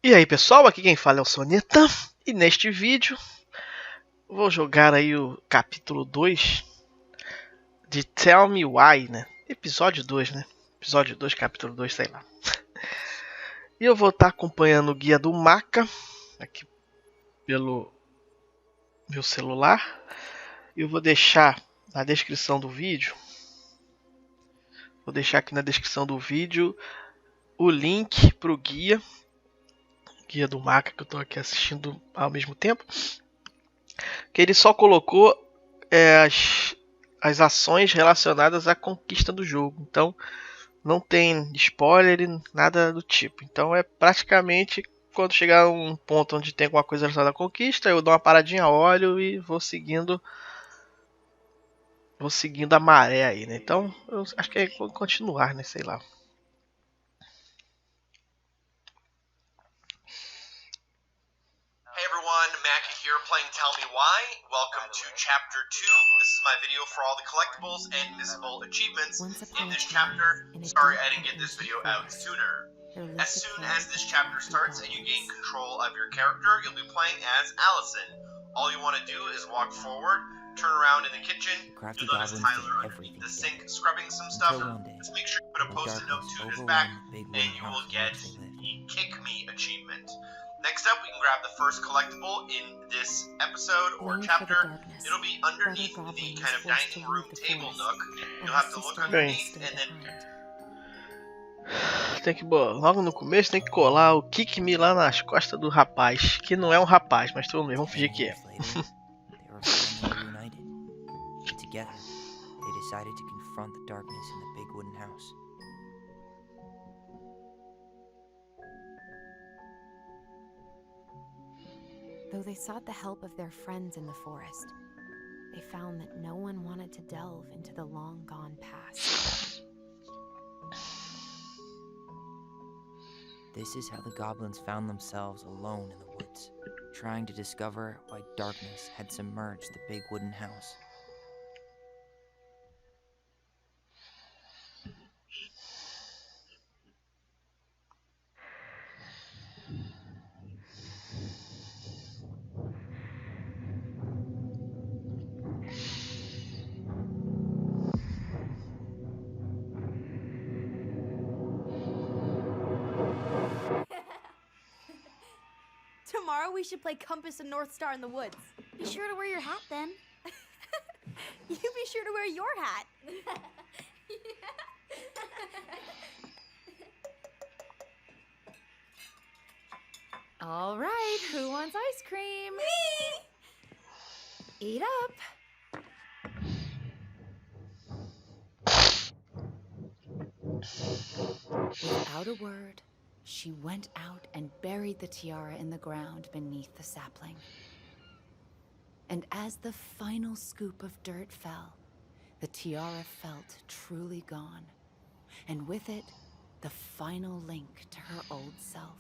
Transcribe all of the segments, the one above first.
E aí pessoal, aqui quem fala é o Soneta. E neste vídeo vou jogar aí o capítulo 2 de Tell Me Why, né? Episódio 2, né? Episódio 2, capítulo 2, sei lá. E eu vou estar acompanhando o guia do Maka aqui pelo meu celular. E eu vou deixar na descrição do vídeo. Vou deixar aqui na descrição do vídeo o link pro guia do Maka que eu tô aqui assistindo ao mesmo tempo. Que ele só colocou as ações relacionadas à conquista do jogo. Então não tem spoiler, nada do tipo. Então é praticamente quando chegar a um ponto onde tem alguma coisa relacionada à conquista, eu dou uma paradinha, olho e vou seguindo a maré aí, né? Então eu acho que é continuar, né? Sei lá. Hey everyone, Maka here playing Tell Me Why. Welcome to Chapter 2. This is my video for all the collectibles and missable achievements in this chapter. Sorry I didn't get this video out sooner. As soon as this chapter starts and you gain control of your character, you'll be playing as Allison. All you want to do is walk forward, turn around in the kitchen, you'll notice Tyler underneath the sink scrubbing some stuff. Just make sure you put a post-it note to his back and you will get the Kick Me achievement. Next up, we can grab the first collectible in this episode or chapter. It'll be underneath the kind of dining room table nook. You'll have to look underneath and then... Tem que, logo no começo, tem que colar o Kick Me lá nas costas do rapaz. Que não é um rapaz, mas tudo bem, vamos fingir que é. Together, they decided to confront the darkness in the big wooden house. Though they sought the help of their friends in the forest, they found that no one wanted to delve into the long-gone past. This is how the goblins found themselves alone in the woods, trying to discover why darkness had submerged the big wooden house. Tomorrow we should play Compass and North Star in the woods. Be sure to wear your hat then. You be sure to wear your hat. All right, who wants ice cream? Me! Eat up. Without a word, she went out and buried the tiara in the ground beneath the sapling. And as the final scoop of dirt fell, the tiara felt truly gone. And with it, the final link to her old self.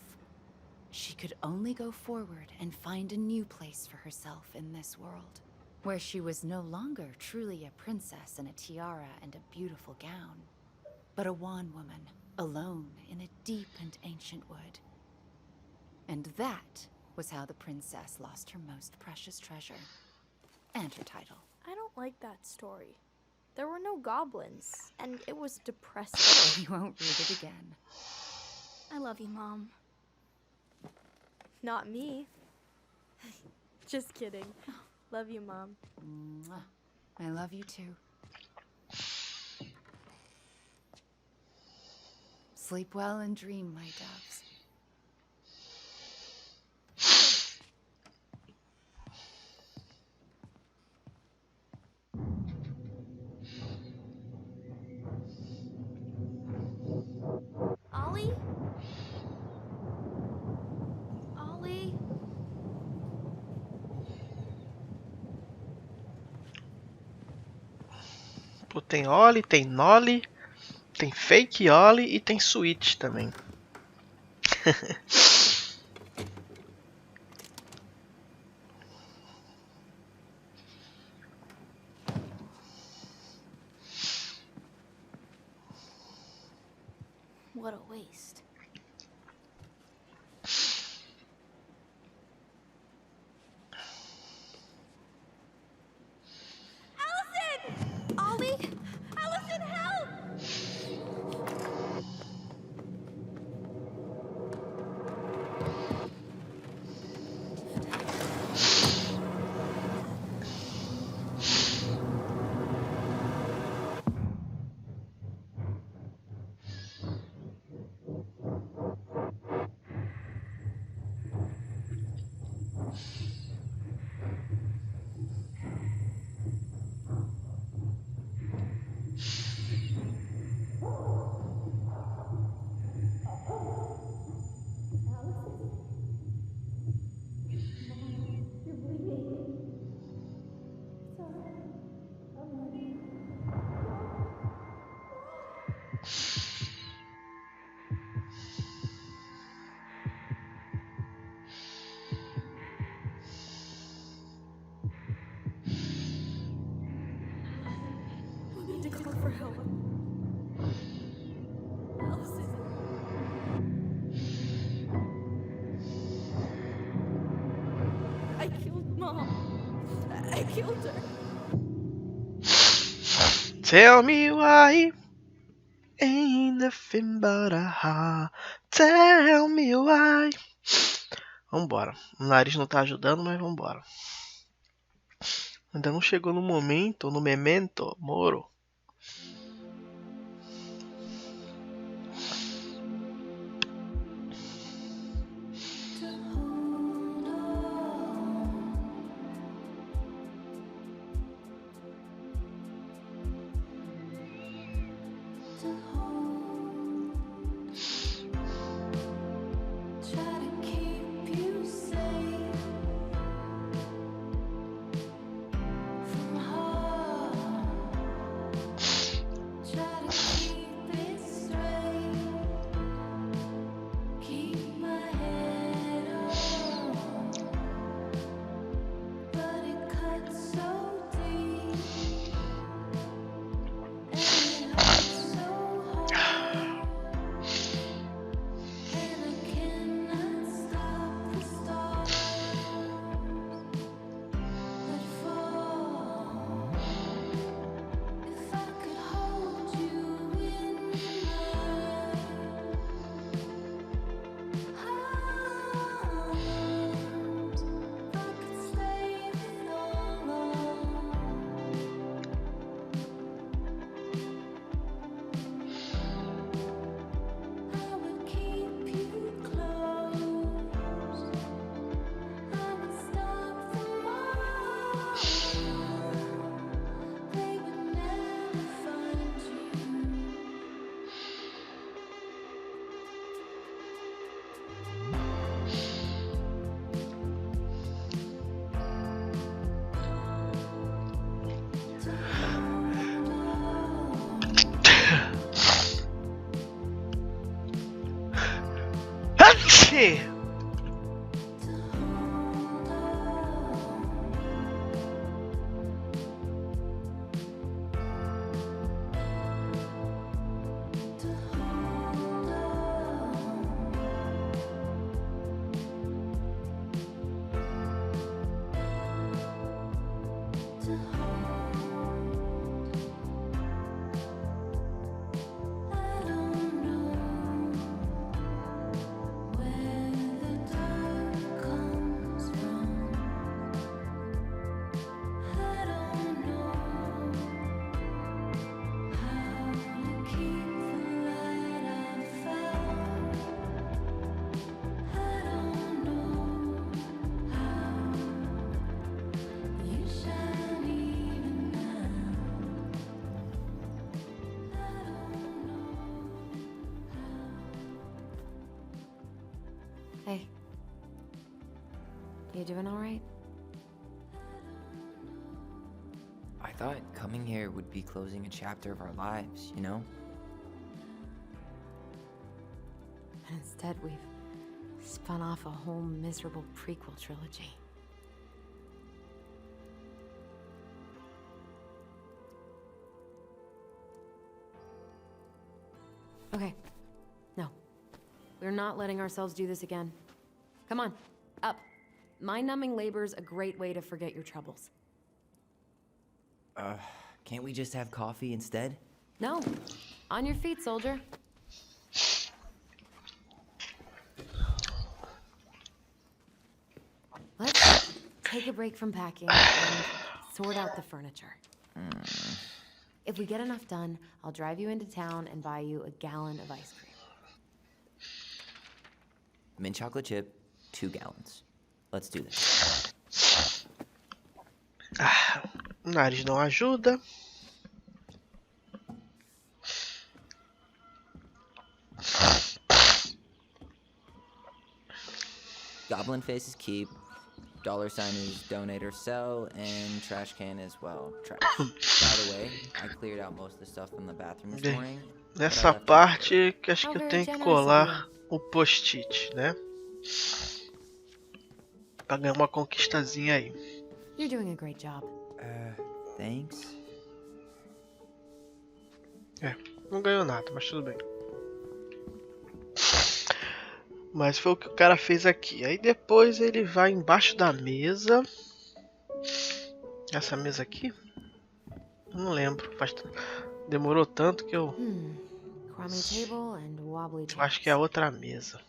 She could only go forward and find a new place for herself in this world, where she was no longer truly a princess in a tiara and a beautiful gown, but a wan woman, alone in a deep and ancient wood. And that was how the princess lost her most precious treasure, and her title. I don't like that story. There were no goblins, and it was depressing. You won't read it again. I love you, Mom. Not me. Just kidding. Love you, Mom. Mwah. I love you too. Sleep well and dream, my doves. Ollie? Ollie? Pô, tem Oli, tem Nolly, tem Fake Oli e tem Switch também. What a waste. Mom. I killed her. Tell me why ain't nothing but a heart. Tell me why. Vambora. O nariz não tá ajudando, mas vambora. Ainda não chegou no momento, no memento, moro. Achei! Hey. You doing all right? I thought coming here would be closing a chapter of our lives, you know? And instead, we've spun off a whole miserable prequel trilogy. Okay. No. We're not letting ourselves do this again. Come on, up. Mind-numbing labor's a great way to forget your troubles. Can't we just have coffee instead? No. On your feet, soldier. Let's take a break from packing and sort out the furniture. If we get enough done, I'll drive you into town and buy you a gallon of ice cream. Mint chocolate chip, 2 gallons. Let's do this. O nariz não ajuda. Goblin face is keep. $sign is donate or sell, and trash can is, well, trash. By the way, I cleared out most of the stuff in the bathroom this morning. Nessa parte que acho que eu tenho que colar o post-it, né? Pra ganhar uma conquistazinha aí. You're doing a great job. Thanks. Não ganhou nada, mas tudo bem. Mas foi o que o cara fez aqui. Aí depois ele vai embaixo da mesa. Essa mesa aqui? Eu não lembro. Demorou tanto que eu Crummy table and wobbly acho que é a chairs. outra mesa.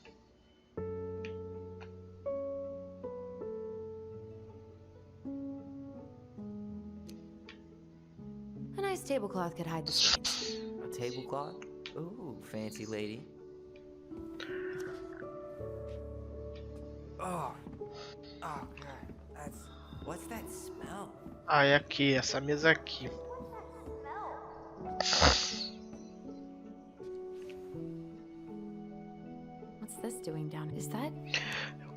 A nice tablecloth could hide the stains. A tablecloth? Ooh, fancy lady. Oh, God. What's that smell? Ah, é aqui, essa mesa aqui. What's this doing down? Is that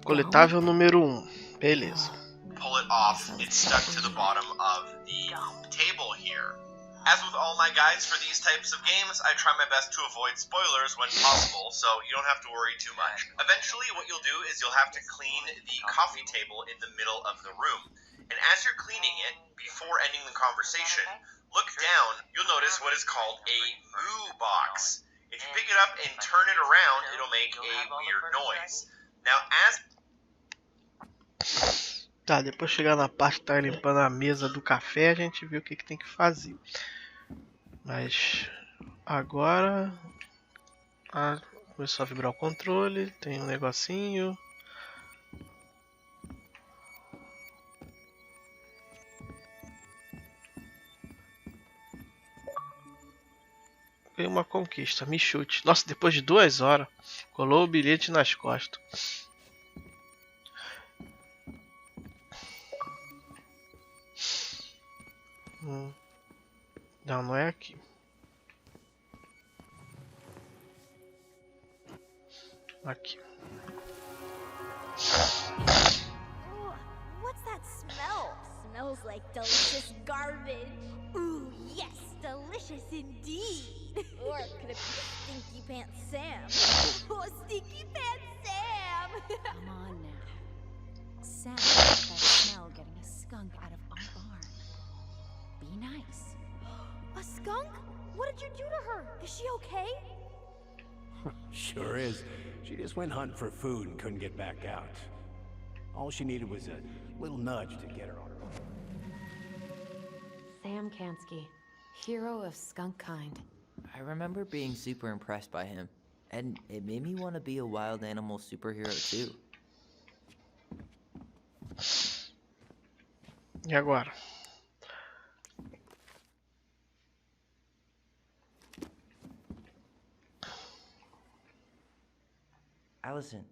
Coletável número 1. Beleza. Pull it off, it's stuck to the bottom of the table here. As with all my guides for these types of games, I try my best to avoid spoilers when possible, so you don't have to worry too much. Eventually, what you'll do is you'll have to clean the coffee table in the middle of the room. And as you're cleaning it, before ending the conversation, look down, you'll notice what is called a moo box. If you pick it up and turn it around, it'll make a weird noise. Now, as Tá, depois chegar na parte que tá limpando a mesa do café, a gente vê o que tem que fazer. Mas agora começou a vibrar o controle, tem um negocinho. Foi uma conquista, me chute. Nossa, depois de 2 horas, colou o bilhete nas costas. Não, não é aqui. Aqui. What's that smell? Smells like delicious garbage. Ooh, yes, delicious indeed. Or could it be Stinky Pants Sam? Oh, Stinky Pants Sam! Come on now. Sam got that smell getting a skunk out of our barn. Be nice. A skunk? What did you do to her? Is she okay? Sure is. She just went hunting for food and couldn't get back out. All she needed was a little nudge to get her on her own. Sam Kansky, hero of skunk kind? I remember being super impressed by him, and it made me want to be a wild animal superhero too. E agora? Allison,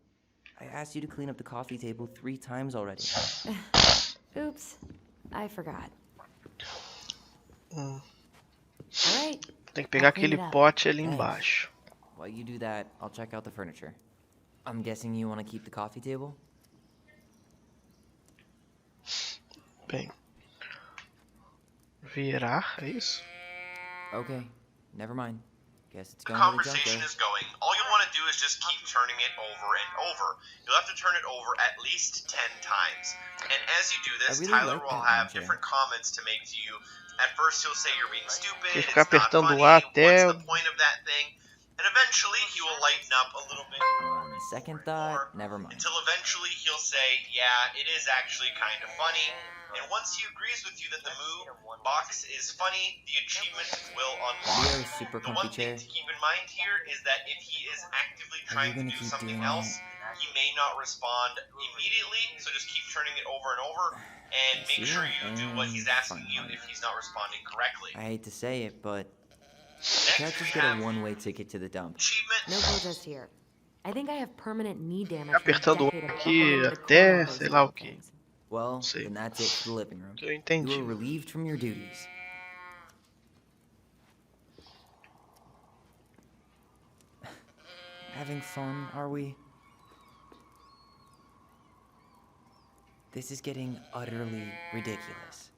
I asked you to clean up the coffee table 3 times already. Oops, I forgot. Hum. Alright, Tem que pegar I'll clean aquele it up. pote ali Thanks. embaixo. While you do that, I'll check out the furniture. I'm guessing you want to keep the coffee table? Bem. Virar, é isso? Okay, never mind. Guess it's the going to the junk conversation there. is going, all you'll want to do is just keep turning it over and over. You'll have to turn it over at least 10 times. And as you do this, I really Tyler like will that have armchair. different comments to make to you. At first he'll say you're being stupid, Tem it's que ficar not apertando funny, o A até. what's the point of that thing? And eventually he will lighten up a little bit. On second thought, never mind. Until eventually he'll say, yeah, it is actually kind of funny. And once he agrees with you that the Moo box is funny, the achievement will unlock. Your super The comfy one thing chair. to keep in mind here is that if he is actively Are you trying to gonna do keep something doing else, he may not respond immediately, so just keep turning it over and over, and I make see sure that, you do what he's and asking you fine. if he's not responding correctly. I hate to say it, but Next cats we just get a have one-way ticket to the dump. achievement. No protest here. I think I have permanent knee damage. Apertando from a decade of aqui bumping into the até corner of those sei lá o little que. things. Well, Sei. then that's it for the living room. Eu You entendi. are relieved from your duties. Having fun, are we? This is getting utterly ridiculous.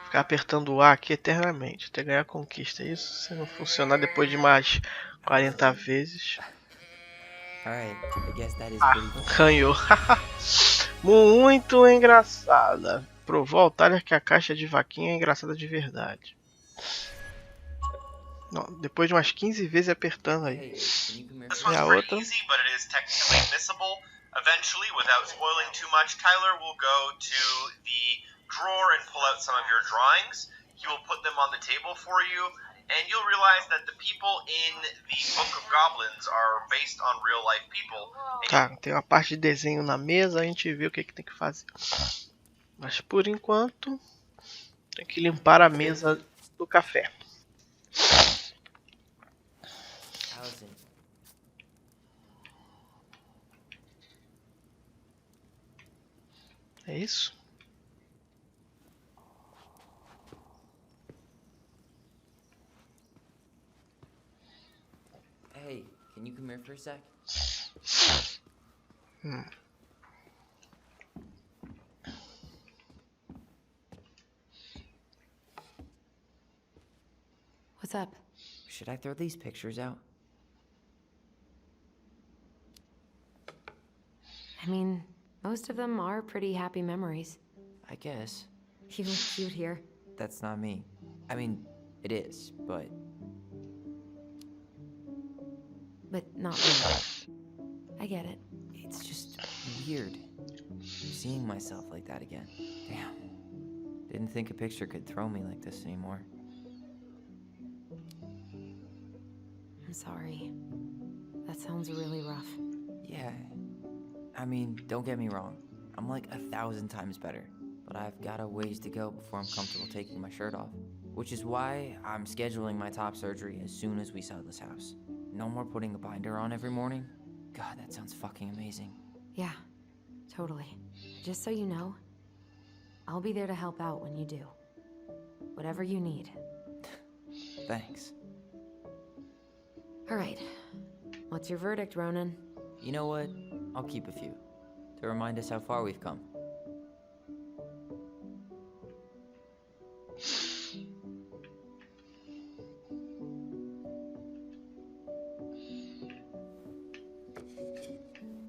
Ficar apertando o A aqui eternamente até ganhar a conquista. Isso se não funcionar depois de mais 40 vezes. Alright, I guess that is Ah, pretty fun. ganhou. Muito engraçada. Provou ao Tyler que a caixa de vaquinha é engraçada de verdade. Não, depois de umas 15 vezes apertando aí. Hey, can you come here This for Yeah, one's what pretty the- easy, but it is technically missable. Eventually, without spoiling too much, Tyler will go to the drawer and pull out some of your drawings. He will put them on the table for you, and you'll realize that the people in the Book of Goblins are based on real life people. Tá, tem uma parte de desenho na mesa, a gente vê o que tem que fazer. Mas por enquanto, tem que limpar a mesa do café. Allison. É isso? Hey, can you come here for a sec? What's up? Should I throw these pictures out? I mean, most of them are pretty happy memories. I guess. You look cute here. That's not me. I mean, it is, but But not really. I get it. it's just weird. Seeing myself like that again. Damn. Didn't think a picture could throw me like this anymore. I'm sorry. That sounds really rough. Yeah. I mean, don't get me wrong. I'm like 1,000 times better. But I've got a ways to go before I'm comfortable taking my shirt off. Which is why I'm scheduling my top surgery as soon as we sell this house. No more putting a binder on every morning. God, that sounds fucking amazing. Yeah, totally. Just so you know, I'll be there to help out when you do. Whatever you need. Thanks. All right. What's your verdict, Ronan? You know what? I'll keep a few. To remind us how far we've come.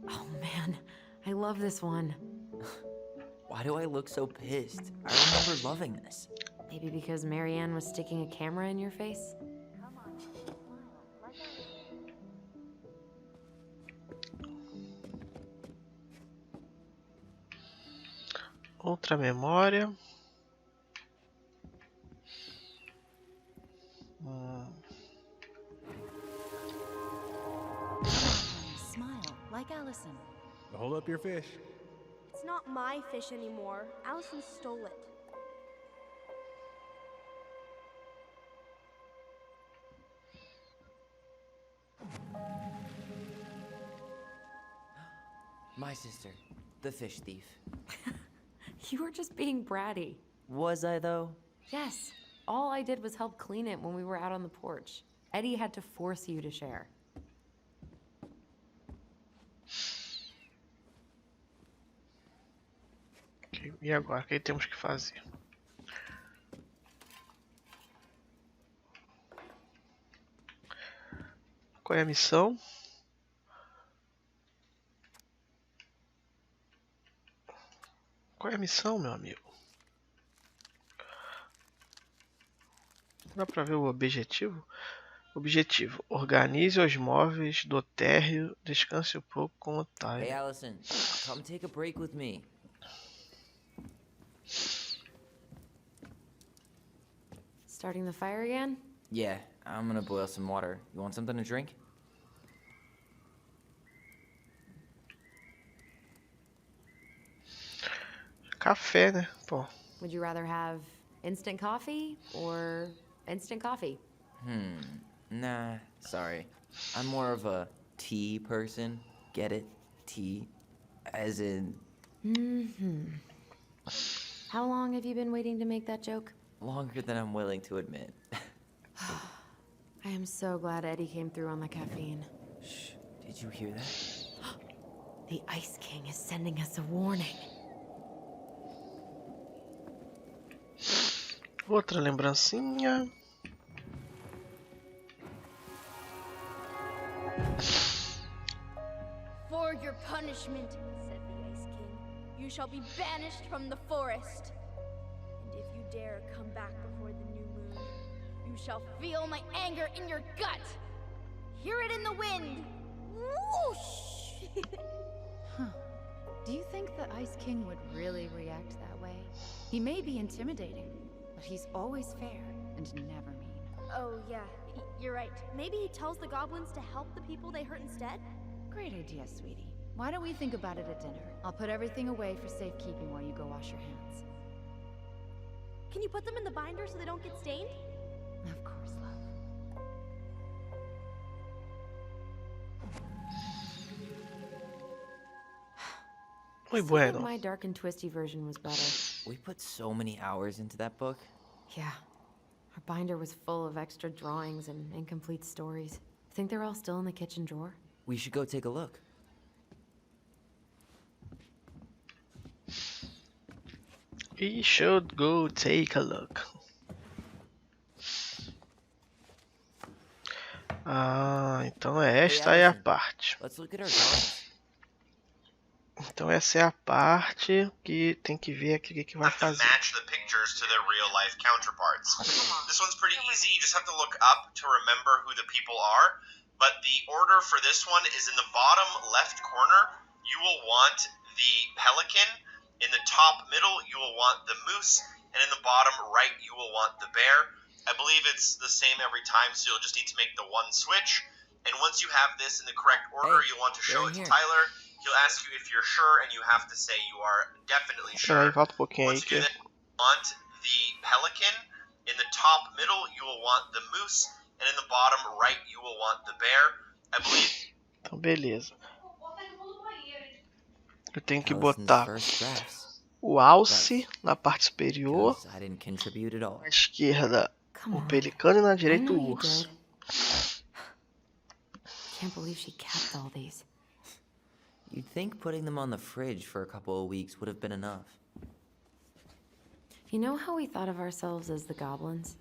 Oh man, I love this one. Why do I look so pissed? I remember loving this. Maybe because Marianne was sticking a camera in your face? Outra memória. Smile, like Allison. Hold up your fish. It's not my fish anymore. Allison stole it. My sister, the fish thief. You were just being bratty. Was I though? Yes, all I did was help clean it when we were out on the porch. Eddie had to force you to share. Ok, e agora? O que temos que fazer? Qual é a missão? Qual é a missão, meu amigo? Dá pra ver o objetivo? Objetivo: organize os móveis do térreo, descanse um pouco com o Hey, Ty. Allison, come take a break with me. Starting the fire again? Yeah, I'm gonna boil some water. You want something to drink? Café, né? Pô, Would you rather have instant coffee or instant coffee? Nah, sorry. I'm more of a tea person. Get it? Tea. As in, How long have you been waiting to make that joke? longer than I'm willing to admit. I am so glad Eddie came through on the caffeine. Shh, did you hear that? The Ice King is sending us a warning. outra lembrancinha. For your punishment, said the Ice King, you shall be banished from the forest. And if you dare come back before the new moon, You shall feel my anger in your gut. Hear it in the wind. Whoosh! Do you think the Ice King would really react that way? He may be intimidating, but he's always fair and never mean. Oh, yeah, you're right. Maybe he tells the goblins to help the people they hurt instead? Great idea, sweetie. Why don't we think about it at dinner? I'll put everything away for safekeeping while you go wash your hands. Can you put them in the binder so they don't get stained? Of course, love. Muy Still think bueno. my dark and twisty version was better. We put so many hours into that book. Yeah. Our binder was full of extra drawings and incomplete stories. Think they're all still in the kitchen drawer? We should go take a look. We should go take a look. Ah, então esta é a parte. Let's look at our drawings. Então essa é a parte que tem que ver aqui o que vai Have to fazer. match the pictures to their real life counterparts. This one's pretty easy. You just have to look up to remember who the people are. But the order for this one is in the bottom left corner. You will want the pelican. In the top middle, you will want the moose. And in the bottom right, you will want the bear. I believe it's the same every time, so you'll just need to make the one switch. And once you have this in the correct order, Hey, you'll want to show they're it to here. Tyler. He'll ask you if you're sure, and you have to say you are definitely Peraí, sure. volta um pouquinho aí Once you que do that, you want the pelican. In the top middle, you will want the moose. And in the bottom right, you will want the bear. I believe... Então beleza. Eu tenho que Allison's botar first drafts. o alce na parte superior, 'Cause I didn't contribute at all. na esquerda Come o on. pelicano e na I direita know o you urso. did. Can't believe she kept all these. You'd think putting them on the fridge for a couple of weeks would have been enough. You know how we thought of ourselves as the goblins?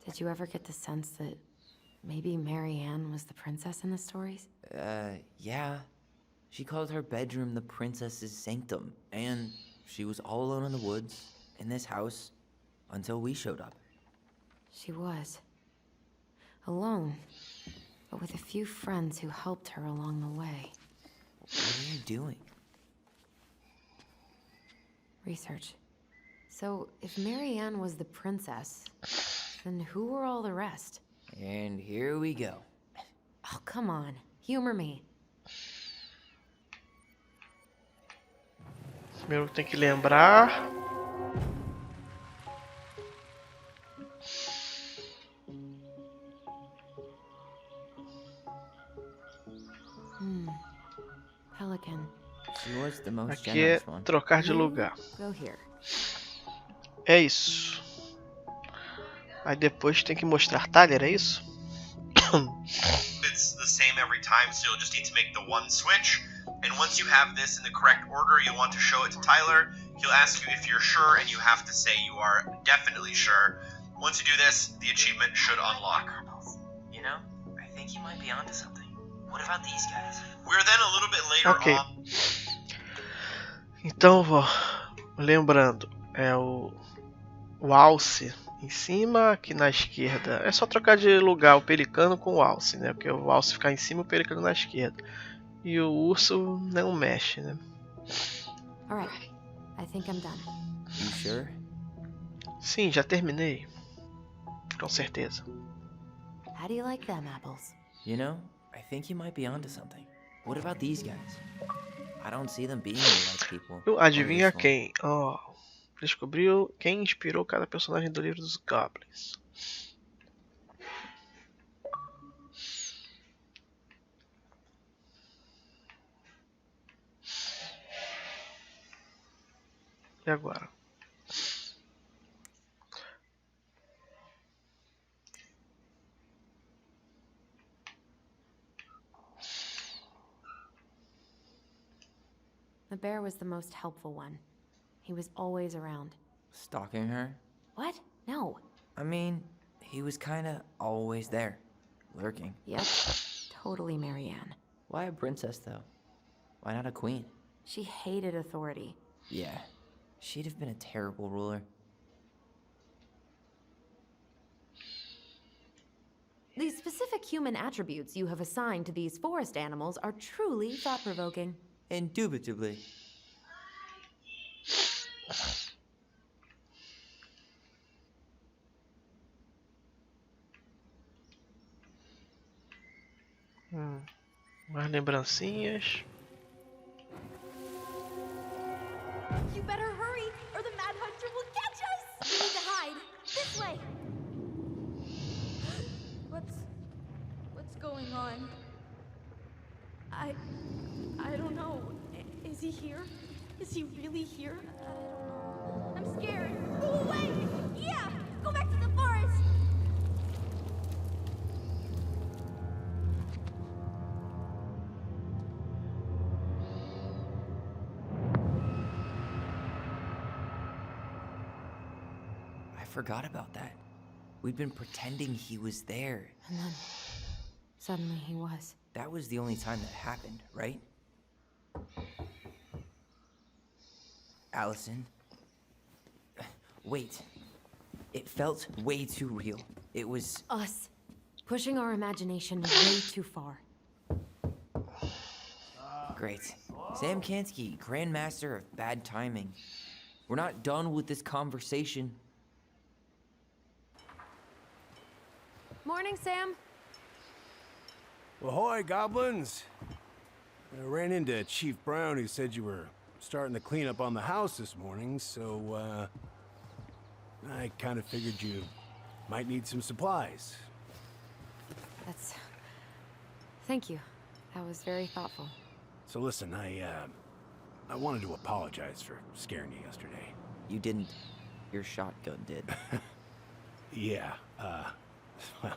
Did you ever get the sense that maybe Marianne was the princess in the stories? Yeah. She called her bedroom the princess's sanctum, and she was all alone in the woods, in this house, until we showed up. She was. Alone, but with a few friends who helped her along the way. What are you doing? Research. So, if Marianne was the princess, then who were all the rest? And here we go. Oh, come on. Humor me. Primeiro tem que lembrar. Pelican. She was the most Aqui é generous one. trocar de lugar. Go here. É isso. Aí depois tem que mostrar Tyler, é isso? It's the same every time, so you'll just need to make the one switch. And once you have this in the correct order, you'll want to show it to Tyler. He'll ask you if you're sure, and you have to say you are definitely sure. Once you do this, the achievement should unlock. You know, I think you might be onto something. What about these guys? We're then a little bit later Ok. on. Então, lembrando, é o alce em cima, aqui na esquerda. É só trocar de lugar o pelicano com o alce, né? Porque o alce ficar em cima e o pelicano na esquerda. E o urso não mexe, né? Alright. I think I'm done. You sure? Sim, já terminei. Com certeza. How do you like them apples? You know, I think you might be onto something. What about these guys? I don't see them being like people. Adivinha Or this one. quem? Ó, descobriu quem inspirou cada personagem do livro dos Goblins. E agora? The bear was the most helpful one. He was always around. Stalking her? What? No. I mean, he was kinda always there. Lurking. Yep. Totally Marianne. Why a princess, though? Why not a queen? She hated authority. Yeah. She'd have been a terrible ruler. The specific human attributes you have assigned to these forest animals are truly thought-provoking. Indubitably. Mais lembrancinhas. You better hurry, or the Mad Hunter will catch us! We need to hide. This way! What's going on? I don't know. Is he here? Is he really here? I don't know. I'm scared. Go away! Yeah! Go back to the forest! I forgot about that. We'd been pretending he was there. And then, suddenly he was. That was the only time that happened, right? Allison? Wait. It felt way too real. It was... Us. Pushing our imagination way too far. Great. Sam Kansky, Grandmaster of Bad Timing. We're not done with this conversation. Morning, Sam. Ahoy, goblins! I ran into Chief Brown, who said you were starting to clean up on the house this morning, so, I kind of figured you might need some supplies. That's... Thank you. That was very thoughtful. So listen, I wanted to apologize for scaring you yesterday. You didn't. Your shotgun did. Yeah, well,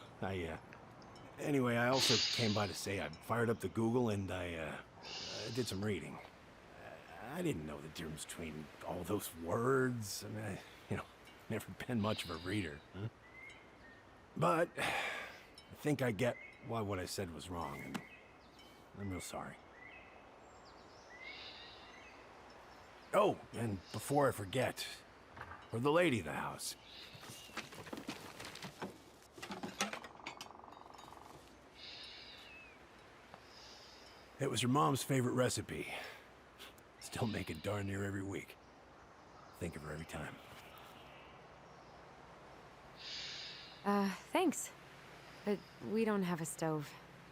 anyway, I also came by to say I fired up the Google and I did some reading. I didn't know the difference between all those words. I mean, never been much of a reader. Huh? But I think I get why what I said was wrong, and I'm real sorry. Oh, and before I forget, for the lady of the house. It was her mom's favorite recipe. Still make it darn near every week. Think of her every time. Thanks. But we don't have a stove.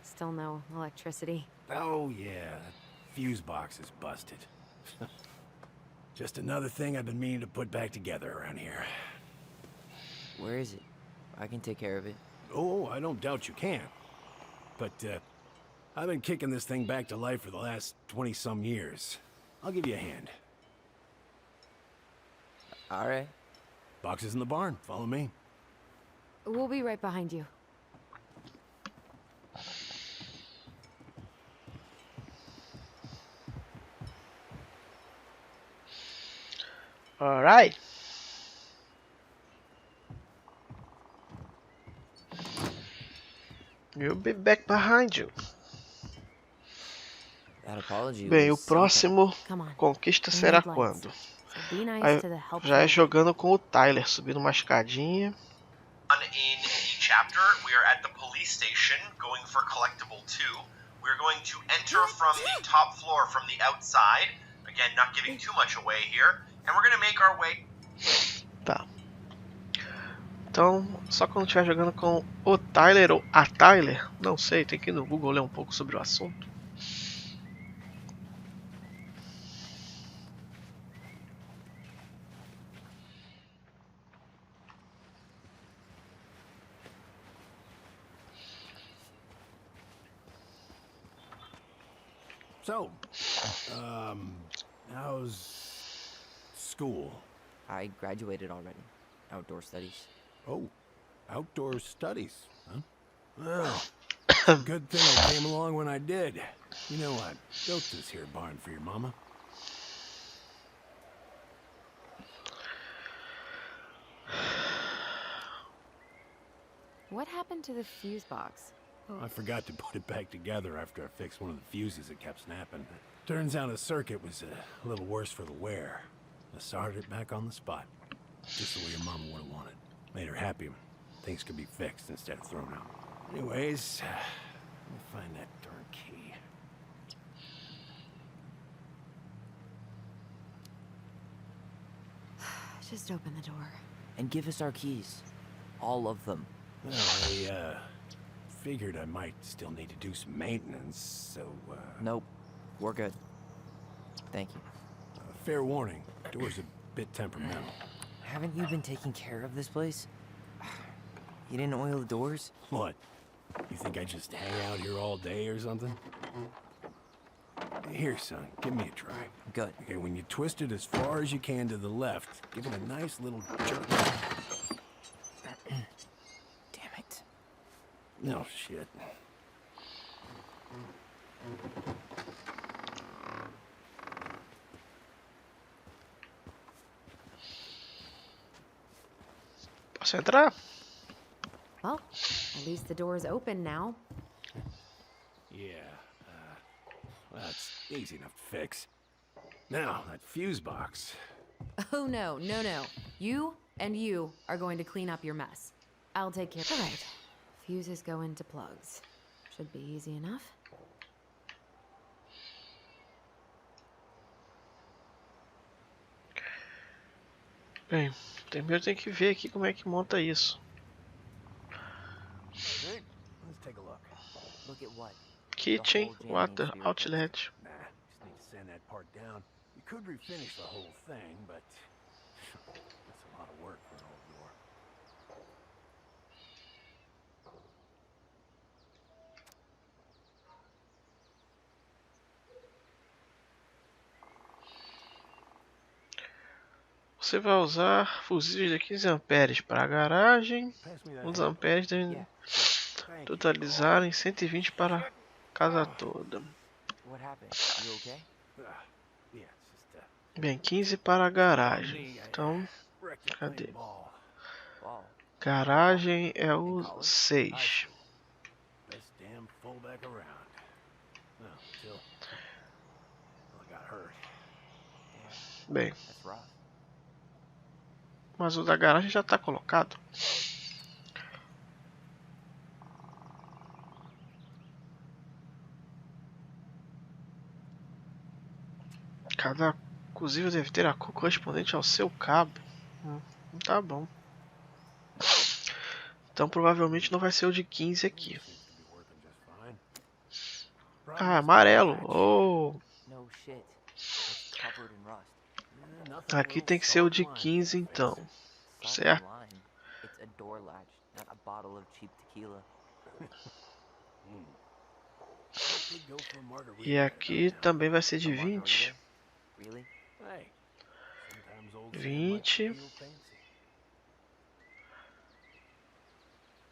Still no electricity. Oh, yeah. That fuse box is busted. Just another thing I've been meaning to put back together around here. Where is it? I can take care of it. Oh, I don't doubt you can. But, I've been kicking this thing back to life for the last 20-some years. I'll give you a hand. All right. Box is in the barn. Follow me. We'll be right behind you. Alright. You'll be back behind you. That apology Bem, o was something. próximo Come on. conquista We será need lights. quando? So be nice Aí, to the helpful. já é jogando com o Tyler, subindo uma escadinha. In the chapter, we are at the police station going for collectible 2. We're going to enter from the top floor from the outside. Again, not giving too much away here. And we're going to make our way... Tá. Então, só quando estiver jogando com o Tyler ou a Tyler, não sei, tem que ir no Google ler um pouco sobre o assunto. So, how's school? I graduated already. Outdoor studies. Oh, outdoor studies, huh? Well, good thing I came along when I did. You know, I built this here barn for your mama. What happened to the fuse box? I forgot to put it back together after I fixed one of the fuses that kept snapping. Turns out a circuit was a little worse for the wear. I soldered it back on the spot. Just the way your mama would have wanted. Made her happy when things could be fixed instead of thrown out. Anyways, let me find that darn key. Just open the door. And give us our keys. All of them. Well, I figured I might still need to do some maintenance, so Nope. We're good. Thank you. fair warning, door's a bit temperamental. Haven't you been taking care of this place? You didn't oil the doors? What? You think I just hang out here all day or something? Here, son, give me a try. Good. Okay, when you twist it as far as you can to the left, give it a nice little jerk. Damn it. No shit. Posso entrar? Well, at least the door's open now. Yeah, that's easy enough to fix. Now, that fuse box. Oh, no. You and you are going to clean up your mess. I'll take care. All right. Fuses go into plugs. Should be easy enough. Bem, primeiro tem que ver aqui como é que monta isso. Let's take a look. Look at what? Kitchen, water, outlet. Nah, just need to sand that part down. You could refinish the whole thing, but that's a lot of work for an old door. Você vai usar fusíveis de 15 amperes para a garagem. Pass me that Os hammer. amperes devem Yeah, sure. Thank you. totalizarem 120 para a casa toda. What happened? You okay? Yeah, it's just Bem, 15 para a garagem. Então, wrecked the cadê? playing ball. Wow. Garagem é o 6. Best damn fullback around. Well, until I got hurt. Bem, That's rough. mas o da garagem já está colocado. Cada fusível deve ter a cor correspondente ao seu cabo. Tá bom. Então provavelmente não vai ser o de 15 aqui. Seems to be working just fine. Ah, amarelo. Oh, No shit. It's covered in rust. Nothing aqui little tem que ser o salt de lime 15 can fix então. it. Salt Certo? and lime. It's a door latch, not a bottle of cheap tequila. Could go for a margarita E aqui now. também vai ser de A 20. margarita? Really? Hey, sometimes old Sam 20. likes to feel fancy.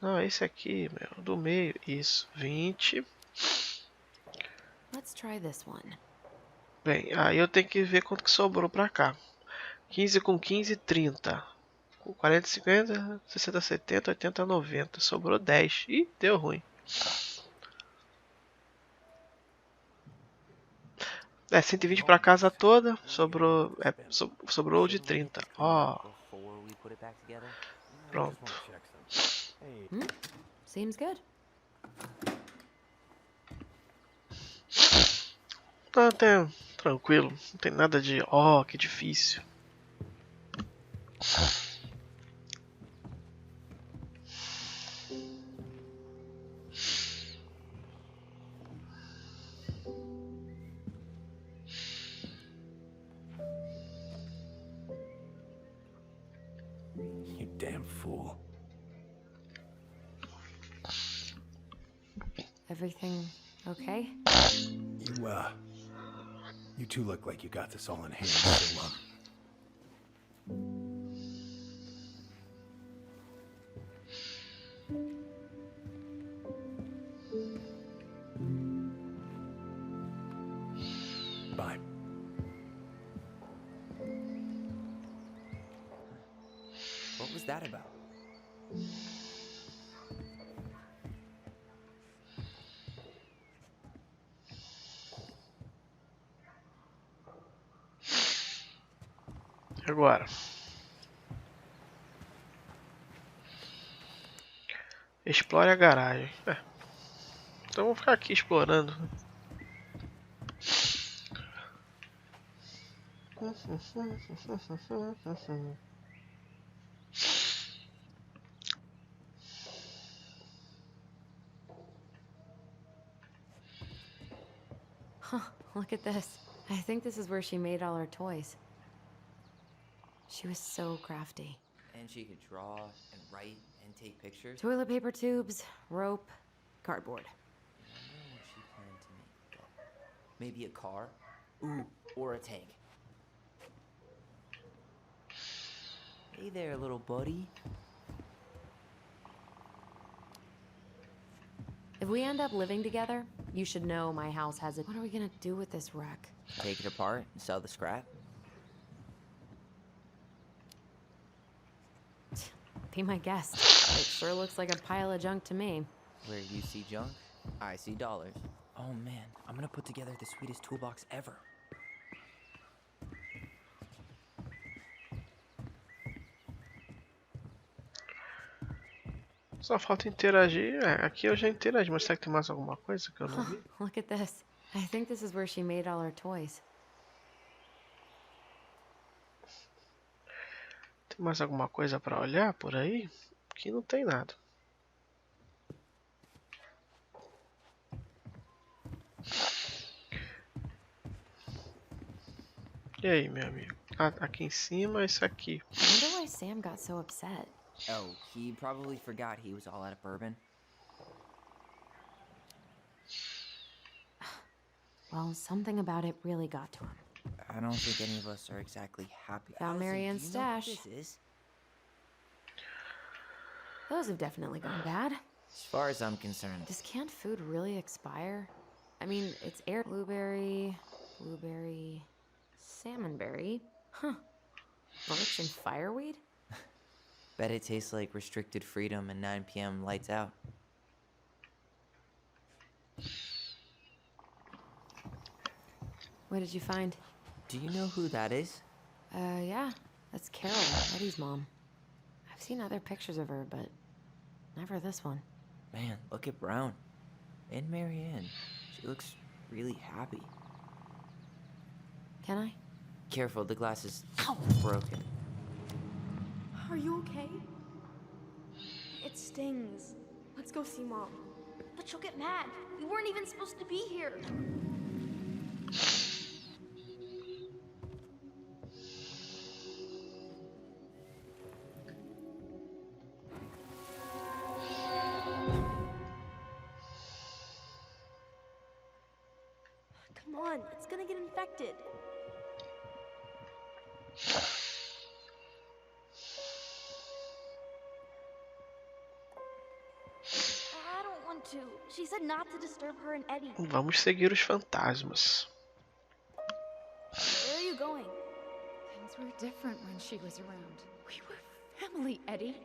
Não, esse aqui, meu, do meio. Isso, 20. Let's try this one. Bem, aí eu tenho que ver quanto que sobrou pra cá. 15 com 15, 30. Com 40, 50, 60, 70, 80, 90. Sobrou 10. Ih, deu ruim. É, 120 pra casa toda. Sobrou, sobrou de 30. Ó, Before we put it back together? I just pronto. wanna check something. Hey, Seems good. Tá até tranquilo. Não tem nada de, ó, que difícil. you damn fool. Everything okay? You two look like you got this all in hand. So, bye. What was that about? Agora. Explore a garagem. Então vou ficar aqui explorando. Huh, look at this. I think this is where she made all her toys. She was so crafty. And she could draw and write and take pictures. Toilet paper tubes, rope, cardboard. I wonder what she planned to make, though. Maybe a car? Ooh, or a tank. Hey there, little buddy. If we end up living together, you should know my house has it. What are we gonna do with this wreck? Take it apart and sell the scrap. Be my guest. It sure looks like a pile of junk to me. Where you see junk, I see dollars. Oh man, I'm gonna put together the sweetest toolbox ever. Só falta interagir. Aqui eu já interagi, mas será que tem mais alguma coisa que eu não vi? Look at this. I think this is where she made all her toys. Tem mais alguma coisa pra olhar por aí? Aqui não tem nada. E aí, meu amigo? Aqui em cima, isso aqui. I wonder why Sam got so upset. Oh, he probably forgot he was all out of bourbon. Well, something about it really got to him. I don't think any of us are exactly happy. Found Marianne's do you know what stash. this is? Those have definitely gone bad. As far as I'm concerned. Does canned food really expire? I mean, it's air blueberry, salmonberry. Huh. Birch and fireweed? Bet it tastes like restricted freedom and 9 p.m. lights out. What did you find? Do you know who that is? Yeah. That's Carol, Eddie's mom. I've seen other pictures of her, but never this one. Man, look at Brown. And Marianne. She looks really happy. Can I? Careful, the glass is broken. Are you okay? It stings. Let's go see Mom. But she'll get mad. We weren't even supposed to be here. Come on, it's gonna get infected. I don't want to. She said not to disturb her and Eddie. Vamos seguir os fantasmas. Where are you going? Things were different when she was around. We were family, Eddie.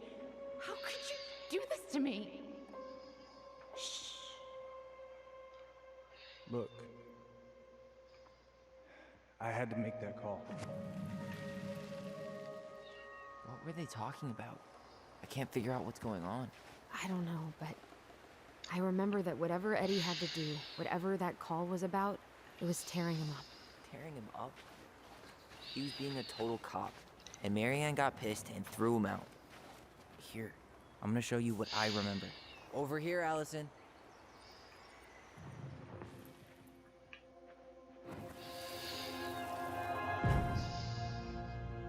How could you do this to me? Shh. Look. I had to make that call. What were they talking about? I can't figure out what's going on. I don't know, but I remember that whatever Eddie had to do, whatever that call was about, it was tearing him up. Tearing him up? He was being a total cop. And Marianne got pissed and threw him out. Here, I'm gonna show you what I remember. Over here, Allison.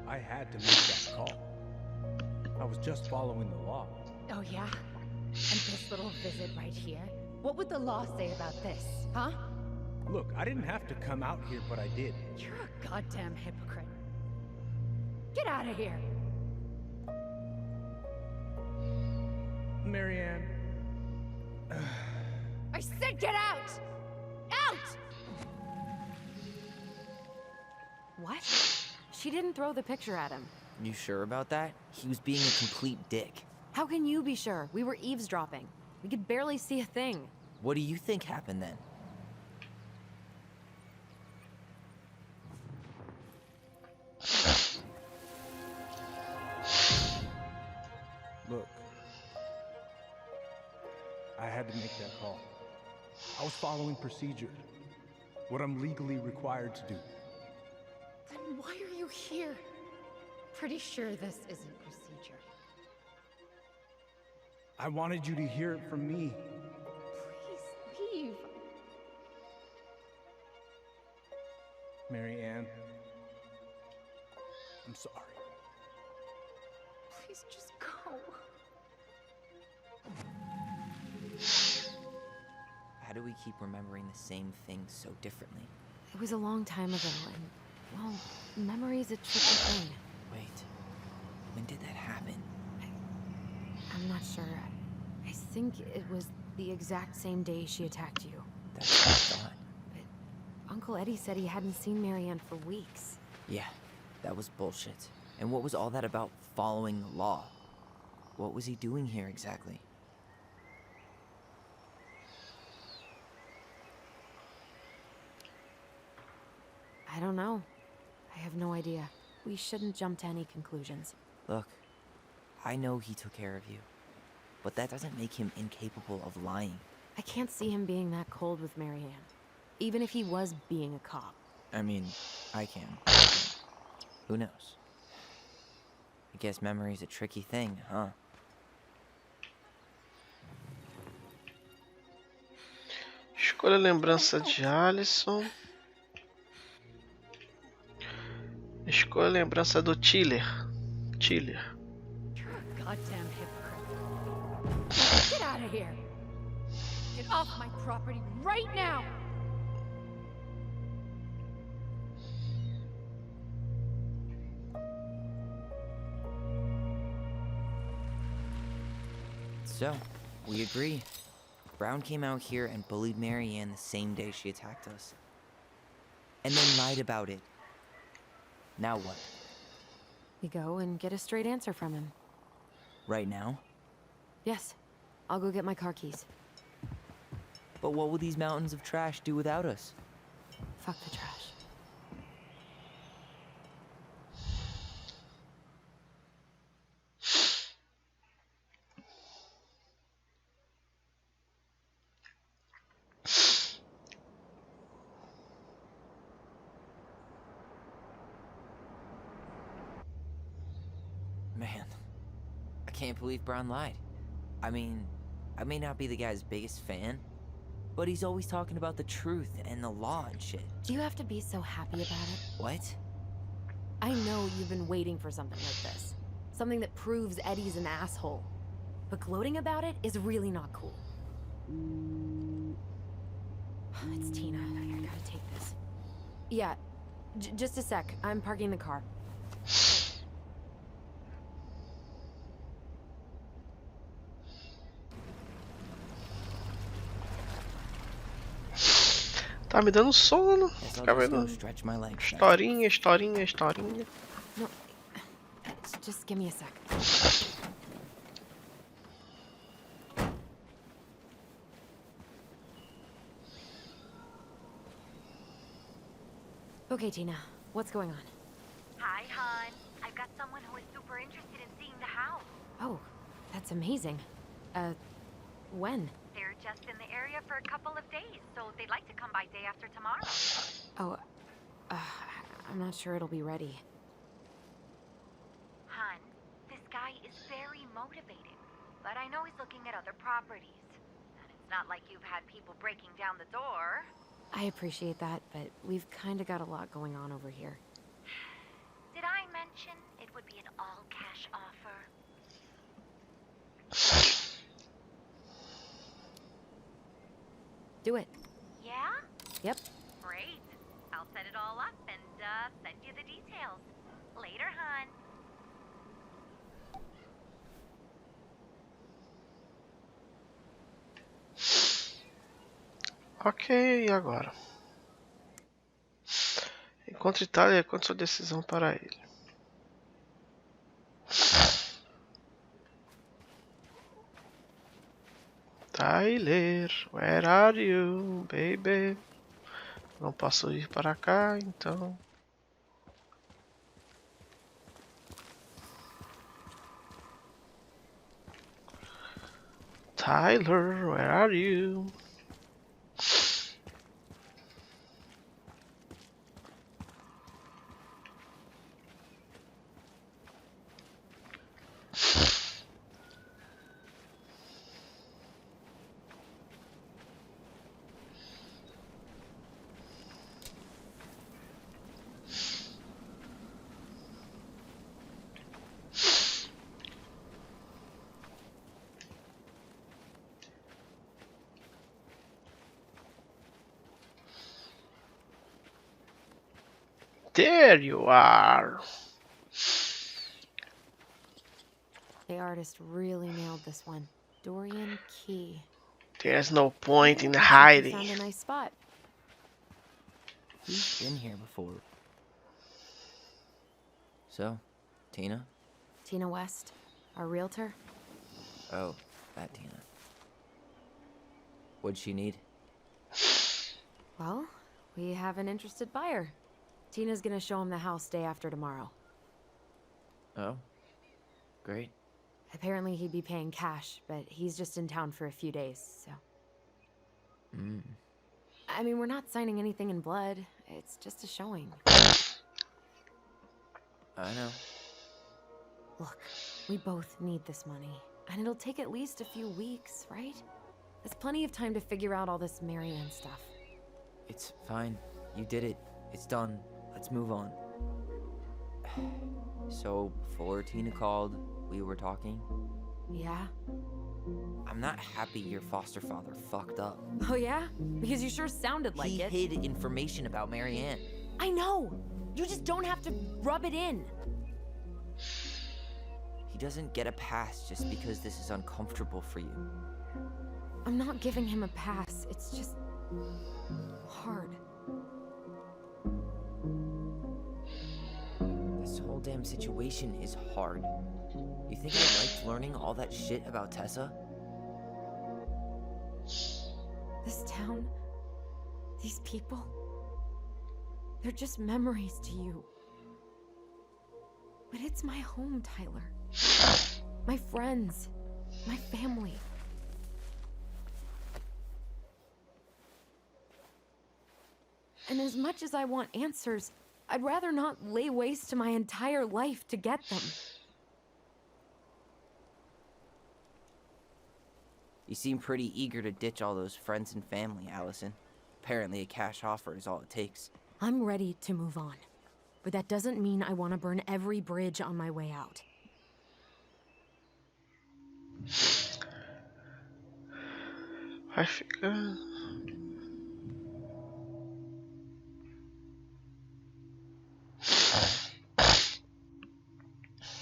I had to make that call. I was just following the law. Oh, yeah? And this little visit right here? What would the law say about this, huh? Look, I didn't have to come out here, but I did. You're a goddamn hypocrite. Get out of here! Marianne. I said get out! Out! What? She didn't throw the picture at him. You sure about that? He was being a complete dick. How can you be sure? We were eavesdropping. We could barely see a thing. What do you think happened then? Look. had to make that call. I was following procedure. What I'm legally required to do. Then why are you here? Pretty sure this isn't procedure. I wanted you to hear it from me. Please leave. Mary Ann, I'm sorry. Please just go. How do we keep remembering the same things so differently? It was a long time ago, and, well, memory's a tricky thing. Wait, when did that happen? I'm not sure. I think it was the exact same day she attacked you. That's what I thought. But Uncle Eddie said he hadn't seen Marianne for weeks. Yeah, that was bullshit. And what was all that about following the law? What was he doing here exactly? I don't know. I have no idea. We shouldn't jump to any conclusions. Look, I know he took care of you, but that doesn't make him incapable of lying. I can't see him being that cold with Marianne, even if he was being a cop. I mean, I can. Who knows? I guess memory's a tricky thing, huh? Escolha a lembrança de Alisson. Escolha a lembrança do Tiller. You're a goddamn hypocrite. Get out of here. Get off my property right now. So, we agree. Brown came out here and bullied Marianne the same day she attacked us. And then lied about it. Now what? We go and get a straight answer from him. Right now? Yes. I'll go get my car keys. But what will these mountains of trash do without us? Fuck the trash. Man, I can't believe Brown lied. I mean, I may not be the guy's biggest fan, but he's always talking about the truth and the law and shit. Do you have to be so happy about it? What? I know you've been waiting for something like this. Something that proves Eddie's an asshole. But gloating about it is really not cool. It's Tina. I gotta take this. Yeah, just a sec. I'm parking the car. Tá me dando sono. Guess I'll Ficar just go vendo stretch my legs. historinha, historinha, historinha. No, just give me a sec. Okay, Tina, what's going on? Hi, hon. I've got someone who is super interested in seeing the house. Oh, that's amazing. When? They're just in the area for a couple of days, so they'd like to come by day after tomorrow. Oh, I'm not sure it'll be ready. Hun, this guy is very motivated, but I know he's looking at other properties. And it's not like you've had people breaking down the door. I appreciate that, but we've kind of got a lot going on over here. Did I mention it would be an all-cash offer? Do it. Yeah? Yep. Great. I'll set it all up and send you the details. Later, hun. Ok, e agora? Encontre Itália e conte sua decisão para ele. Tyler, where are you, baby? Não posso ir para cá, então. Tyler, where are you? There you are. The artist really nailed this one. Dorian Key. There's no point in Looks like you hiding. found a nice spot. Who's been here before? So, Tina? Tina West, our realtor. Oh, that Tina. What'd she need? Well, we have an interested buyer. Tina's gonna show him the house day after tomorrow. Oh, great. Apparently he'd be paying cash, but he's just in town for a few days, so... I mean, we're not signing anything in blood. It's just a showing. I know. Look, we both need this money. And it'll take at least a few weeks, right? There's plenty of time to figure out all this Marianne stuff. It's fine. You did it. It's done. Let's move on. So, before Tina called, we were talking. Yeah? I'm not happy your foster father fucked up. Oh yeah? Because you sure sounded like it. He hid information about Marianne. I know! You just don't have to rub it in. He doesn't get a pass just because this is uncomfortable for you. I'm not giving him a pass. It's just... hard. This whole damn situation is hard. You think I liked learning all that shit about Tessa? This town, these people, they're just memories to you. But it's my home, Tyler. My friends, my family. And as much as I want answers, I'd rather not lay waste to my entire life to get them. You seem pretty eager to ditch all those friends and family, Allison. Apparently a cash offer is all it takes. I'm ready to move on. But that doesn't mean I want to burn every bridge on my way out. Vai ficar.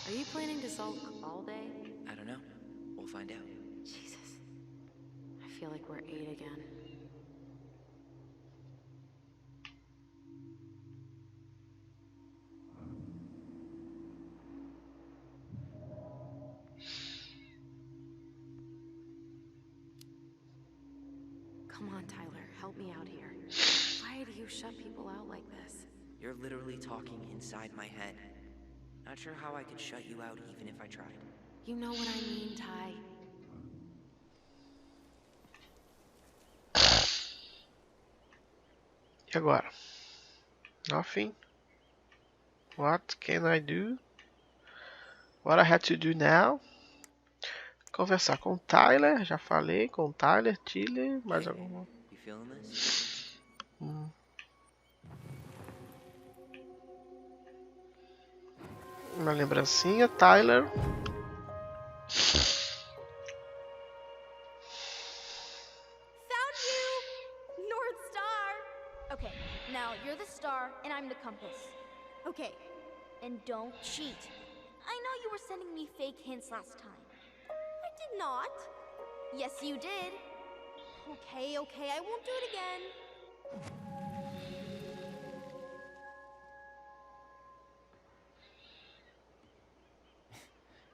Are you planning to sulk all day? I don't know. We'll find out. Jesus. I feel like we're 8 again. Come on, Tyler. Help me out here. Why do you shut people out like this? You're literally talking inside my head. Not sure how I could shut you out even if I tried. You know what I mean, Ty. E agora? Nothing. What can I do? What I have to do now? Conversar com o Tyler, já falei com o Tyler, Tilly, mais alguma? You feeling this? Uma lembrancinha, Tyler. Found you! North Star! Okay, now you're the star and I'm the compass. Okay, and don't cheat. I know you were sending me fake hints last time. I did not. Yes, you did. Okay, I won't do it again.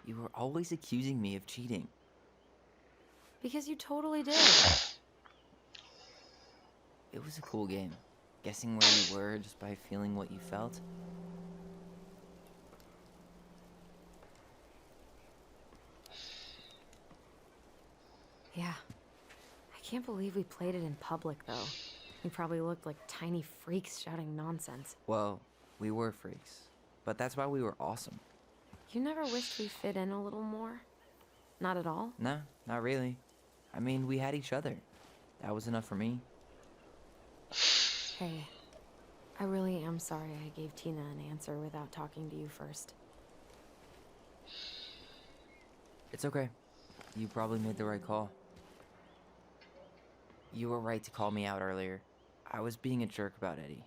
You were always accusing me of cheating. Because you totally did. It was a cool game. Guessing where you were just by feeling what you felt. Yeah. I can't believe we played it in public, though. We probably looked like tiny freaks shouting nonsense. Well, we were freaks. But that's why we were awesome. You never wished we fit in a little more? Not at all? No, not really. I mean, we had each other. That was enough for me. Hey, I really am sorry I gave Tina an answer without talking to you first. It's okay. You probably made the right call. You were right to call me out earlier. I was being a jerk about Eddie.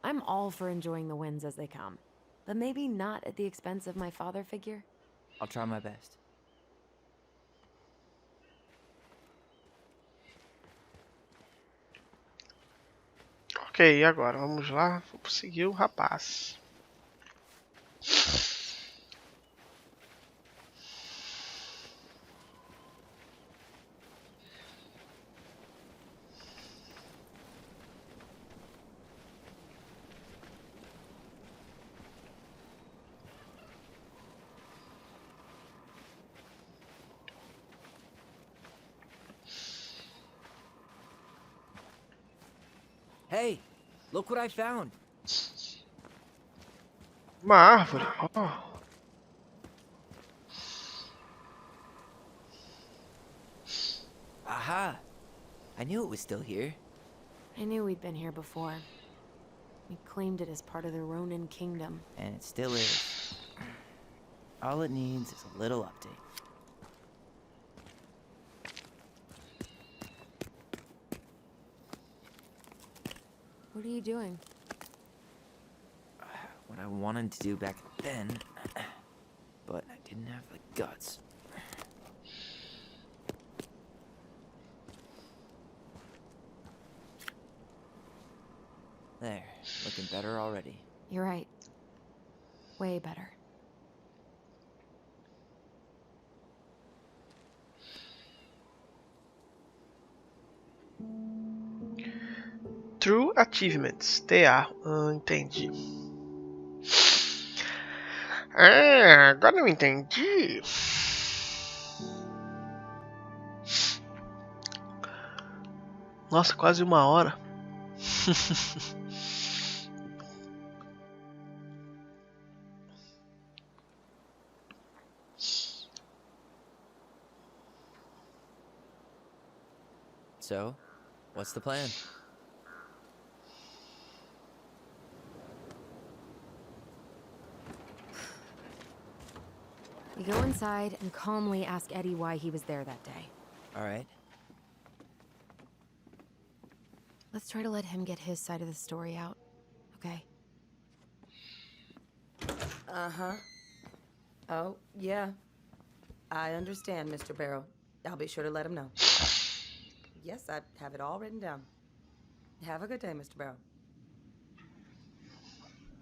I'm all for enjoying the wins as they come, but maybe not at the expense of my father figure. I'll try my best. Ok, e agora? Vamos lá. Vou seguir o rapaz. Hey, look what I found. Uma árvore. Oh. Aha! I knew it was still here. I knew we'd been here before. We claimed it as part of the Ronin kingdom. And it still is. All it needs is a little update. What are you doing? What I wanted to do back then, but I didn't have the guts. There, looking better already. You're right. Way better. True Achievements. TA. Entendi. Agora eu entendi. Nossa, quase uma hora. So, what's the plan? We go inside and calmly ask Eddie why he was there that day. All right. Let's try to let him get his side of the story out, okay? Uh-huh. Oh, yeah. I understand, Mr. Barrow. I'll be sure to let him know. Yes, I have it all written down. Have a good day, Mr. Barrow.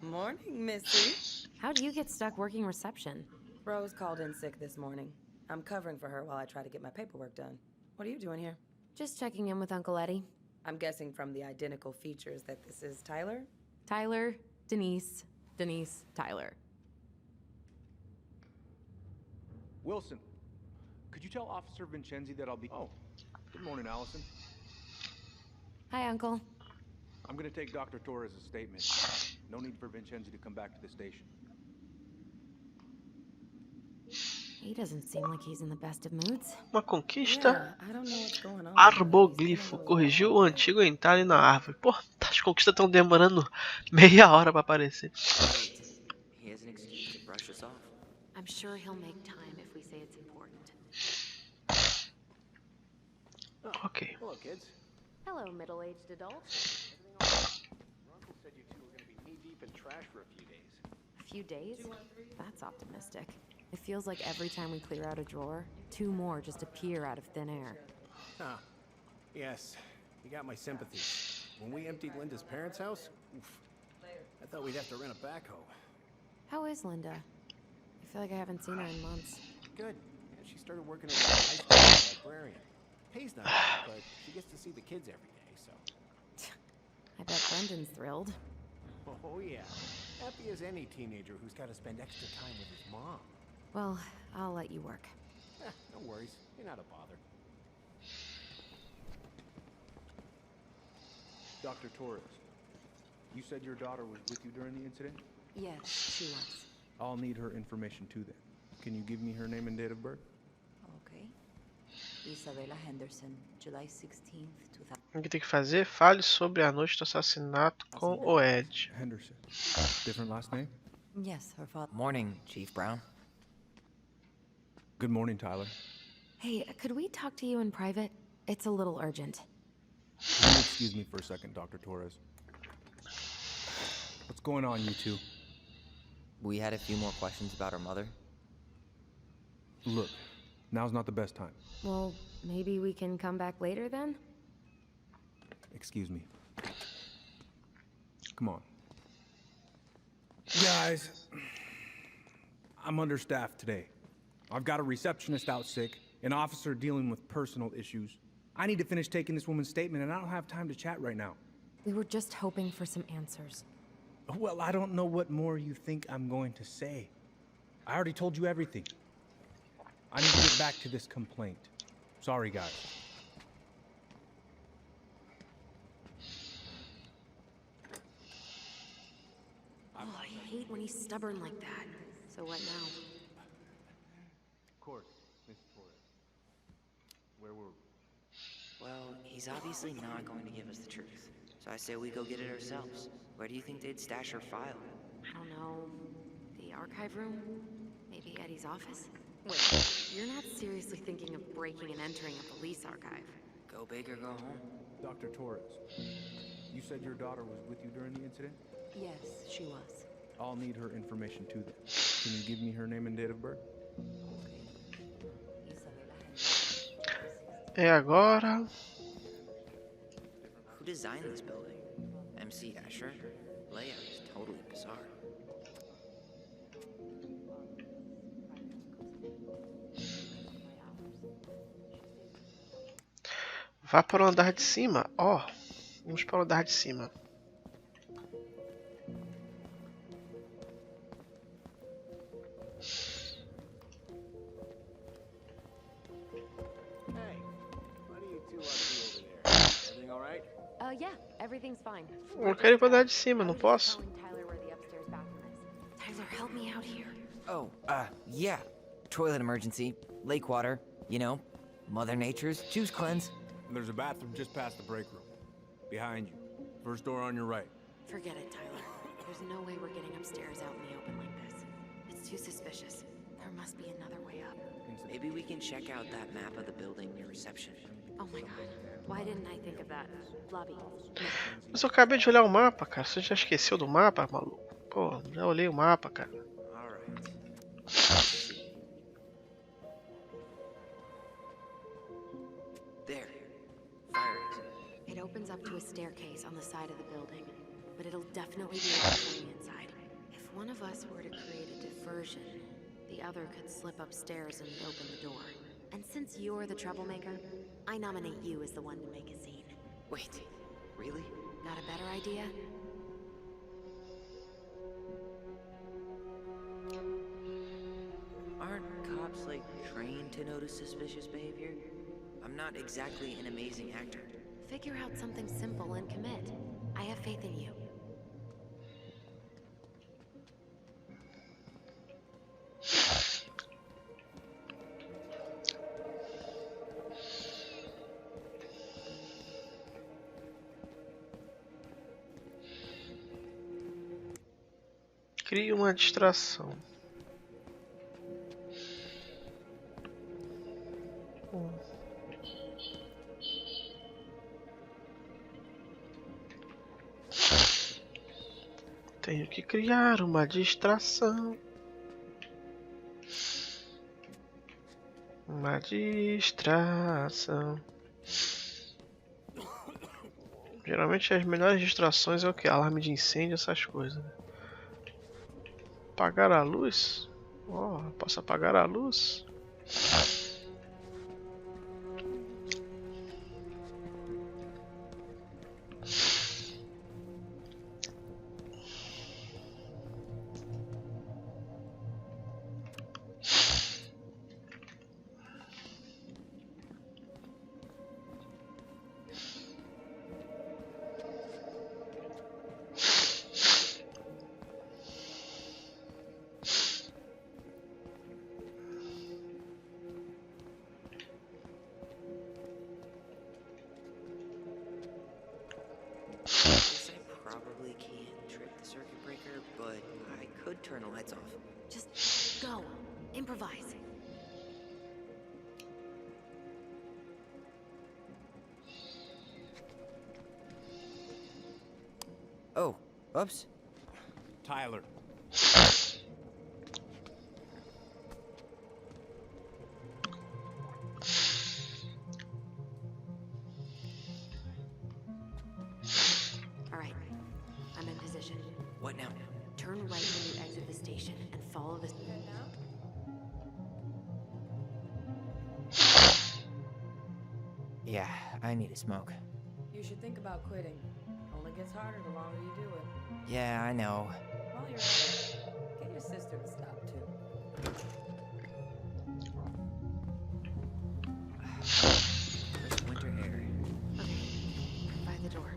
Morning, Missy. How'd you get stuck working reception? Rose called in sick this morning. I'm covering for her while I try to get my paperwork done. What are you doing here? Just checking in with Uncle Eddie. I'm guessing from the identical features that this is Tyler? Tyler, Denise, Denise, Tyler. Wilson, could you tell Officer Vincenzi that I'll be... Oh, good morning, Allison. Hi, Uncle. I'm gonna take Dr. Torres' statement. No need for Vincenzi to come back to the station. He doesn't seem like he's in the best of moods. Uma conquista. Yeah, I don't know what's going on. Arboglifo. Corrigiu o antigo entalhe na árvore. Pô, as conquistas estão demorando meia hora pra aparecer. He has an excuse to brush us off. I'm sure he'll make time if we say it's important. Ok. Hello, kids. Hello, middle-aged adults. Your uncle said you two were gonna be knee-deep in trash for a few days. A few days? That's optimistic. It feels like every time we clear out a drawer, 2 more just appear out of thin air. Ah, yes. You got my sympathy. When we emptied Linda's parents' house, oof, I thought we'd have to rent a backhoe. How is Linda? I feel like I haven't seen her in months. Good. Yeah, she started working as a high school librarian. Pays not bad, but she gets to see the kids every day, so. I bet Brendan's thrilled. Oh, yeah. Happy as any teenager who's got to spend extra time with his mom. Well, I'll let you work. No worries. You're not a bother. Dr. Torres, you said your daughter was with you during the incident? Yes, she was. I'll need her information too then. Can you give me her name and date of birth? Okay. Isabella Henderson, July 16th, 2000. O que tem que fazer? Fale sobre a noite do assassinato com o Ed. Henderson. Different last name? Yes, her father. Morning, Chief Brown. Good morning, Tyler. Hey, could we talk to you in private? It's a little urgent. Can you excuse me for a second, Dr. Torres? What's going on, you two? We had a few more questions about her mother. Look, now's not the best time. Well, maybe we can come back later then? Excuse me. Come on. Guys, I'm understaffed today. I've got a receptionist out sick, an officer dealing with personal issues. I need to finish taking this woman's statement, and I don't have time to chat right now. We were just hoping for some answers. Well, I don't know what more you think I'm going to say. I already told you everything. I need to get back to this complaint. Sorry, guys. Oh, I hate when he's stubborn like that. So what now? Of course, Miss Torres. Where were we? Well, he's obviously not going to give us the truth. So I say we go get it ourselves. Where do you think they'd stash her file? I don't know. The archive room? Maybe Eddie's office? Wait, you're not seriously thinking of breaking and entering a police archive? Go big or go home. Dr. Torres, you said your daughter was with you during the incident? Yes, she was. I'll need her information too then. Can you give me her name and date of birth? É agora. Who designed this building? MC Escher? Layout is totally bizarre. Vá para o andar de cima. Ó, vamos para o andar de cima. Hey, what are you two up to over there? Everything all right? Yeah, everything's fine. Eu quero ir para o andar de cima, não posso? Tyler where the upstairs bathroom is. Tyler, help me out here. Oh, yeah. Toilet emergency, lake water, you know, Mother Nature's juice cleanse. There's a bathroom just past the break room. Behind you. First door on your right. Forget it, Tyler. There's no way we're getting upstairs out in the open like this. It's too suspicious. There must be another way up. Maybe we can check out that map of the building near reception. Oh my god. Why didn't I think of that? Lobby. Mas eu acabei de olhar o mapa, cara. Você já esqueceu do mapa, maluco? Pô, já olhei o mapa, cara. There. Fire exit. It opens up to a staircase on the side of the building, but it'll definitely be locked from the inside. If one of us were to create a diversion, the other could slip upstairs and open the door. And since you're the troublemaker, I nominate you as the one to make a scene. Wait, really? Got a better idea? Aren't cops, like, trained to notice suspicious behavior? I'm not exactly an amazing actor. Figure out something simple and commit. I have faith in you. Crie uma distração. Tenho que criar uma distração. Uma distração. Geralmente as melhores distrações é o que? Alarme de incêndio, essas coisas. Né? Apagar a luz? Ó, posso apagar a luz? Guess I probably can't trip the circuit breaker, but I could turn the lights off. Just go. Improvise. Oh, oops. Tyler. All right. I'm in position. What now? Turn right when you exit the station and follow this. Yeah, I need a smoke. You should think about quitting. Only gets harder the longer you do it. Yeah, I know. While you're at it, get your sister to stop too. Crisp winter air. Okay. By the door.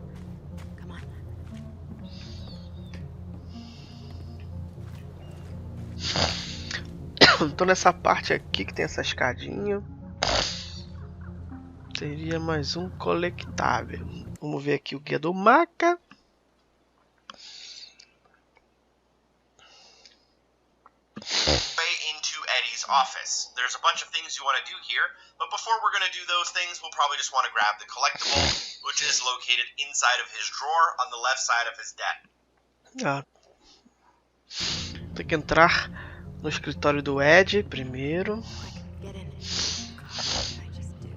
Come on. Tô nessa parte aqui que tem essa escadinha. Seria mais um colectável. Vamos ver aqui o guia do Maka. Way into Eddie's office. There's a bunch of things you want to do here, but before we're going to do those things, we'll probably just want to grab the collectible, which is located inside of his drawer on the left side of his desk. Tem que entrar no escritório do Ed primeiro. Get in. God, what did I just do?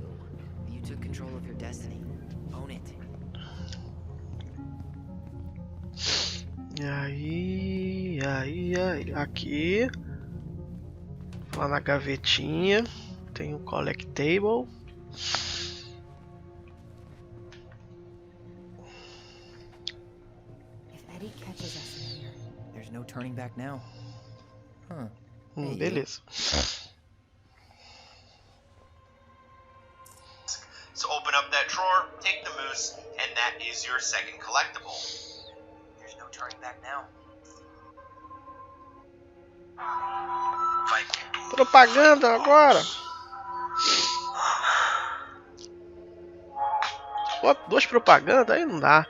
You took control of your destiny. Own it. E aí, aqui. Lá na gavetinha tem um collectible. If Eddie catches us in here, There's no turning back now. Huh. Beleza. So open up that drawer, take the moose, and that is your second collectible. There's no turning back now. Vai com tudo. Propaganda agora. Ó, 2 propagandas, aí não dá.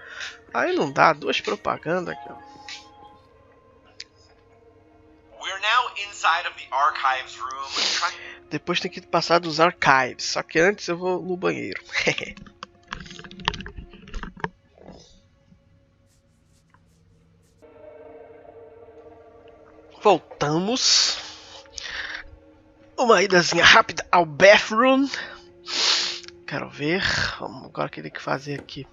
Aí não dá, 2 propagandas aqui, ó. We're now inside of the archives room. Depois tem que passar dos archives. Só que antes eu vou no banheiro. Voltamos. Uma idazinha rápida ao bathroom. Quero ver. Vamos agora o que tem que fazer aqui.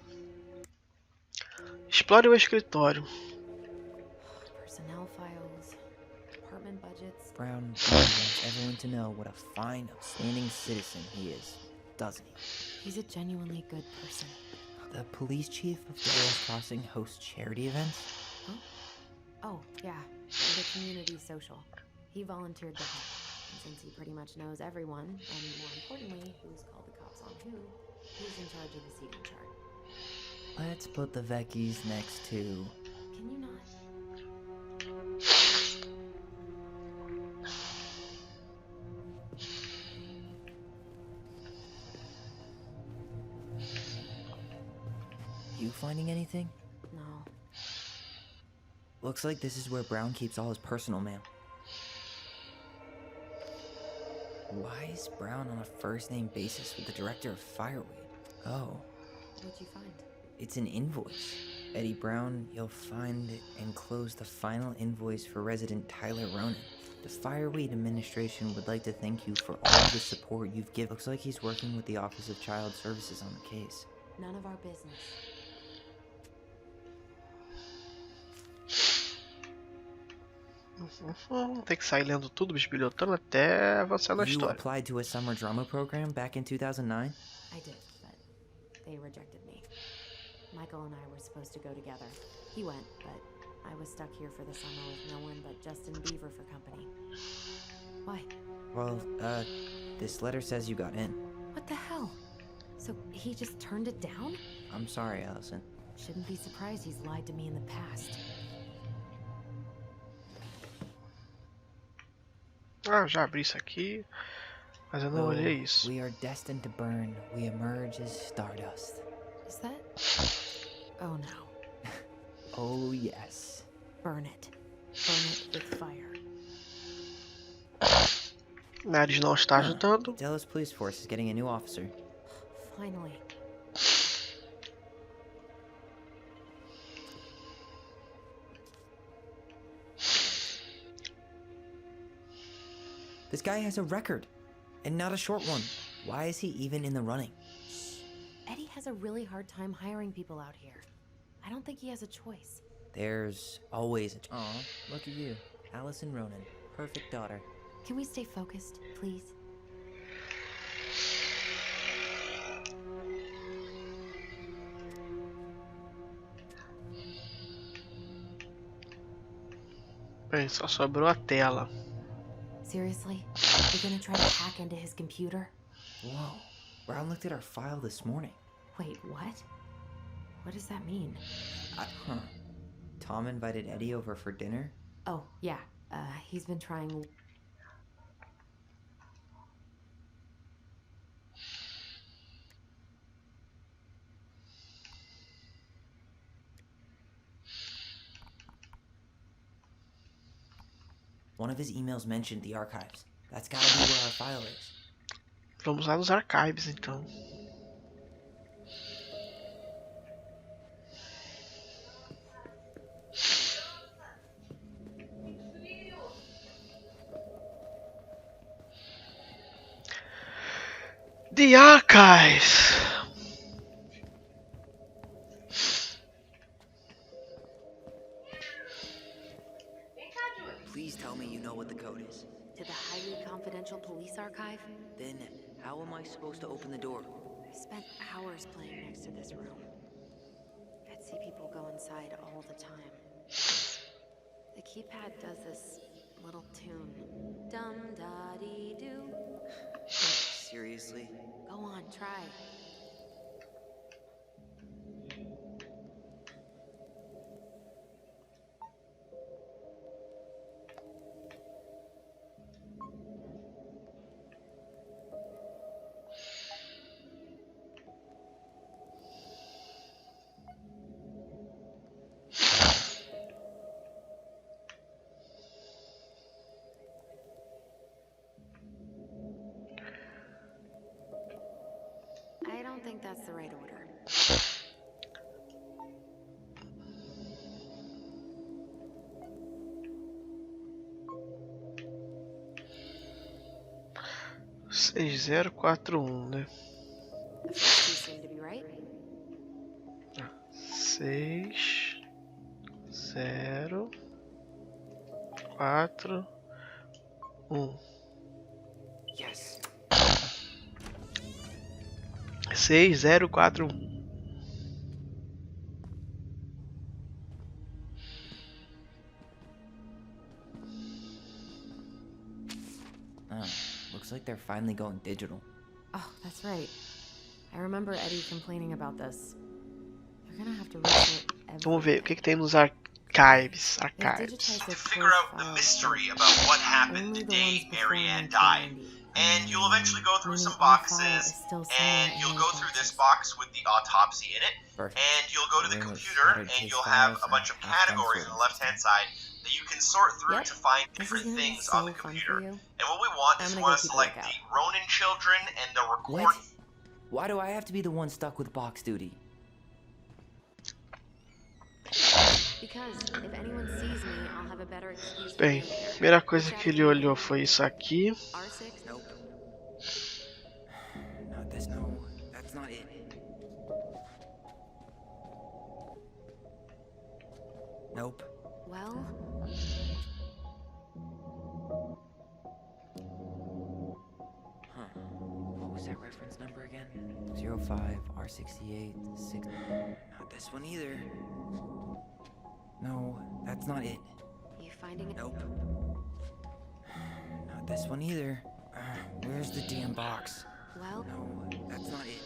Explore o escritório. personnel files, department budgets. Brown wants everyone to know what a fine, upstanding citizen he is, doesn't he? He's a genuinely good person. The police chief of the West Crossing hosts charity events? Huh? Oh, yeah. The community social. He volunteered to help. And since he pretty much knows everyone, and more importantly, who's called the cops on who, he's in charge of the seating chart. Let's put the Vecchies next to... Can you not? You finding anything? No. Looks like this is where Brown keeps all his personal mail. Why is Brown on a first-name basis with the director of Fireweed? Oh, What'd you find? it's an invoice. Eddie Brown, you'll find enclosed the final invoice for resident Tyler Ronan. The Fireweed administration would like to thank you for all the support you've given. Looks like he's working with the Office of Child Services on the case. None of our business. Tem que sair lendo tudo, bisbilhotando até avançar na You história. applied to a summer drama program back in 2009? I did, but they rejected me. Michael and I were supposed to go together. He went, but I was stuck here for the summer with no one but Justin Beaver for company. Why? Well, this letter says you got in. What the hell? So he just turned it down? I'm sorry, Allison. Shouldn't be surprised he's lied to me in the past. Ah, já abri isso aqui, mas eu não Though olhei isso. we are destined to burn, we emerge as stardust. Is that Oh no. Oh, yes. Burn it. Burn it with fire. Maris não está ajudando. Dallas Police Force is getting a new officer. Finally. This guy has a record, and not a short one. Why is he even in the running? Eddie has a really hard time hiring people out here. I don't think he has a choice. There's always a... Aw, look at you. Allison Ronan. Perfect daughter. Can we stay focused, please? Bem, só sobrou a tela. Seriously? We're gonna try to hack into his computer? Whoa. Brown looked at our file this morning. Wait, what? What does that mean? Tom invited Eddie over for dinner? Oh, yeah. He's been trying... One of his emails mentioned the archives. That's gotta be where our file is. Vamos lá nos archives, então. The archives. Please tell me you know what the code is. To the highly confidential police archive? Then, how am I supposed to open the door? I spent hours playing next to this room. I'd see people go inside all the time. The keypad does this little tune. Dum-da-dee-doo. Seriously? Go on, try. I don't think that's the right order. Seis zero quatro né? The first two seem to be right. 604 Yes. 6041. Looks like they're finally going digital. Oh, that's right. I remember Eddie complaining about this. They're gonna have to reset everything. Vamos ver o que tem nos archives. They digitized their Figure out the files, mystery about what happened only the the day ones before Marianne died. 1990. And you'll eventually go through Meaning some our file boxes, is still somewhere and in you'll those go through this boxes. box with the autopsy in it, Perfect. and you'll go to the Room of computer, scattered and case you'll have files a bunch of and half-done categories on the sorting left-hand side that you can sort through Yep. to find This is different gonna be things so on the fun computer. for you. And what we want I'm is we gonna want go to keep a select lookout. the Ronin children and the What? recording. Why do I have to be the one stuck with box duty? Because if anyone sees me, I'll have a better excuse for Bem, being there. primeira coisa que ele olhou foi isso aqui. R6? Nope. Not this. No, that's not it. Nope. Well, What was that reference number again? 05 R68 6. Not this one either. No, that's not it. you finding it? Nope. Not this one either. Where's the damn box? Well, No, that's not it.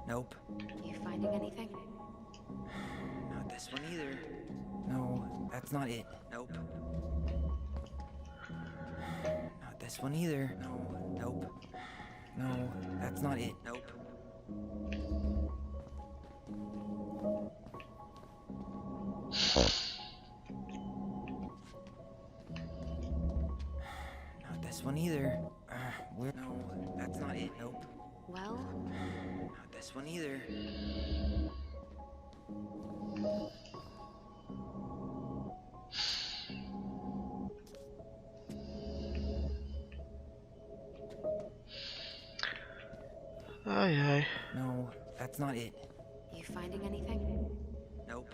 Nope. you finding anything? Not this one either. No, that's not it. Nope. Not this one either. No, nope. No, that's not it. Nope. this one either. No, that's not it. Nope. Well, Not this one either. Ai, ai. No, that's not it. you finding anything? Nope.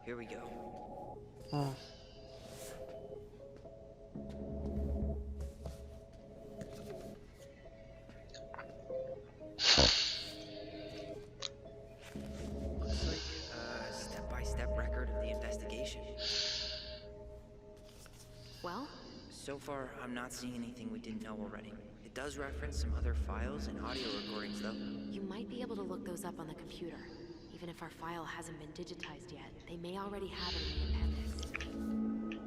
Here we go. Hum. Looks like a step-by-step record of the investigation. Well, So far, I'm not seeing anything we didn't know already. It does reference some other files and audio recordings, though. you might be able to look those up on the computer. Even if our file hasn't been digitized yet, they may already have it in the appendix.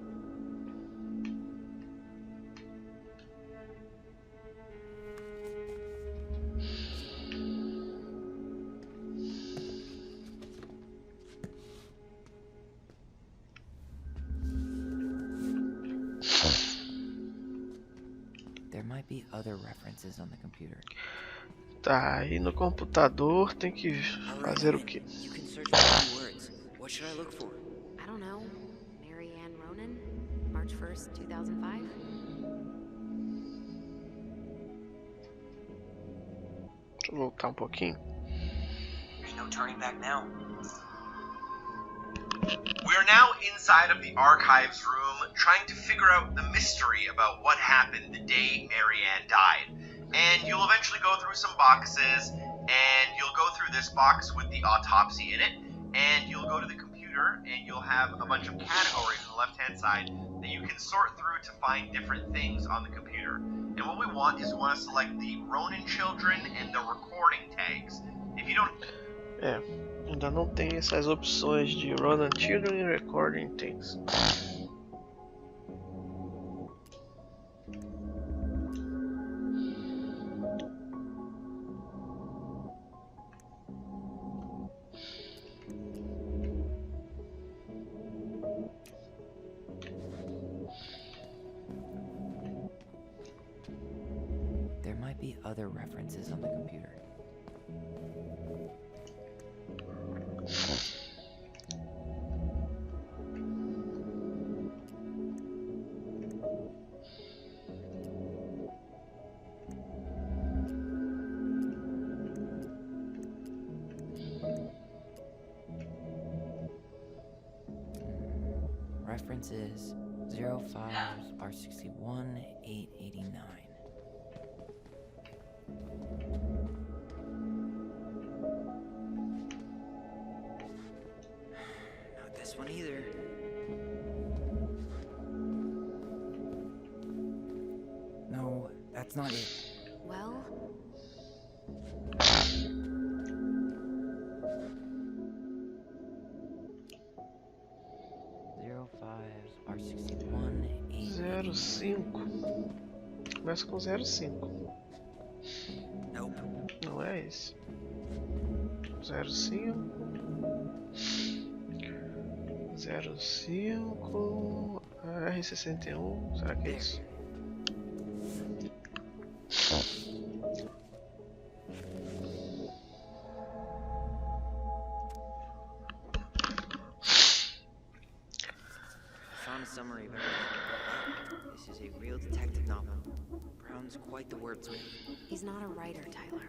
There might be other references on the computer. Tá, aí no computador tem que fazer o quê? You can search for key words. What should I look for? I don't know. Mary Ann Ronan? March 1st, 2005? Deixa eu voltar um pouquinho. There's no turning back now. We are now inside of the archives room, trying to figure out the mystery about what happened the day Mary Ann died. And you'll eventually go through some boxes, and you'll go through this box with the autopsy in it, and you'll go to the computer, and you'll have a bunch of categories on the left-hand side that you can sort through to find different things on the computer. And what we want is we want to select the Ronan children and the recording tags. If you don't... É, ainda não tem essas opções de Ronan Children e Recording Things. There might be other references on the computer. References 05 R61 889. Not this one either. No, that's not it. Well, 05 R61 889. 05. Começa com 05. Nope. Não é esse. 05. 05. R61. Será que é isso? Found a summary of everything. This is a real detective novel. Brown's quite the wordsmith. he's not a writer, Tyler.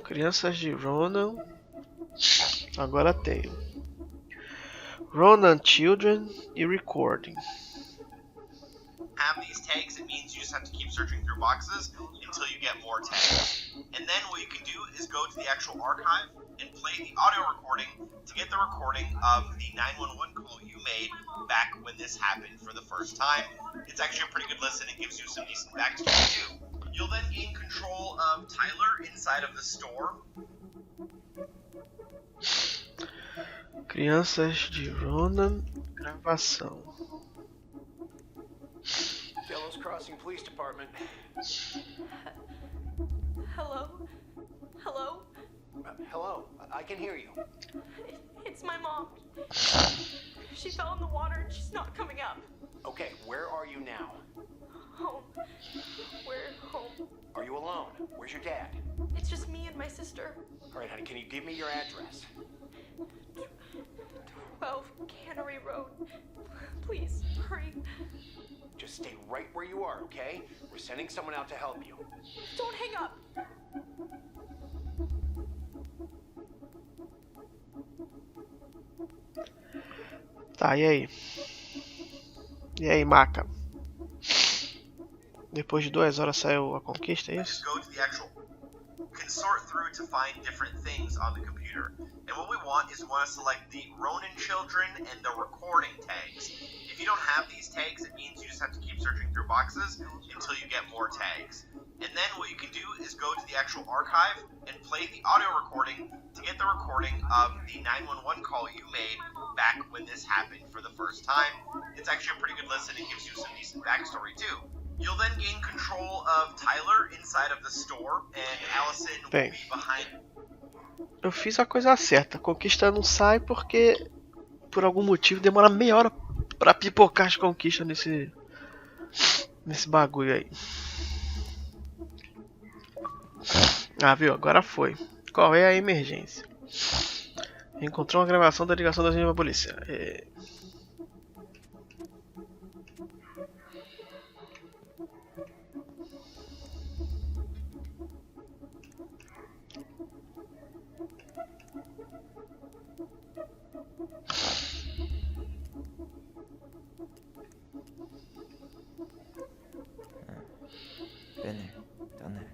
Crianças de Ronan. Agora tenho Ronan Children e Recording. have these tags, it means you just have to keep searching through boxes until you get more tags. And then what you can do is go to the actual archive and play the audio recording to get the recording of the 911 call you made back when this happened for the first time. It's actually a pretty good listen. It gives you some decent backstory too. You'll then gain control of Tyler inside of the store, Crianças de Ronan, gravação. Delos Crossing Police Department. Hello? Hello? Hello, I can hear you. It's my mom. She fell in the water and she's not coming up. Okay, where are you now? Home. We're home. Are you alone? Where's your dad? It's just me and my sister. All right, honey, can you give me your address? 12 Cannery Road. Please, hurry. Just stay right where you are, okay? We're sending someone out to help you. Don't hang up. Tá, e aí? E aí, Maka? Depois de 2 horas saiu a conquista, é isso? Go to the actual. Can sort through to find different things on the computer. And what we want is we want to select the Ronin children and the recording tags. If you don't have these tags, it means you just have to keep searching through boxes until you get more tags. And then what you can do is go to the actual archive and play the audio recording to get the recording of the 911 call you made back when this happened for the first time. It's actually a pretty good listen and gives you some decent backstory too. You'll then gain control of Tyler inside of the store, and Allison will Bem, be behind. eu fiz a coisa certa. A conquista não sai porque, por algum motivo, demora meia hora pra pipocar as conquistas nesse bagulho aí. Ah, viu? Agora foi. Qual é a emergência? Encontrou uma gravação da ligação da gente pra polícia. Been there, done that.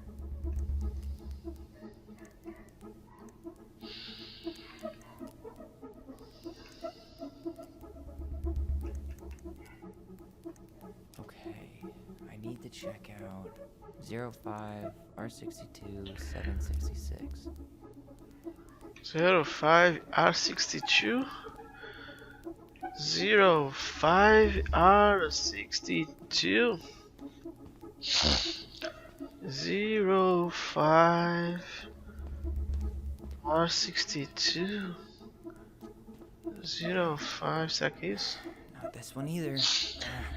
Okay, I need to check out 05 R62 766. 05 R62 05 R62 05 R62 05, será que é isso? Not this one either.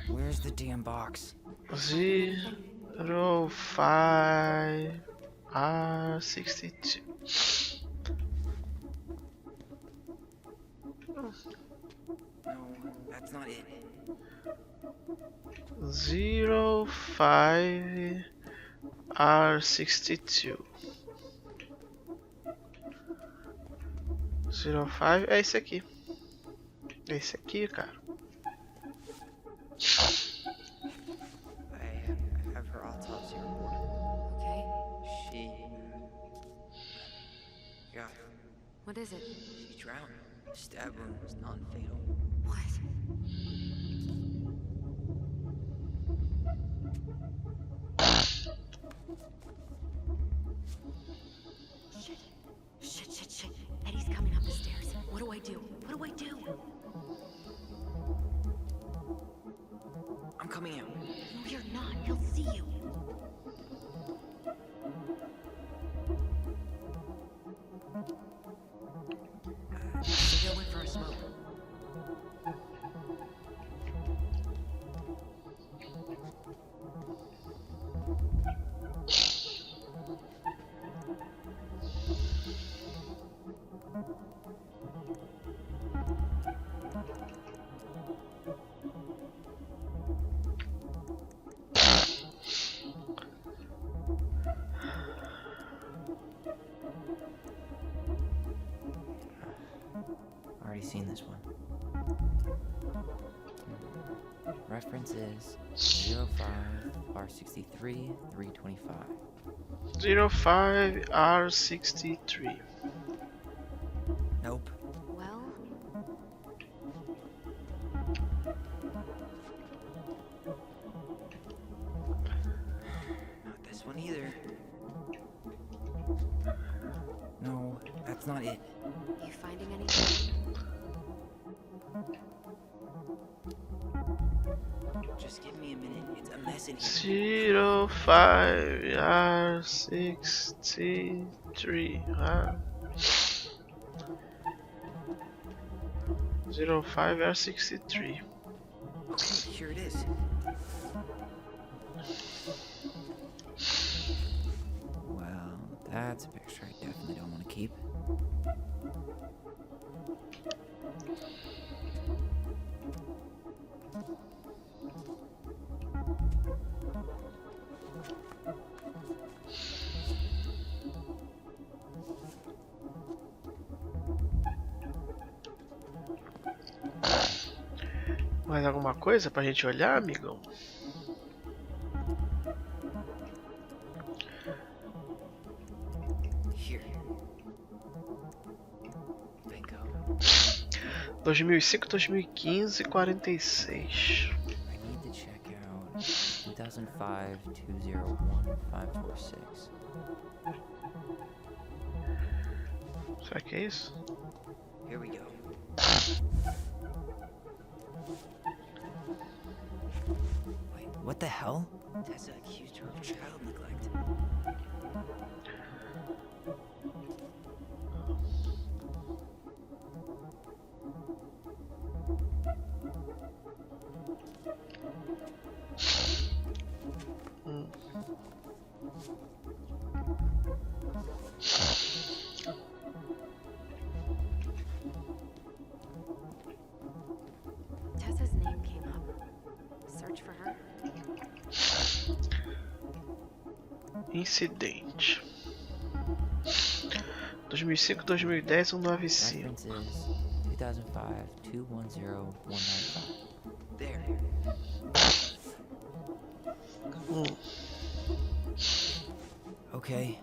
Where's the damn box? 05 R62 No, that's not it. 05 R62 05 é esse aqui. É esse aqui, cara. I have her autopsy report. Okay. She... Yeah, What is it? she drowned. Stab wound was non-fatal. What? Shit. Eddie's coming up the stairs. What do I do? I'm coming out. No, you're not. He'll see you. Maybe I went for a smoke. Already seen this one. Reference is 05 R63 325. 05 R63. Nope. Well, Not this one either. No, that's not it. you finding anything? Just give me a minute. It's a mess in here. 05R63. 05R63. Okay, here it is. Well, that's a picture I definitely don't want to keep. Mais alguma coisa pra gente olhar, amigão? Here. Bingo. 2005, 2015, 46. I need to check out 2005-201-546. Será que é isso? Here we go. Wait, what the hell? Tessa accused her of child neglect. Tessa's name came up. Search for her. Incidente. 2005, 2010, 195. Reference is 2005-210-195. There. Okay.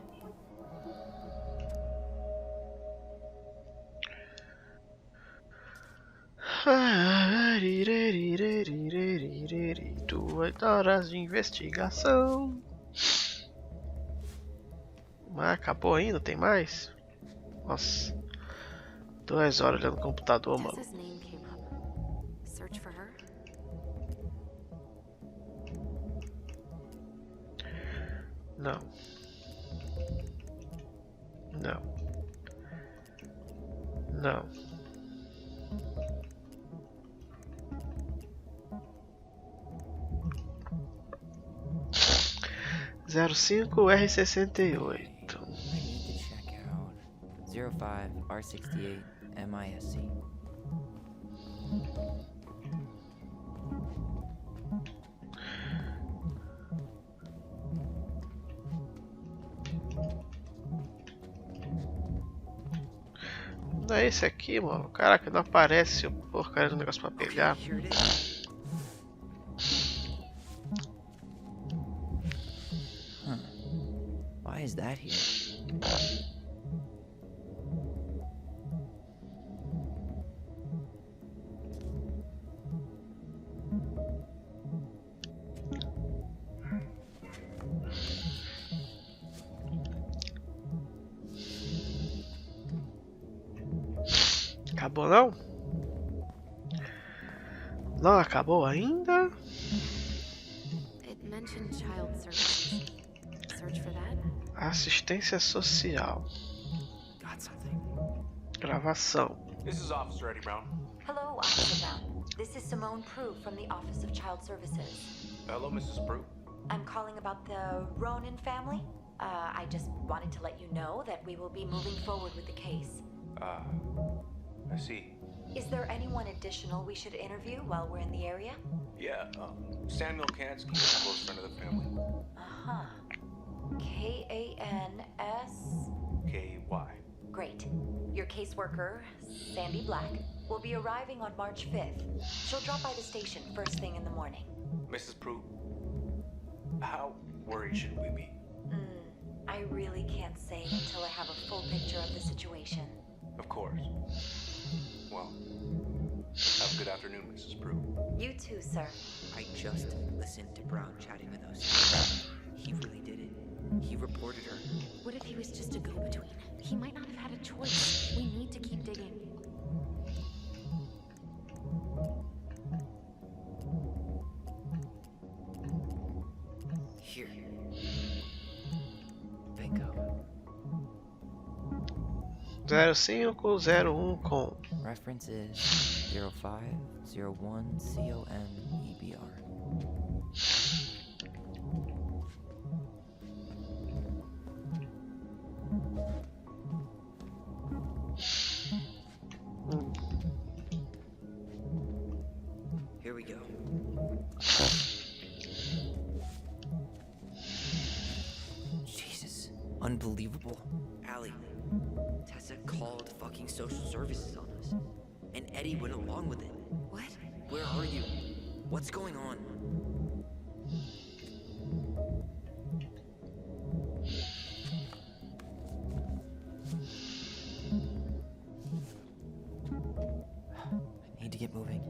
Duas horas de investigação. Mas acabou ainda? Tem mais? Nossa. 2 horas olhando o computador, mano. Tessa's name came up. Search for her. Não. Não. Não. Zero cinco R68. I need to check out 05R68 MISC. Não é esse aqui, mano. Caraca, não aparece o porcaria do negócio pra pegar. Okay, here it is. Huh. Why is that here? Acabou não? Não acabou ainda? It mentioned child services. Search for that. Assistência social. Got something. Gravação. This is Officer Eddie Brown. Hello, Officer Brown. This is Simone Prue from the Office of Child Services. Hello, Mrs. Prue. I'm calling about the Ronan family. I just wanted to let you know that we will be moving forward with the case. I see. Is there anyone additional we should interview while we're in the area? Yeah, Samuel Kansky is a close friend of the family. Uh-huh. K-A-N-S... K-Y. Great. Your caseworker, Sandy Black, will be arriving on March 5th. She'll drop by the station first thing in the morning. Mrs. Prue, how worried should we be? I really can't say until I have a full picture of the situation. Of course. Well, have a good afternoon, Mrs. Prue. You too, sir. I just listened to Brown chatting with us. He really did it. He reported her. What if he was just a go-between? He might not have had a choice. We need to keep digging. 0501 com. Reference is 0501COMEBR. Here we go. Jesus, unbelievable. Allie, Tessa called fucking social services on us. And Eddie went along with it. What? Where are you? What's going on? I need to get moving.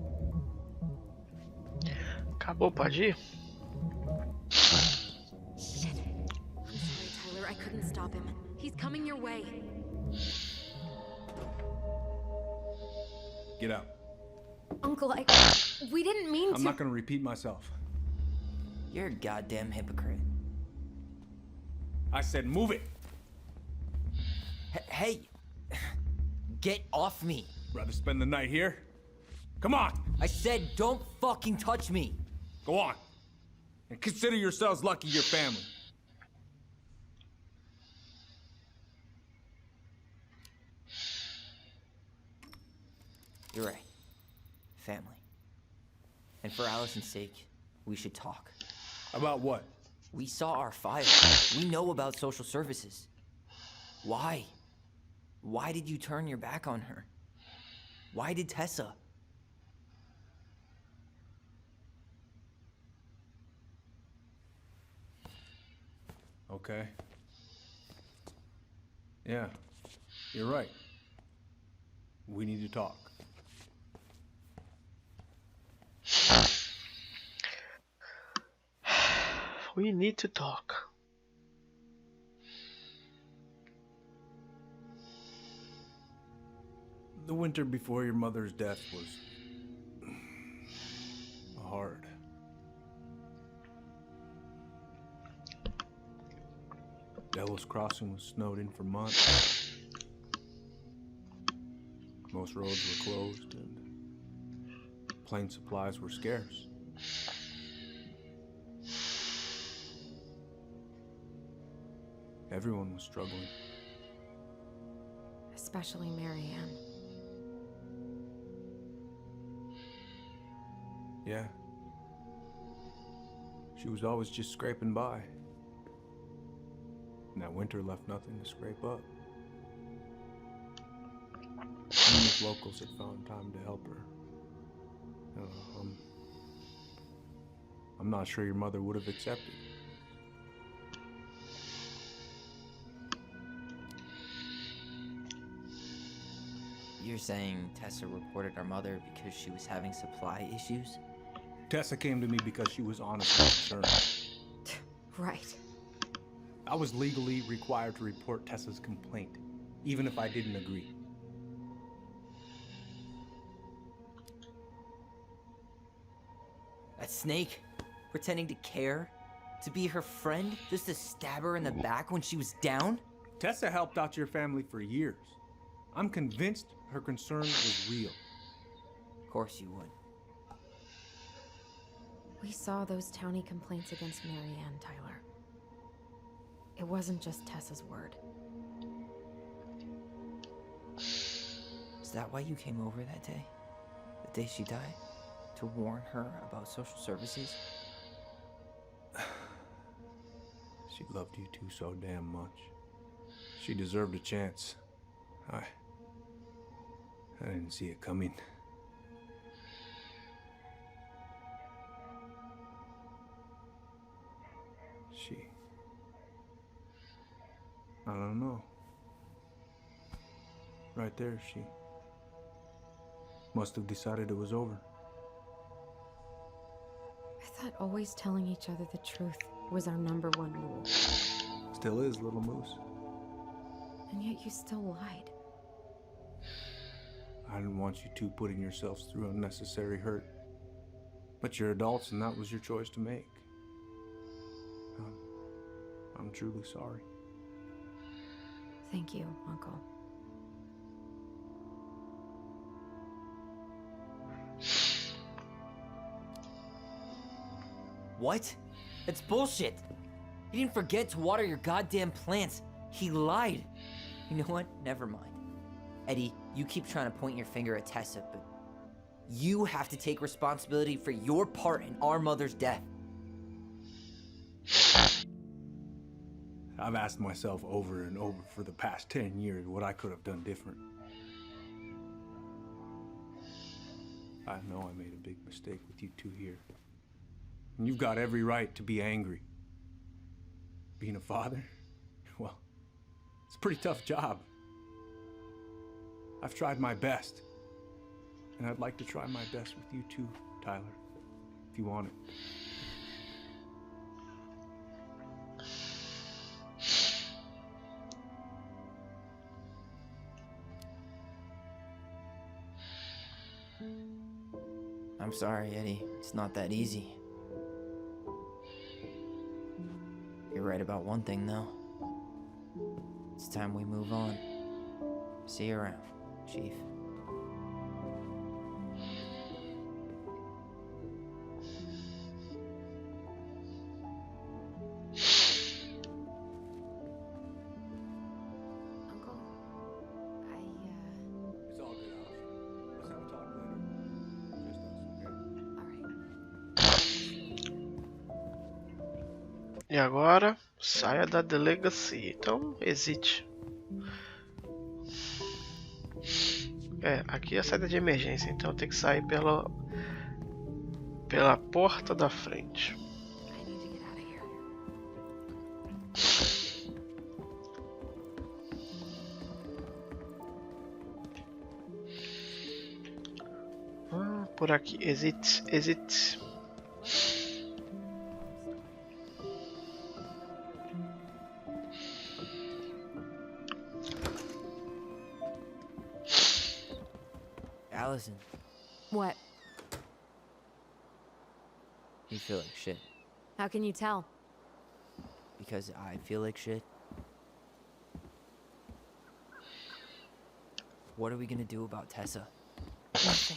Acabou, pode ir? Shit. I'm sorry, Tyler. I couldn't stop him. He's coming your way. Get out. Uncle, we didn't mean to. I'm not gonna repeat myself. You're a goddamn hypocrite. I said move it. Hey! Get off me! Rather spend the night here? Come on! I said don't fucking touch me! Go on. And consider yourselves lucky you're family. You're right. Family. And for Allison's sake, we should talk. About what? We saw our file. We know about social services. Why? Why did you turn your back on her? Why did Tessa? Okay. Yeah, you're right. We need to talk. We need to talk. The winter before your mother's death was hard. Delos Crossing was snowed in for months. Most roads were closed and plane supplies were scarce. Everyone was struggling. Especially Marianne. Yeah. She was always just scraping by. And that winter left nothing to scrape up. Even if locals had found time to help her. I'm not sure your mother would have accepted. You're saying Tessa reported our mother because she was having supply issues? Tessa came to me because she was honestly concerned. Right. I was legally required to report Tessa's complaint, even if I didn't agree. That snake? Pretending to care? To be her friend? Just to stab her in the back when she was down? Tessa helped out your family for years. I'm convinced her concern was real. Of course you would. We saw those townie complaints against Marianne, Tyler. It wasn't just Tessa's word. Is that why you came over that day? The day she died? To warn her about social services? She loved you two so damn much. She deserved a chance. I didn't see it coming. I don't know. Right there, she must have decided it was over. I thought always telling each other the truth was our #1 rule. Still is, little moose. And yet you still lied. I didn't want you two putting yourselves through unnecessary hurt. But you're adults and that was your choice to make. I'm truly sorry. Thank you, Uncle. What? That's bullshit. He didn't forget to water your goddamn plants. He lied. You know what? Never mind. Eddie, you keep trying to point your finger at Tessa, but you have to take responsibility for your part in our mother's death. I've asked myself over and over for the past 10 years what I could have done different. I know I made a big mistake with you two here. And you've got every right to be angry. Being a father? Well, it's a pretty tough job. I've tried my best. And I'd like to try my best with you too, Tyler, if you want it. I'm sorry, Eddie. It's not that easy. You're right about one thing, though. It's time we move on. See you around, Chief. Uncle, It's all good, Allison. Let's have a talk later. Just us, okay? E agora, saia da delegacia. Então, exite. Aqui é a saída de emergência, então tem que sair pela porta da frente. Por aqui, exit. Allison, What? you feel like shit. How can you tell? Because I feel like shit. What are we gonna do about Tessa? Nothing.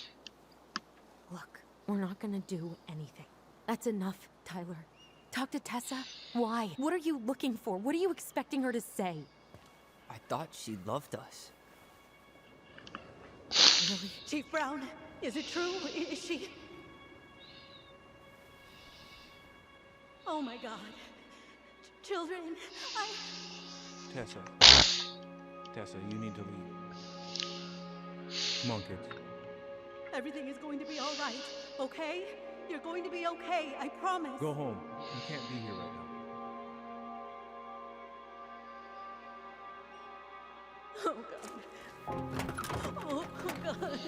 Look, we're not gonna do anything. That's enough, Tyler. Talk to Tessa? Why? What are you looking for? What are you expecting her to say? I thought she loved us. Really? Chief Brown, is it true? Is she... Oh my God. Children, Tessa, you need to leave. Come on, kids. everything is going to be all right, okay? You're going to be okay, I promise. Go home. You can't be here right now. Oh God. Oh God.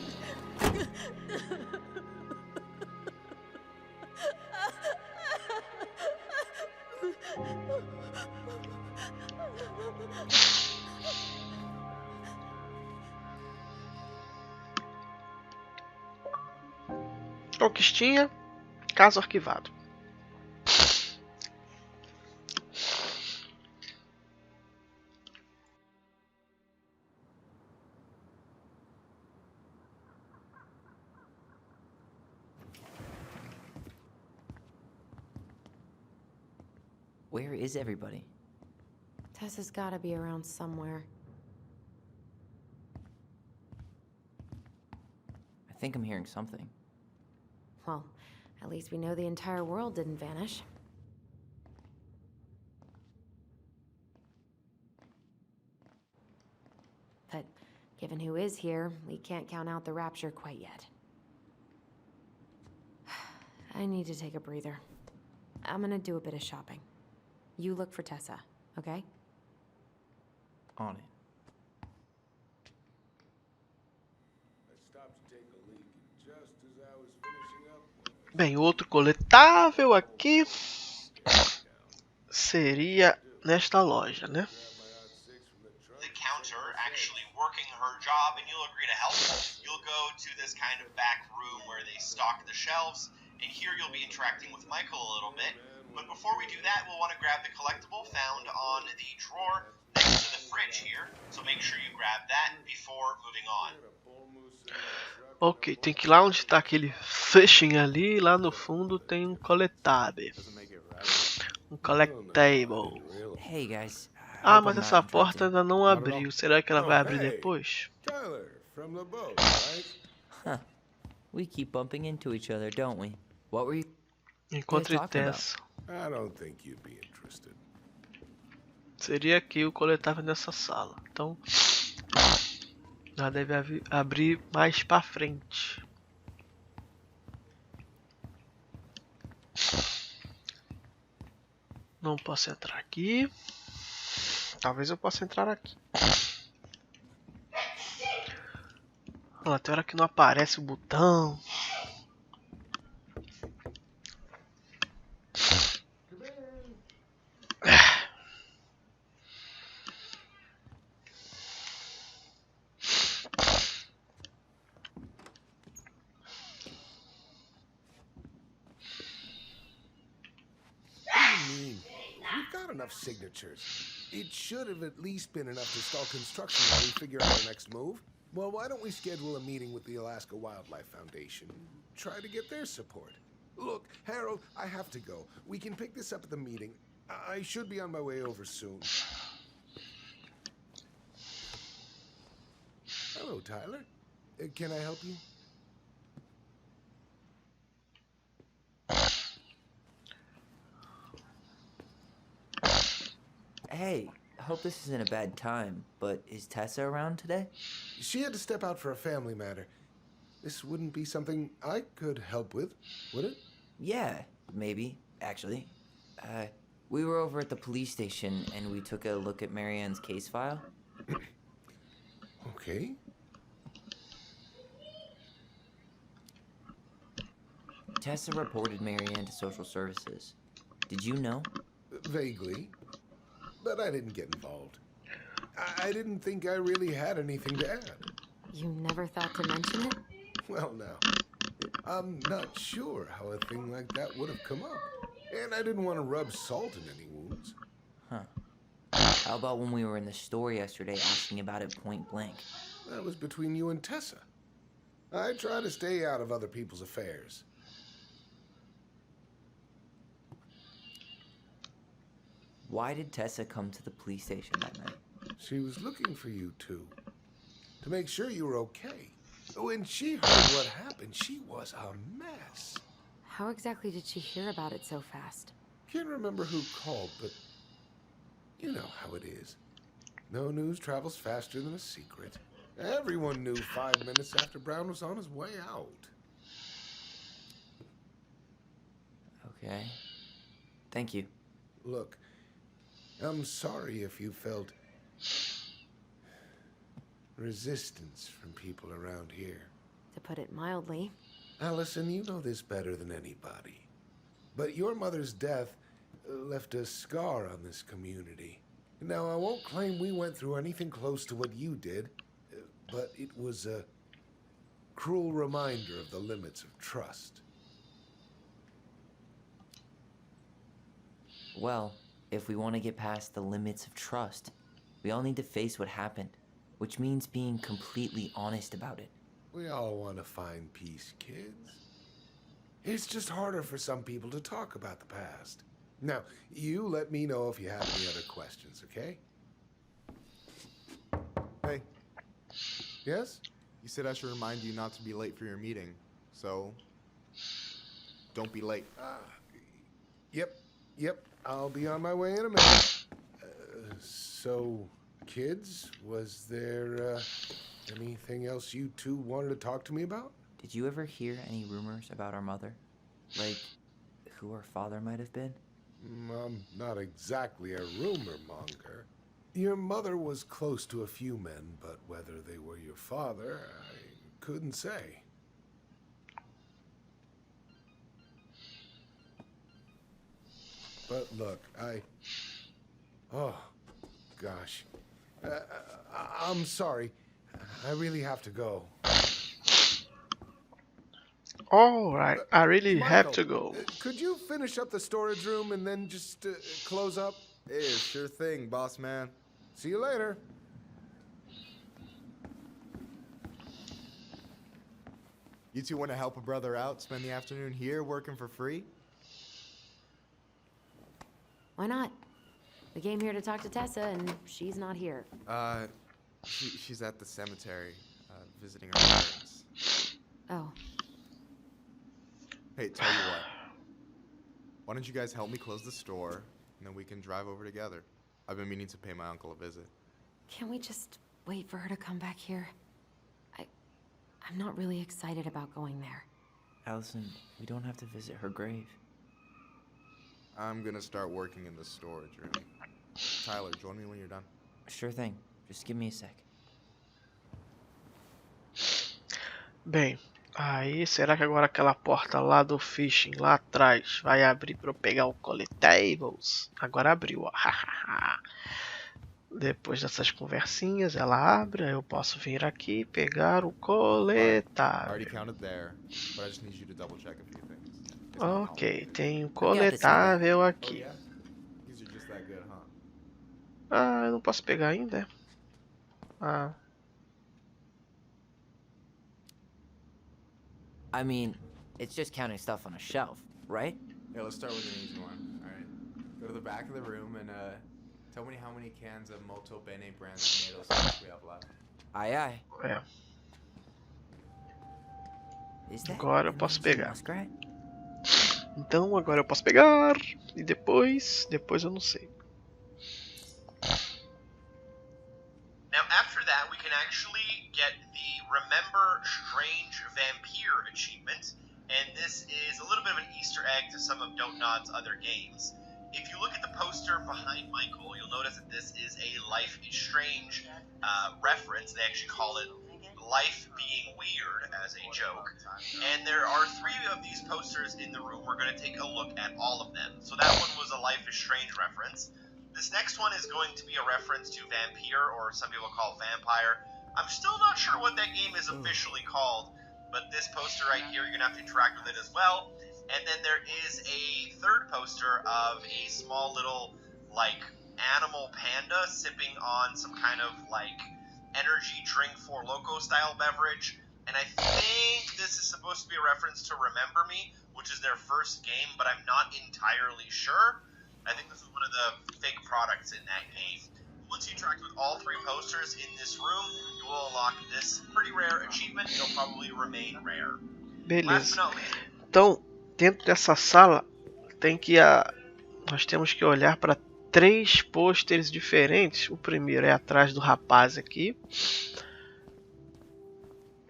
Conquistinha, caso arquivado. Where is everybody? Tessa's gotta be around somewhere. I think I'm hearing something. Well, at least we know the entire world didn't vanish. But given who is here, we can't count out the rapture quite yet. I need to take a breather. I'm gonna do a bit of shopping. You look for Tessa, okay? On it. Bem, outro coletável aqui seria nesta loja, né? The counter actually working her job, and you'll agree to help. You'll go to this kind of back room where they stock the shelves, and here you'll be interacting with Michael a little bit. But before we do that, we'll want to grab the collectible found on the drawer next to the fridge here. So make sure you grab that before moving on. Ok, tem que ir lá onde tá aquele fishing ali. Lá no fundo tem um coletável. Um collectible. Hey guys. I Ah, hope mas I'm not essa porta interrupting. ainda não abriu. Será que ela vai abrir hey. depois? Tyler, from the boat, right? Huh. We keep bumping into each other, don't we? What were you Encontre talking about? Tessa. I don't think you'd be interested. Seria aqui o coletável nessa sala. Então, ela deve abrir mais pra frente. Não posso entrar aqui. Talvez eu possa entrar aqui. Olha, tem hora que não aparece o botão. We've got enough signatures. It should have at least been enough to stall construction while we figure out our next move. Well, why don't we schedule a meeting with the Alaska Wildlife Foundation? Try to get their support. Look, Harold, I have to go. We can pick this up at the meeting. I should be on my way over soon. Hello, Tyler. Can I help you? Hey, I hope this isn't a bad time, but is Tessa around today? She had to step out for a family matter. This wouldn't be something I could help with, would it? Yeah, maybe, actually. We were over at the police station and we took a look at Marianne's case file. Okay. Tessa reported Marianne to social services. Did you know? Vaguely. But I didn't get involved. I didn't think I really had anything to add. You never thought to mention it? Well, now, I'm not sure how a thing like that would have come up. And I didn't want to rub salt in any wounds. Huh. How about when we were in the store yesterday asking about it point blank? That was between you and Tessa. I try to stay out of other people's affairs. Why did Tessa come to the police station that night? She was looking for you two. To make sure you were okay. When she heard what happened, she was a mess. How exactly did she hear about it so fast? Can't remember who called, but you know how it is. No news travels faster than a secret. Everyone knew 5 minutes after Brown was on his way out. Okay. Thank you. Look, I'm sorry if you felt resistance from people around here. To put it mildly. Allison, you know this better than anybody. But your mother's death left a scar on this community. Now, I won't claim we went through anything close to what you did, but it was a cruel reminder of the limits of trust. Well, if we want to get past the limits of trust, we all need to face what happened, which means being completely honest about it. We all want to find peace, kids. It's just harder for some people to talk about the past. Now, you let me know if you have any other questions, okay? Hey. Yes? You said I should remind you not to be late for your meeting, so don't be late. Yep. I'll be on my way in a minute. So, kids, was there anything else you two wanted to talk to me about? Did you ever hear any rumors about our mother? Like, who our father might have been? I'm not exactly a rumor monger. Your mother was close to a few men, but whether they were your father, I couldn't say. But look, oh, gosh. I'm sorry. I really have to go. Alright, I really Michael, have to go. Could you finish up the storage room and then just close up? Hey, sure thing, boss man. See you later. You two want to help a brother out, spend the afternoon here working for free? Why not? We came here to talk to Tessa, and she's not here. She's at the cemetery, visiting her parents. Oh. Hey, tell you what. Why don't you guys help me close the store, and then we can drive over together. I've been meaning to pay my uncle a visit. Can we just wait for her to come back here? I'm not really excited about going there. Allison, we don't have to visit her grave. I'm gonna start working in the storage room. Tyler, join me when you're done. Sure thing. Just give me a sec. Bem, aí será que agora aquela porta lá do fishing, lá atrás, vai abrir para eu pegar o collectables? Agora abriu, ó. Depois dessas conversinhas, ela abre, aí eu posso vir aqui e pegar o coletável. Ok, tem o coletável aqui. Ah, eu não posso pegar ainda? Ah. I mean, it's just counting stuff on a shelf, right? Yeah, let's start with an easy one. Alright. Go to the back of the room and tell me how many cans of Molto Bene brand tomato sauce we have left. Aye, aye. É. Agora eu posso pegar. Então agora eu posso pegar. E depois eu não sei. Now after that we can actually get the Remember Strange Vampire achievement, and this is a little bit of an Easter egg to some of Dontnod's other games. If you look at the poster behind Michael, you'll notice that this is a Life is Strange reference. They actually call it Life Being Weird as a joke. And there are 3 of these posters in the room. We're going to take a look at all of them. So that one was a Life is Strange reference. This next one is going to be a reference to Vampire, or some people call Vampire. I'm still not sure what that game is officially called, but this poster right here, you're going to have to interact with it as well. And then there is a third poster of a small little, like, animal panda sipping on some kind of, like, energy drink for Loco style beverage. And I think this is supposed to be a reference to Remember Me, which is their first game, but I'm not entirely sure. I think this is one of the fake products in that game. Once you interact with all 3 posters in this room, you will unlock this pretty rare achievement. It'll probably remain rare. Beleza. Então, dentro dessa sala, nós temos que olhar para 3 pôsteres diferentes. O primeiro é atrás do rapaz aqui.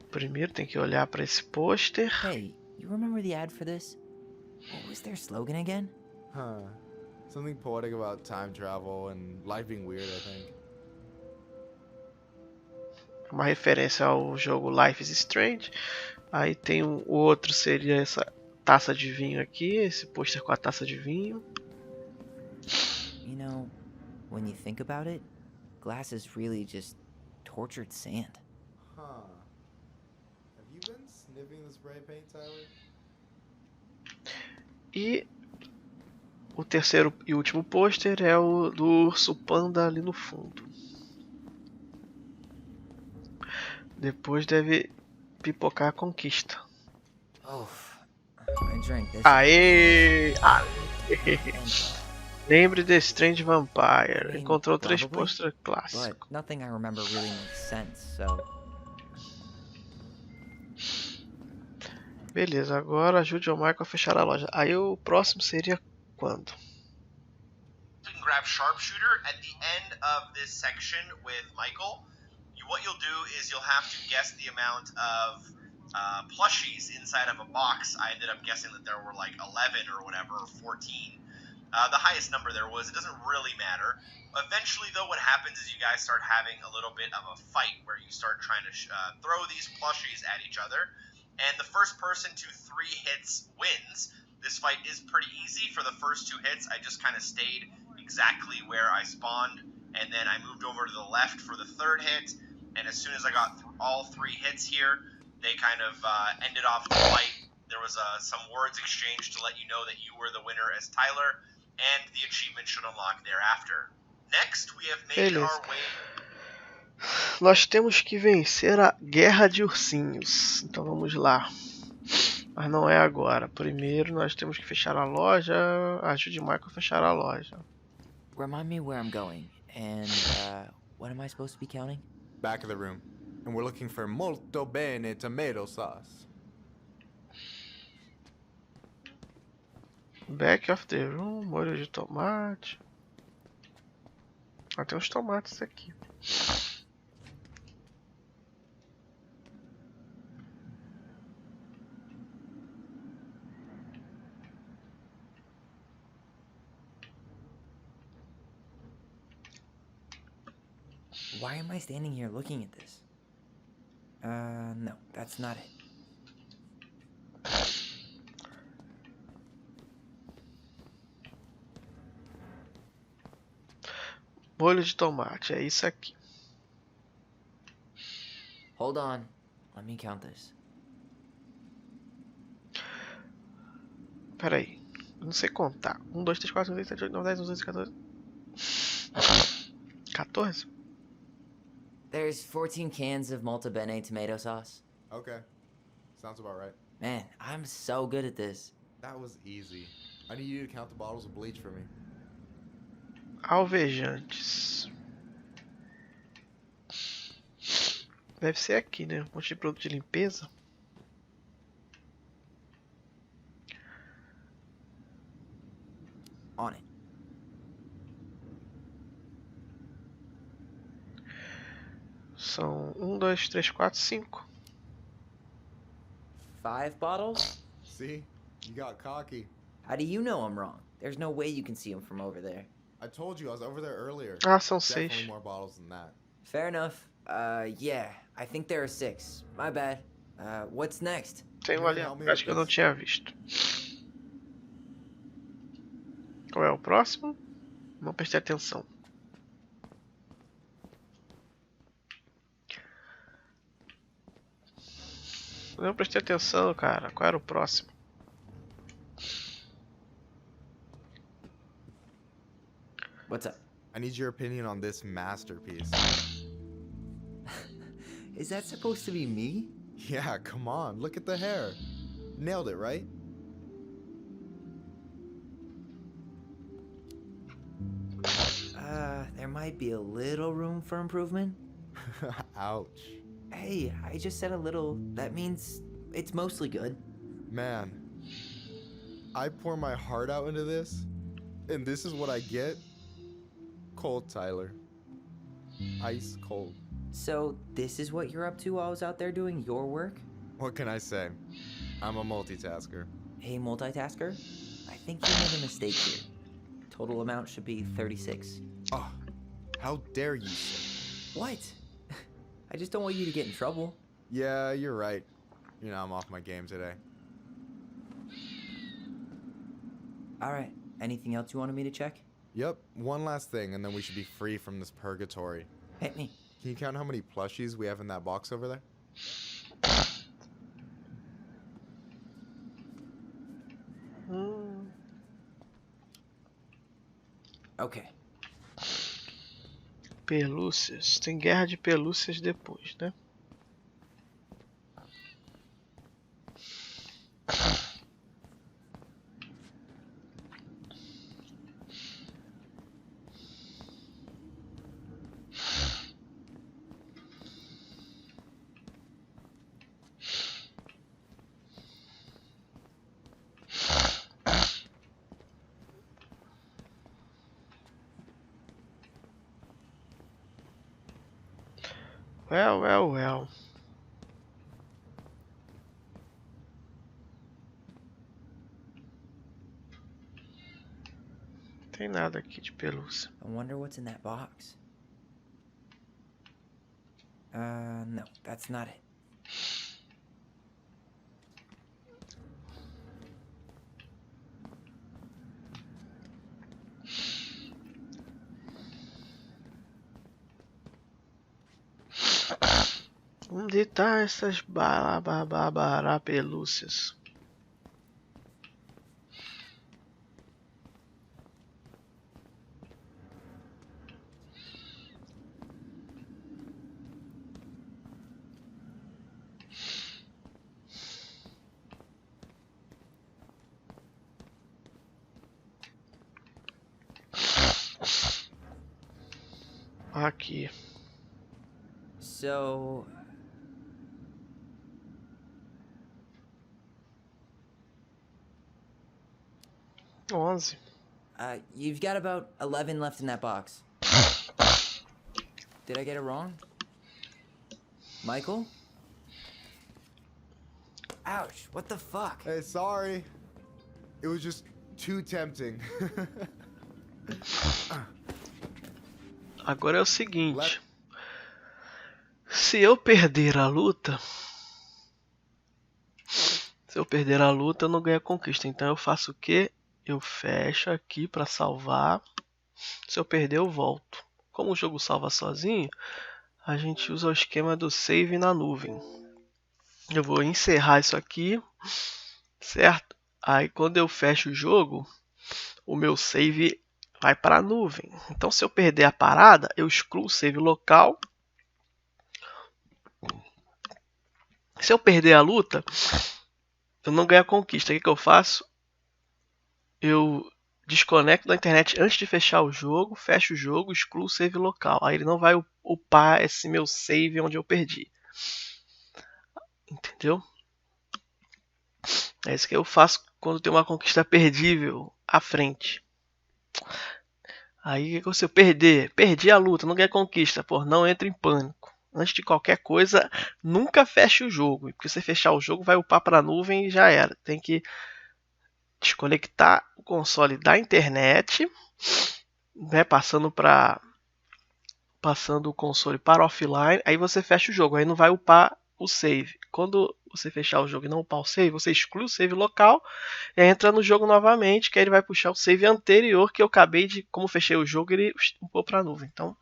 Primeiro tem que olhar para esse pôster. Hey, you remember the ad for this? What was their slogan again? Something poetic about time travel and life being weird, I think. Uma referência ao jogo Life is Strange. Aí tem o outro, seria essa taça de vinho aqui, esse pôster com a taça de vinho. You know, when you think about it, glass is really just tortured sand. Have you been sniffing the spray paint, Tyler? E o terceiro e último pôster é o do urso panda ali no fundo. Depois deve pipocar a conquista. Aê! Lembre de Strange Vampire. Encontrou 3 pôsteres clássicos. Nothing I remember really makes sense, so. Beleza, agora ajude o Michael a fechar a loja. Aí o próximo seria quando? You can grab Sharpshooter at the end of this section with Michael. What you'll do is you'll have to guess the amount of plushies inside of a box. I ended up guessing that there were like 11 or whatever, or 14. The highest number there was. It doesn't really matter. Eventually, though, what happens is you guys start having a little bit of a fight where you start trying to throw these plushies at each other. And the first person to 3 hits wins. This fight is pretty easy. For the first 2 hits, I just kind of stayed exactly where I spawned. And then I moved over to the left for the 3rd hit. And as soon as I got all 3 hits here, they kind of ended off the fight. There was some words exchanged to let you know that you were the winner as Tyler, and the achievement should unlock thereafter. Next, we have made our way... Nós temos que vencer a Guerra de Ursinhos. Então vamos lá. Mas não é agora. Primeiro nós temos que fechar a loja. Ajude Maka a fechar a loja. Remind me where I'm going, and what am I supposed to be counting? Back of the room. And we're looking for molto bene tomato sauce. Back of the room, molho de tomate. Ah, tem uns tomates aqui. Why am I standing here looking at this? No, that's not it. Molho de tomate, é isso aqui. Hold on. Let me count this. Pera aí. Eu não sei contar. 1, 2, 3, 4, 5, 6, 7, 8, 9, 10, 11, 12, 14. 14? There's 14 cans of Malta Bene tomato sauce. Okay. Sounds about right. Man, I'm so good at this. That was easy. I need you to count the bottles of bleach for me. Alvejantes. Deve ser aqui, né? Um monte de produto de limpeza. On it. São 1, 2, 3, 4, 5. 5 bottles? See? You got cocky. How do you know I'm wrong? There's no way you can see them from over there. I told you I was over there earlier. Ah, são Definitely 6. more bottles than that. Fair enough. Yeah, I think there are 6. My bad. What's next? Tem um ali, acho que eu não tinha visto. Qual é o próximo? Não prestei atenção. Não prestei atenção, cara. Qual era o próximo? What's up? I need your opinion on this masterpiece. Is that supposed to be me? Yeah, come on. Look at the hair. Nailed it, right? There might be a little room for improvement. Ouch. Hey, I just said a little. That means it's mostly good. Man, I pour my heart out into this, and this is what I get? Cold, Tyler. Ice cold. So, this is what you're up to while I was out there doing your work? What can I say? I'm a multitasker. Hey, multitasker? I think you made a mistake here. Total amount should be 36. Oh, how dare you, sir? What? I just don't want you to get in trouble. Yeah, you're right. You know, I'm off my game today. Alright, anything else you wanted me to check? Yep, one last thing, and then we should be free from this purgatory. Hit me. Can you count how many plushies we have in that box over there? Okay. Pelúcias. Tem guerra de pelúcias depois, né? Well. Tem nada aqui de pelúcia. I wonder what's in that box. No, that's not it. Onde tá essas balabará pelúcias? Aqui. So... Onze. You've got about 11 left in that box. Did I get it wrong? Michael? Ouch, what the fuck? Hey, sorry. It was just too tempting. Agora é o seguinte. Se eu perder a luta... eu não ganho a conquista. Então eu faço o quê? Eu fecho aqui para salvar. Se eu perder, eu volto. Como o jogo salva sozinho, a gente usa o esquema do save na nuvem. Eu vou encerrar isso aqui, certo? Aí quando eu fecho o jogo, o meu save vai para a nuvem. Então se eu perder a parada, eu excluo o save local. Se eu perder a luta, eu não ganho a conquista. O que eu faço? Eu desconecto da internet antes de fechar o jogo, fecho o jogo, excluo o save local. Aí ele não vai upar esse meu save onde eu perdi. Entendeu? É isso que eu faço quando tem uma conquista perdível à frente. Aí se eu perdi a luta, não ganhei a conquista, pô, não entre em pânico. Antes de qualquer coisa, nunca feche o jogo. Porque se você fechar o jogo, vai upar para a nuvem e já era. Tem que desconectar o console da internet, né, passando o console para offline, aí você fecha o jogo, aí não vai upar o save. Quando você fechar o jogo e não upar o save, você exclui o save local e entra no jogo novamente, que aí ele vai puxar o save anterior que eu acabei de, como fechei o jogo, ele upou para a nuvem. Então,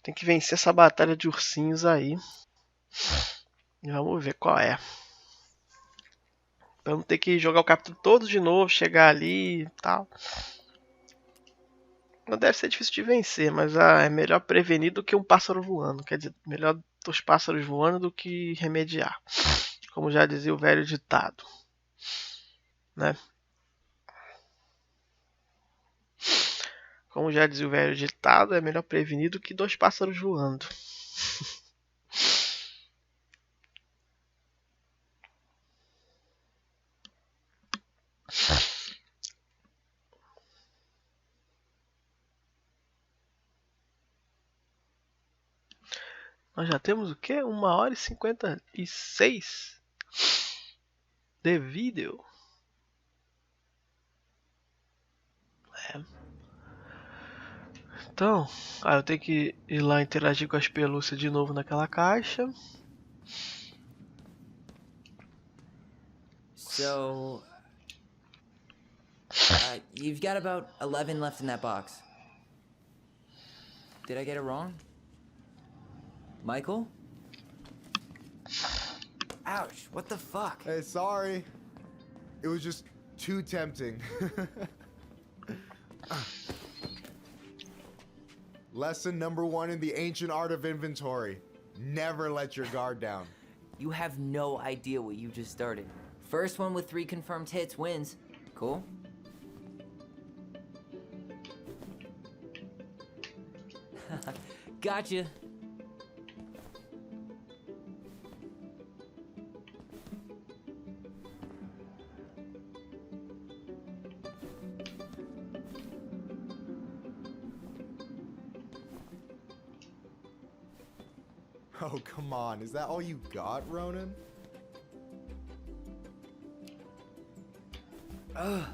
tem que vencer essa batalha de ursinhos aí. E vamos ver qual é. Pra não ter que jogar o capítulo todo de novo, chegar ali e tal. Não deve ser difícil de vencer, mas é melhor prevenir do que um pássaro voando. Quer dizer, melhor os pássaros voando do que remediar. Como já dizia o velho ditado. Né? Como já dizia o velho ditado, é melhor prevenir do que 2 pássaros voando. Nós já temos o quê? 1h56 de vídeo. Então, eu tenho que ir lá interagir com as pelúcias de novo naquela caixa. So... you've got about 11 left in that box. Did I get it wrong? Michael? Ouch, what the fuck? Hey, sorry. It was just too tempting. Lesson number 1 in the ancient art of inventory. Never let your guard down. You have no idea what you just started. First one with 3 confirmed hits wins. Cool? Gotcha. Oh, come on. Is that all you got, Ronan? Ugh,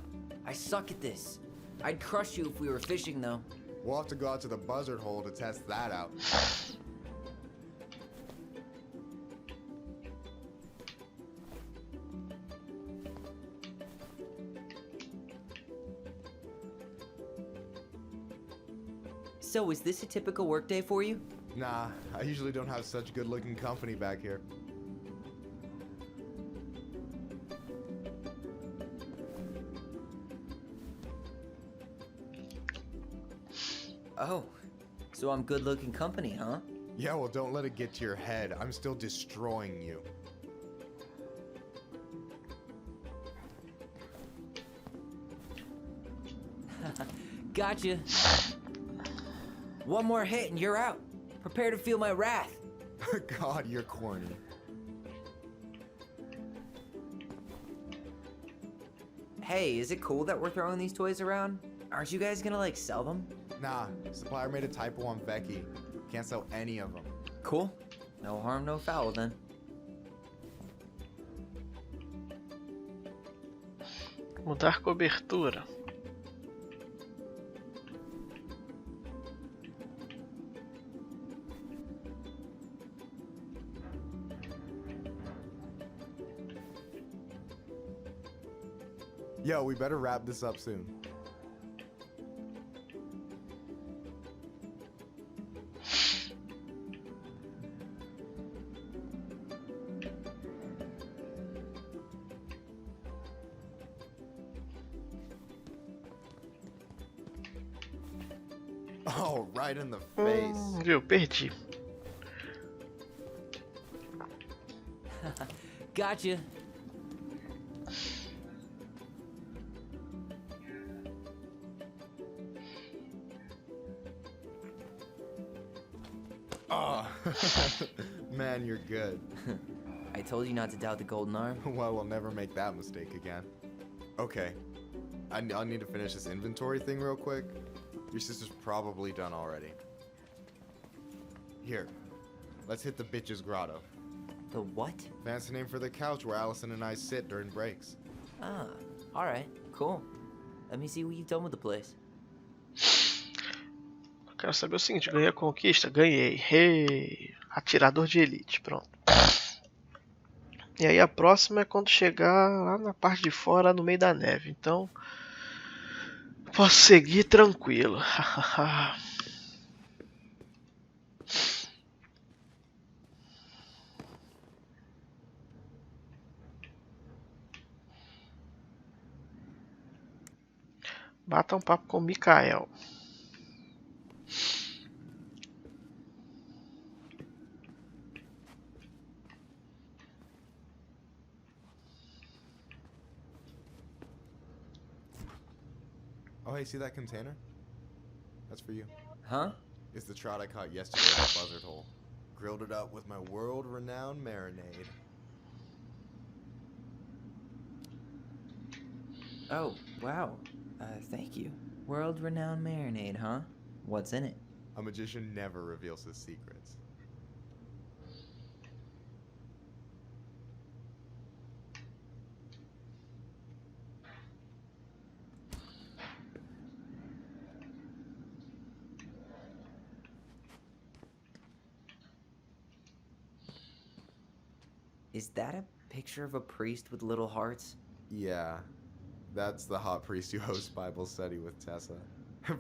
I suck at this. I'd crush you if we were fishing, though. We'll have to go out to the buzzard hole to test that out. So, is this a typical workday for you? Nah, I usually don't have such good-looking company back here. Oh, so I'm good-looking company, huh? Yeah, well, don't let it get to your head. I'm still destroying you. Gotcha. One more hit and you're out. Prepare to feel my wrath. God, you're corny. Hey, is it cool that we're throwing these toys around? Aren't you guys gonna, like, sell them? Nah, supplier made a typo on Becky. Can't sell any of them. Cool. No harm, no foul then. Mudar cobertura. Yo, we better wrap this up soon. Oh, right in the face. Viu, perdi. Gotcha. Oh, man, you're good. I told you not to doubt the golden arm. Well, we'll never make that mistake again. Okay, I'll need to finish this inventory thing real quick. Your sister's probably done already. Here, let's hit the bitch's grotto. The what? Fancy name for the couch where Allison and I sit during breaks. Ah, alright, cool. Let me see what you've done with the place. Eu quero saber o seguinte, ganhei a conquista? Ganhei. Hey, atirador de elite, pronto. E aí a próxima é quando chegar lá na parte de fora, no meio da neve. Então, posso seguir tranquilo. Bata um papo com o Mikael. Oh, hey, see that container? That's for you. Huh? It's the trout I caught yesterday in the buzzard hole. Grilled it up with my world-renowned marinade. Oh, wow. Thank you. World-renowned marinade, huh? What's in it? A magician never reveals his secrets. Is that a picture of a priest with little hearts? Yeah, that's the hot priest who hosts Bible study with Tessa.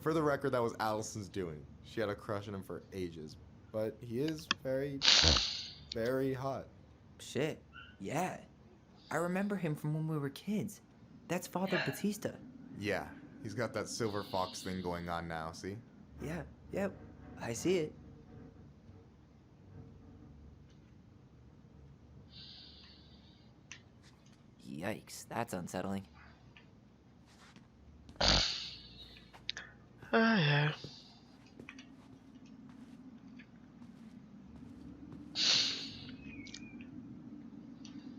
For the record, that was Allison's doing. She had a crush on him for ages, but he is very, very hot. Shit, yeah. I remember him from when we were kids. That's Father Batista. Yeah, he's got that silver fox thing going on now, see? Yeah, yep, I see it. Yikes, that's unsettling. Yeah.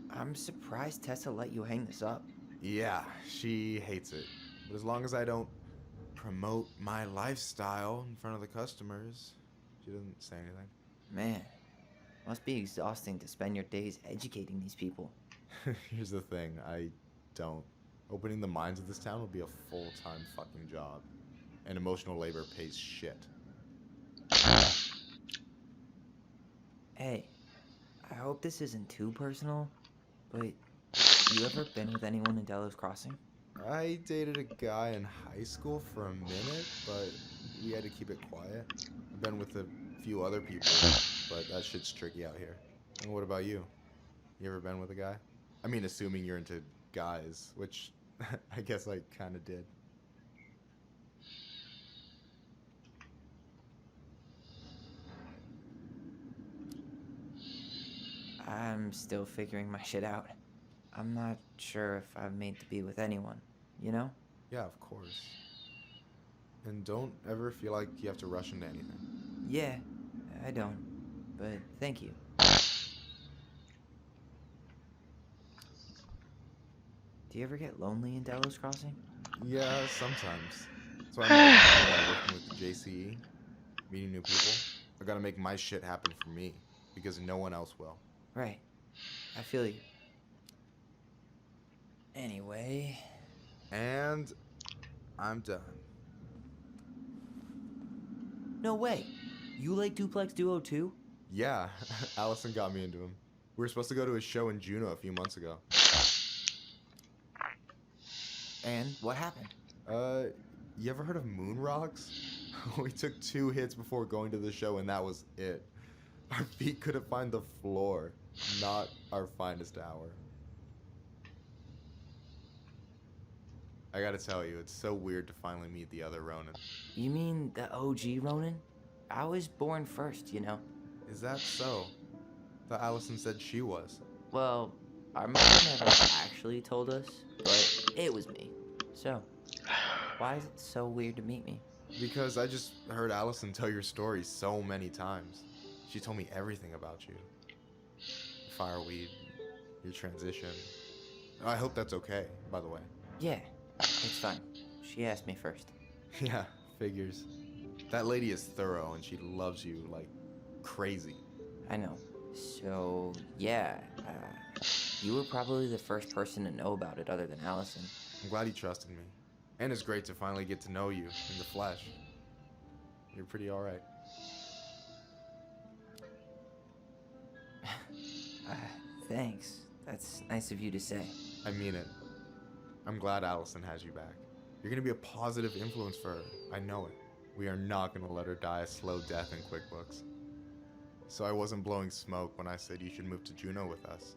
I'm surprised Tessa let you hang this up. Yeah, she hates it. But as long as I don't promote my lifestyle in front of the customers, she doesn't say anything. Man, must be exhausting to spend your days educating these people. Here's the thing, I don't. Opening the mines of this town will be a full-time fucking job. And emotional labor pays shit. Hey, I hope this isn't too personal, but you ever been with anyone in Delos Crossing? I dated a guy in high school for a minute, but we had to keep it quiet. I've been with a few other people, but that shit's tricky out here. And what about you? You ever been with a guy? I mean, assuming you're into guys, which I guess I kind of did. I'm still figuring my shit out. I'm not sure if I'm made to be with anyone, you know? Yeah, of course. And don't ever feel like you have to rush into anything. Yeah, I don't. But thank you. Do you ever get lonely in Delos Crossing? Yeah, sometimes. So I imagine working with the JCE, meeting new people. I gotta make my shit happen for me, because no one else will. Right. I feel you. Anyway... And I'm done. No way! You like Duplex Duo too? Yeah, Allison got me into him. We were supposed to go to a show in Juneau a few months ago. And what happened? You ever heard of moon rocks? We took 2 hits before going to the show and that was it. Our feet couldn't find the floor. Not our finest hour. I gotta tell you, it's so weird to finally meet the other Ronin. You mean the OG Ronin? I was born first, you know. Is that so? Thought Allison said she was. Well, our mother never actually told us, but it was me. So, why is it so weird to meet me? Because I just heard Allison tell your story so many times. She told me everything about you. Fireweed, your transition. I hope that's okay, by the way. Yeah, it's fine. She asked me first. Yeah, figures. That lady is thorough and she loves you like crazy. I know. So, yeah, you were probably the first person to know about it other than Allison. I'm glad you trusted me. And it's great to finally get to know you in the flesh. You're pretty alright. Thanks. That's nice of you to say. I mean it. I'm glad Allison has you back. You're gonna be a positive influence for her. I know it. We are not gonna let her die a slow death in QuickBooks. So I wasn't blowing smoke when I said you should move to Juneau with us.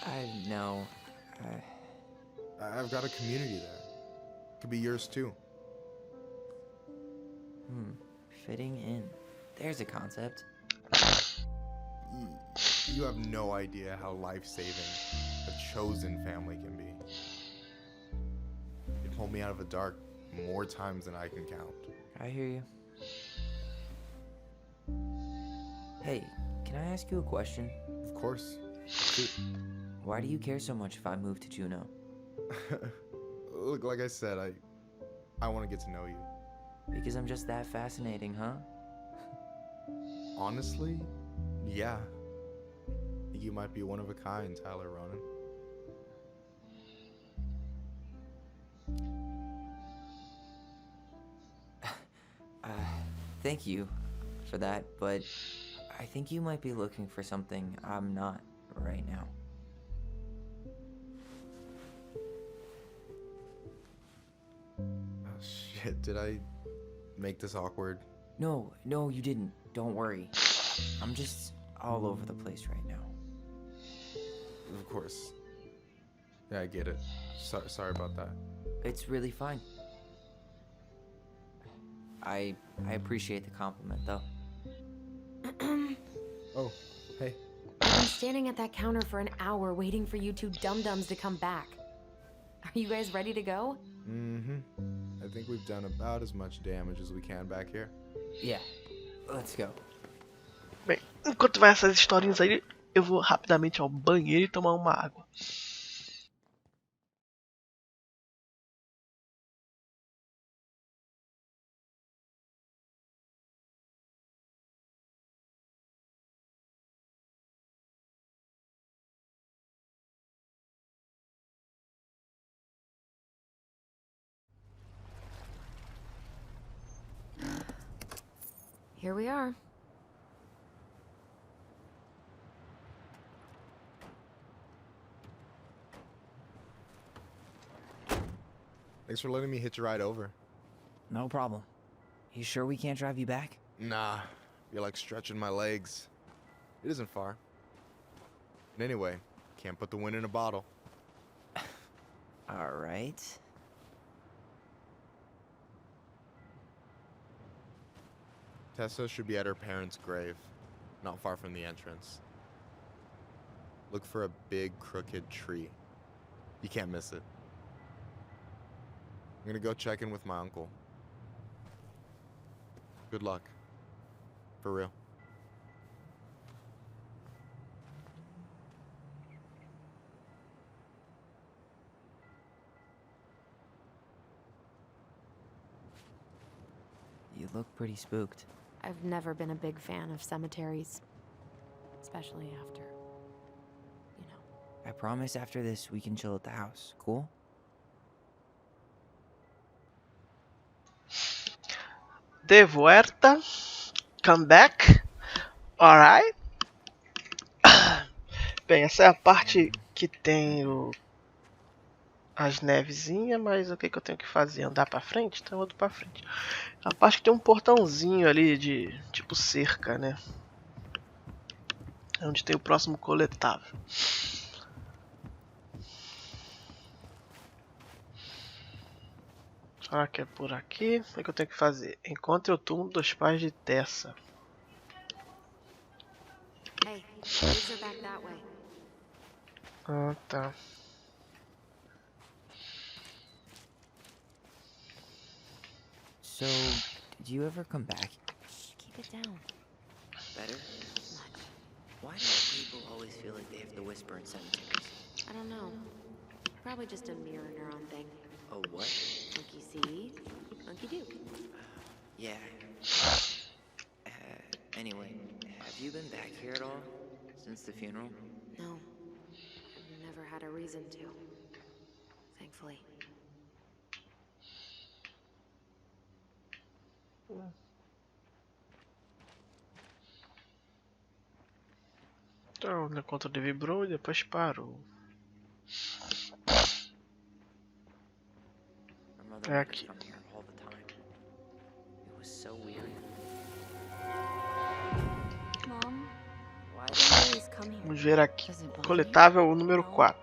I know. I've got a community there. Could be yours too. Fitting in. There's a concept. You have no idea how life-saving a chosen family can be. It pulled me out of the dark more times than I can count. I hear you. Hey, can I ask you a question? Of course. Shoot. Why do you care so much if I move to Juneau? Look, like I said, I want to get to know you. Because I'm just that fascinating, huh? Honestly, yeah. You might be one of a kind, Tyler Ronan. Thank you for that, but I think you might be looking for something I'm not right now. Oh shit, did I make this awkward? No, you didn't. Don't worry. I'm just all over the place right now. Of course. Yeah, I get it. Sorry about that. It's really fine. I appreciate the compliment, though. Oh, hey. I've been standing at that counter for an hour waiting for you two dum-dums to come back. Are you guys ready to go? Mm-hmm. I think we've done about as much damage as we can back here. Yeah, let's go. Bem, enquanto vai essas historinhas aí, eu vou rapidamente ao banheiro e tomar uma água. Here we are. Thanks for letting me hitch a ride over. No problem. You sure we can't drive you back? Nah, you're like stretching my legs. It isn't far. And anyway, can't put the wind in a bottle. Alright. Tessa should be at her parents' grave, not far from the entrance. Look for a big crooked tree. You can't miss it. I'm gonna go check in with my uncle. Good luck. For real. You look pretty spooked. I've never been a big fan of cemeteries, especially after, you know. I promise after this we can chill at the house, cool? De vuelta. Come back. Alright. Bem, essa é a parte que tem as nevezinhas, mas o que eu tenho que fazer? Andar pra frente? Então eu ando pra frente. A parte que tem um portãozinho ali de tipo cerca, né? É onde tem o próximo coletável. Será que é por aqui? O que eu tenho que fazer? Encontre o túmulo dos pais de Tessa. Hey, graves are back that way. Ah, tá. So, did you ever come back? Shh, keep it down. Better? Much. Why do people always feel like they have to whisper in cemeteries? I don't know. Probably just a mirror neuron thing. Oh, what? Monkey see, monkey do. Yeah. Anyway, have you been back here at all? Since the funeral? No. I've never had a reason to. Thankfully. Então, o encontro vibrou e depois parou. É aqui. Mom, why do you always come here? Vamos ver aqui. Coletável número 4.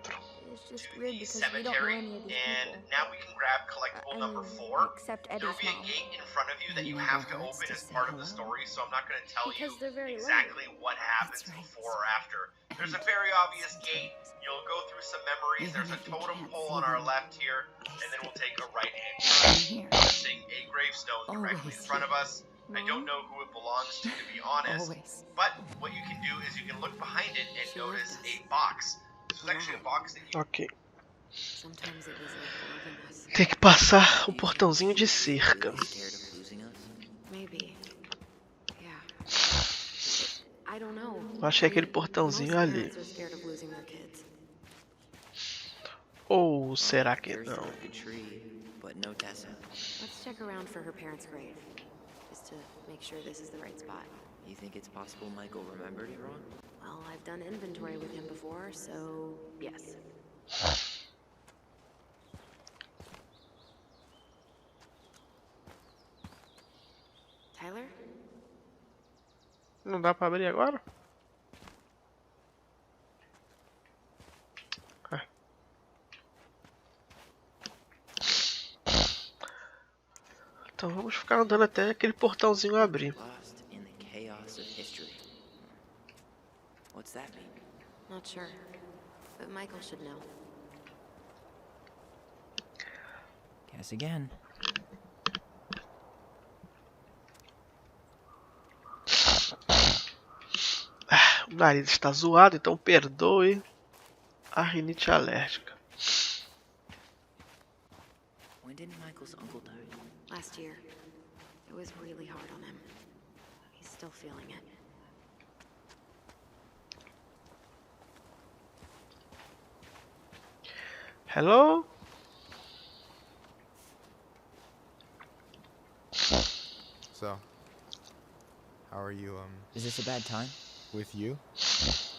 It's just weird because we don't know Cemetery, any of these and people. now we can grab collectible number 4. Except There will Eddie's be a mom. gate in front of you that you have to open as part of the story, so I'm not going to tell Because you they're very exactly what happens before or after. There's a very obvious gate. You'll go through some memories. There's a totem pole on our left here, and then we'll take a right-hand turn. Missing a gravestone directly in front of us. I don't know who it belongs to be honest. But what you can do is you can look behind it and notice a box. This is actually a box that you... Ok. Sometimes it was like loving us. Tem que passar o portãozinho de cerca. Maybe. Yeah. I don't know. Eu achei aquele portãozinho Most ali. parents are scared of losing their kids. Ou será que não? Let's check around for her parents' grave, just to make sure this is the right spot. You think it's possible Michael remembered it wrong? Well, I've done inventory with him before, so yes. Tyler? Não dá pra abrir agora? Ah. Então vamos ficar andando até aquele portãozinho abrir. Lost in the chaos of history. What's that mean? Not sure, but Michael should know. Guess again. O nariz está zoado, então perdoe a rinite alérgica. When did Michael's uncle die? Last year. It was really hard on him. He's still feeling it. Hello? So, how are you, Is this a bad time? with you?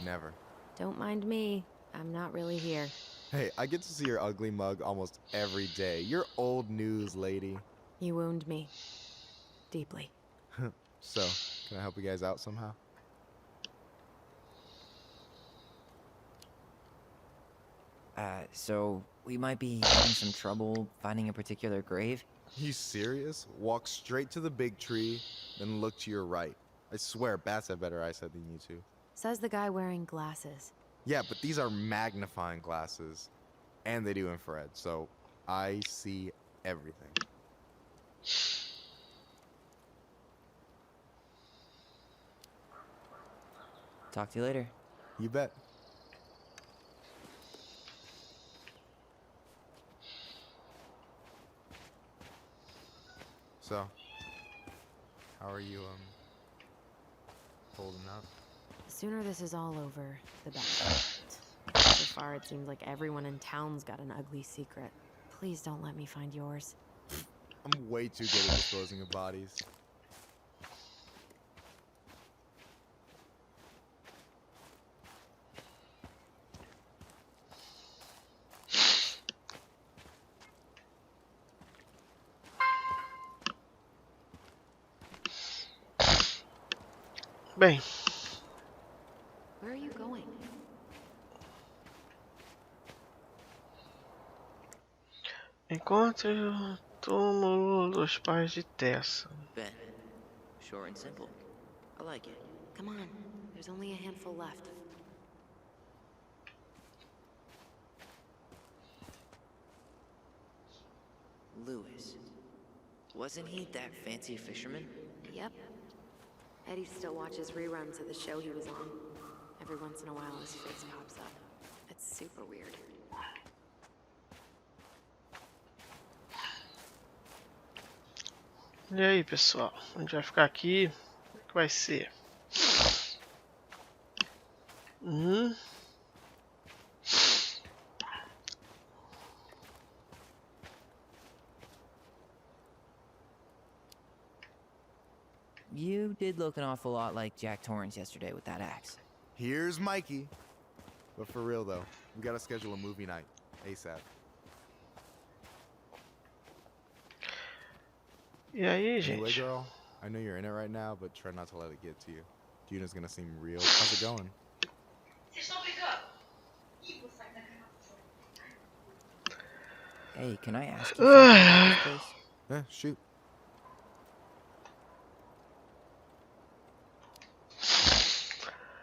Never. Don't mind me. I'm not really here. Hey, I get to see your ugly mug almost every day. You're old news, lady. You wound me. Deeply. So, can I help you guys out somehow? So we might be having some trouble finding a particular grave? You serious? Walk straight to the big tree, then look to your right. I swear, bats have better eyesight than you two. Says the guy wearing glasses. Yeah, but these are magnifying glasses. And they do infrared, so I see everything. Talk to you later. You bet. So, how are you, holding up? The sooner this is all over, the better. So far, it seems like everyone in town's got an ugly secret. Please don't let me find yours. I'm way too good at disposing of bodies. Bem, Where are you going? encontre o túmulo dos pais de Tessa. Ben. Short and simple. I like it. Come on, there's only a handful left. Lewis. Wasn't he that fancy fisherman? Yep. Eddie still watches reruns of the show he was on. Every once in a while his face pops up. It's super weird. E aí, pessoal? A gente vai ficar aqui. Como é que vai ser? You did look an awful lot like Jack Torrance yesterday with that axe. Here's Mikey. But for real, though, we gotta schedule a movie night. ASAP. E aí, Anyway, gente? girl, I know you're in it right now, but try not to let it get to you. Juna's gonna seem real. How's it going? Hey, can I ask you something about this place? Yeah, shoot.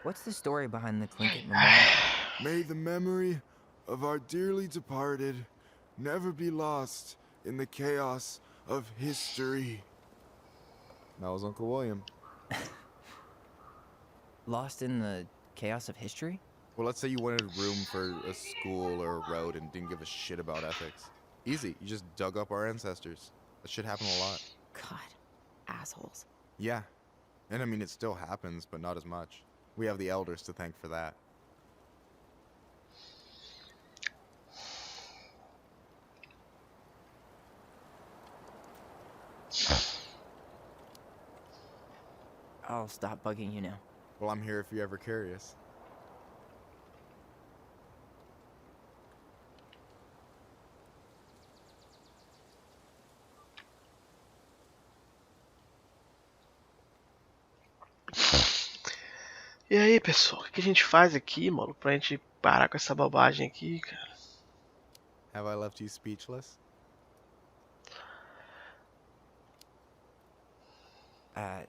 What's the story behind the Tlingit Memorial? May the memory of our dearly departed never be lost in the chaos of history. That was Uncle William. Lost in the chaos of history? Well, let's say you wanted room for a school or a road and didn't give a shit about ethics. Easy. You just dug up our ancestors. That shit happened a lot. God, assholes. Yeah. And I mean, it still happens, but not as much. We have the elders to thank for that. I'll stop bugging you now. Well, I'm here if you're ever curious. E aí, pessoal? O que a gente faz aqui, mano? Pra gente parar com essa bobagem aqui, cara? Have I left you speechless?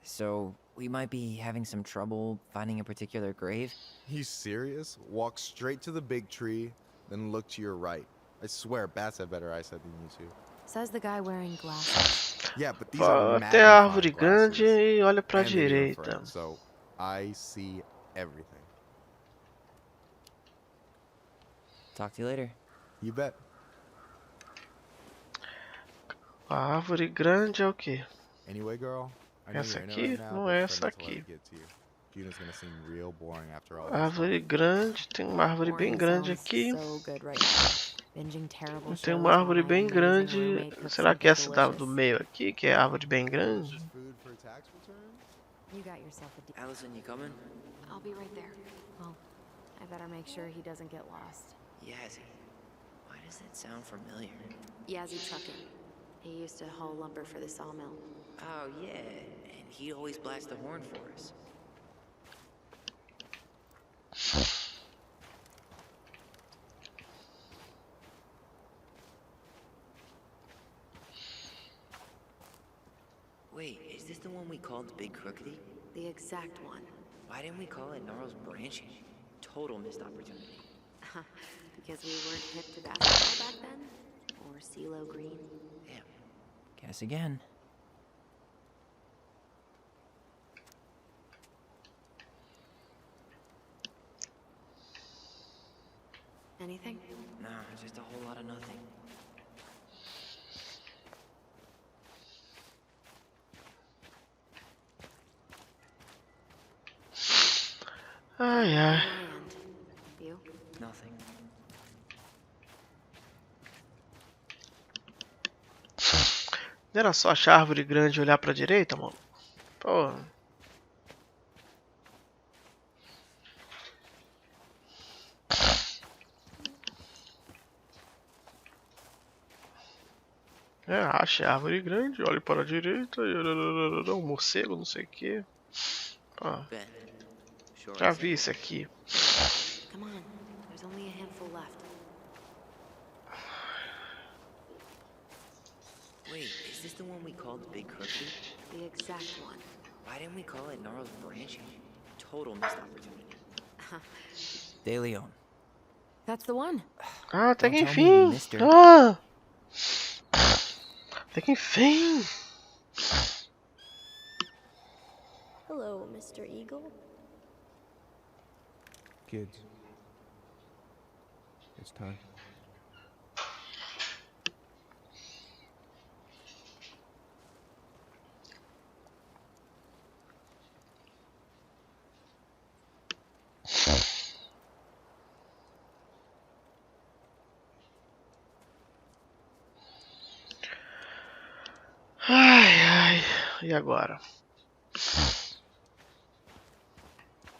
So we might be having some trouble finding a particular grave? You serious? Walk straight to the big tree, then look to your right. I swear, bats have better eyesight than you two. Says the guy wearing glasses. Yeah, but these Vá are até a árvore magnifying grande glasses. e olha pra And they're direita. infrared, so I see everything. Talk to you later. You bet. A árvore grande é o quê? Anyway, girl, I know Essa you're in it aqui? right now, Não but é try essa not to let aqui. it get to you. Juna's gonna seem real boring after all this. Árvore grande, tem uma árvore bem grande aqui. So good right now. Binging terrible Tem shows uma árvore while my bem amazing grande. roommate cooks Será que something essa da do delicious. meio aqui, que é a árvore bem grande? Food for tax returns? You got yourself a deal. Allison, you coming? I'll be right there. Well, I better make sure he doesn't get lost. Yazzie. Why does that sound familiar? Yazzie Trucking. He used to haul lumber for the sawmill. Oh, yeah. And he'd always blast the horn for us. Wait, is this the one we called the Big Crookedy? The exact one. Why didn't we call it Gnarls Branching? Total missed opportunity. Because we weren't hip to basketball back then? Or CeeLo Green? Damn. Guess again. Anything? Nah, just a whole lot of nothing. Ai, ai. On my end. You? Nothing. Não era só achar a árvore grande e olhar pra direita, mano? Pô. É, ache a árvore grande, olhe para a direita, um morcego, não sei o que. Ben, sure Já I vi said isso aqui. Come on. There's only a handful left. Wait, is this the one we called Big Crooked? The exact one. Why didn't we call it Gnarl's Branching? Total missed opportunity. De Leon. That's the one. Ah, até que Don't tell me, enfim. mister. Ah! Até que enfim. Hello, Mr. Eagle. Kids. It's time. Ai, ai. E agora?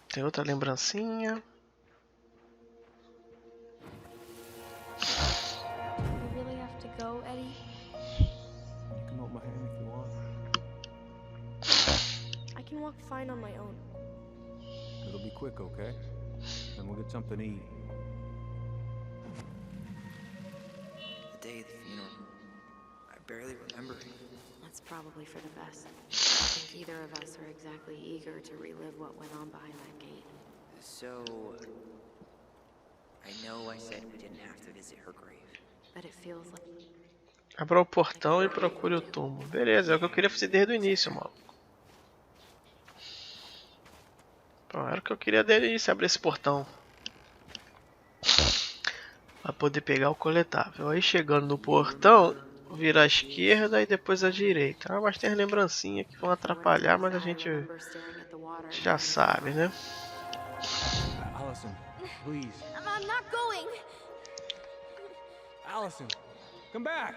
Tem outra lembrancinha. You really have to go, Eddie? You can hold my hand if you want. I can walk fine on my own. It'll be quick, okay? Then we'll get something to eat. The day of the funeral. I barely remember it. That's probably for the best. I don't think either of us are exactly eager to relive what went on behind that gate. So, I know I said we didn't have to visit her grave. But it feels like... Abra o portão e procure o túmulo. Beleza, é o que eu queria fazer desde o início, mano. Pô, era o que eu queria desde o início, abrir esse portão. Pra poder pegar o coletável. Aí chegando no portão, vira à esquerda e depois à direita. Ah, mas tem as lembrancinhas que vão atrapalhar, mas a gente já sabe, né? Allison, please. I'm not going. Allison, come back.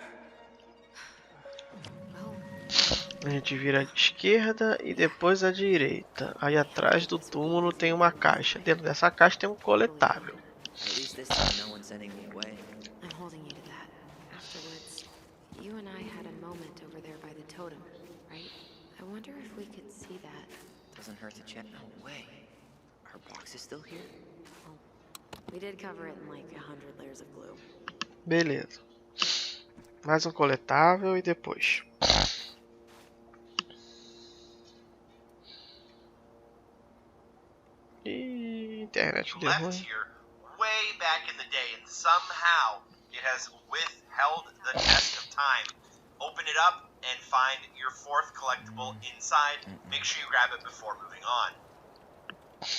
A gente vira à esquerda e depois à direita. Aí atrás do túmulo tem uma caixa. Dentro dessa caixa tem um coletável. At least this time no one's sending me away. I'm holding you to that. Afterwards, you and I had a moment over there by the totem, right? I wonder if we could see that. Doesn't hurt to check. No way. Her box is still here? Well, we did cover it in like 100 layers of glue. Beleza. Mais um coletável e depois. E internet deu Left ruim. here way back in the day, and somehow it has withheld the test of time. Open it up and find your fourth collectible inside. Make sure you grab it before moving on.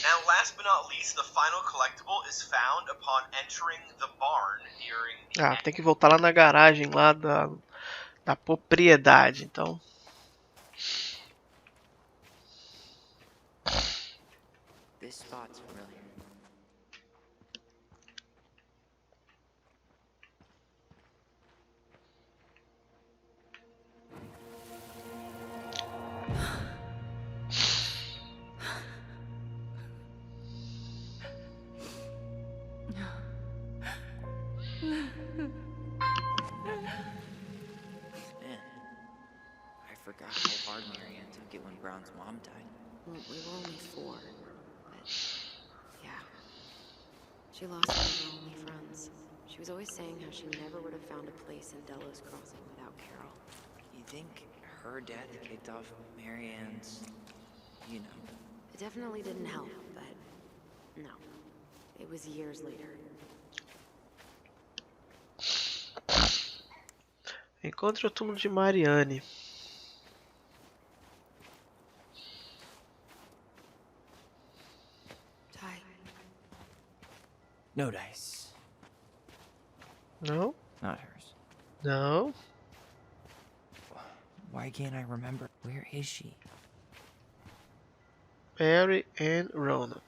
Now, last but not least, the final collectible is found upon entering the barn during the Ah, tem que voltar lá na garagem lá da propriedade, então. This spot's familiar. Man, I forgot how hard Marianne took it when Brown's mom died. Well, we were only 4, but yeah. She lost one of her only friends. She was always saying how she never would have found a place in Delos Crossing without Carol. You think her dad kicked off Marianne's, you know? It definitely didn't help, but no. It was years later. Encontre o túmulo de Marianne. No dice. No. Not hers. No. Why can't I remember? Where is she? Mary and Ronan.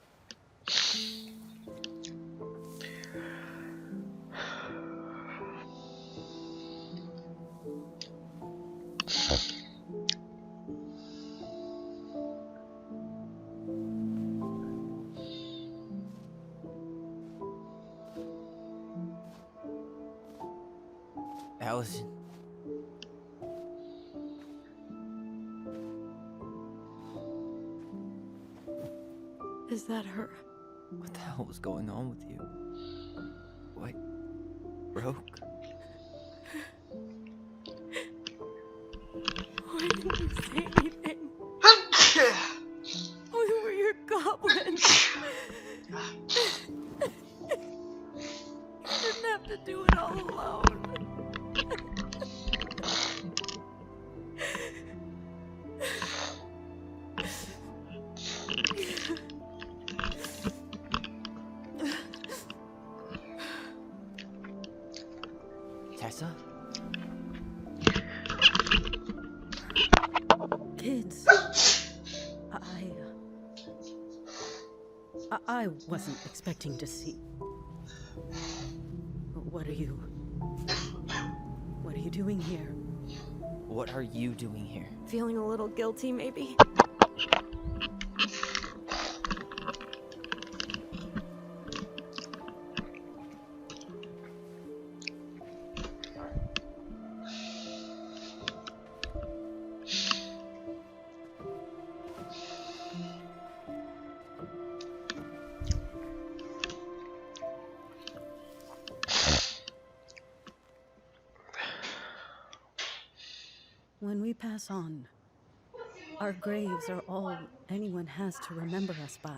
Allison. Is that her? What the hell was going on with you? What? Broke? Why didn't you say anything? We were your goblins. You didn't have to do it all alone. Tessa? Kids. I wasn't expecting to see. What are you doing here? What are you doing here? Feeling a little guilty, maybe? When we pass on, our graves are all anyone has to remember us by.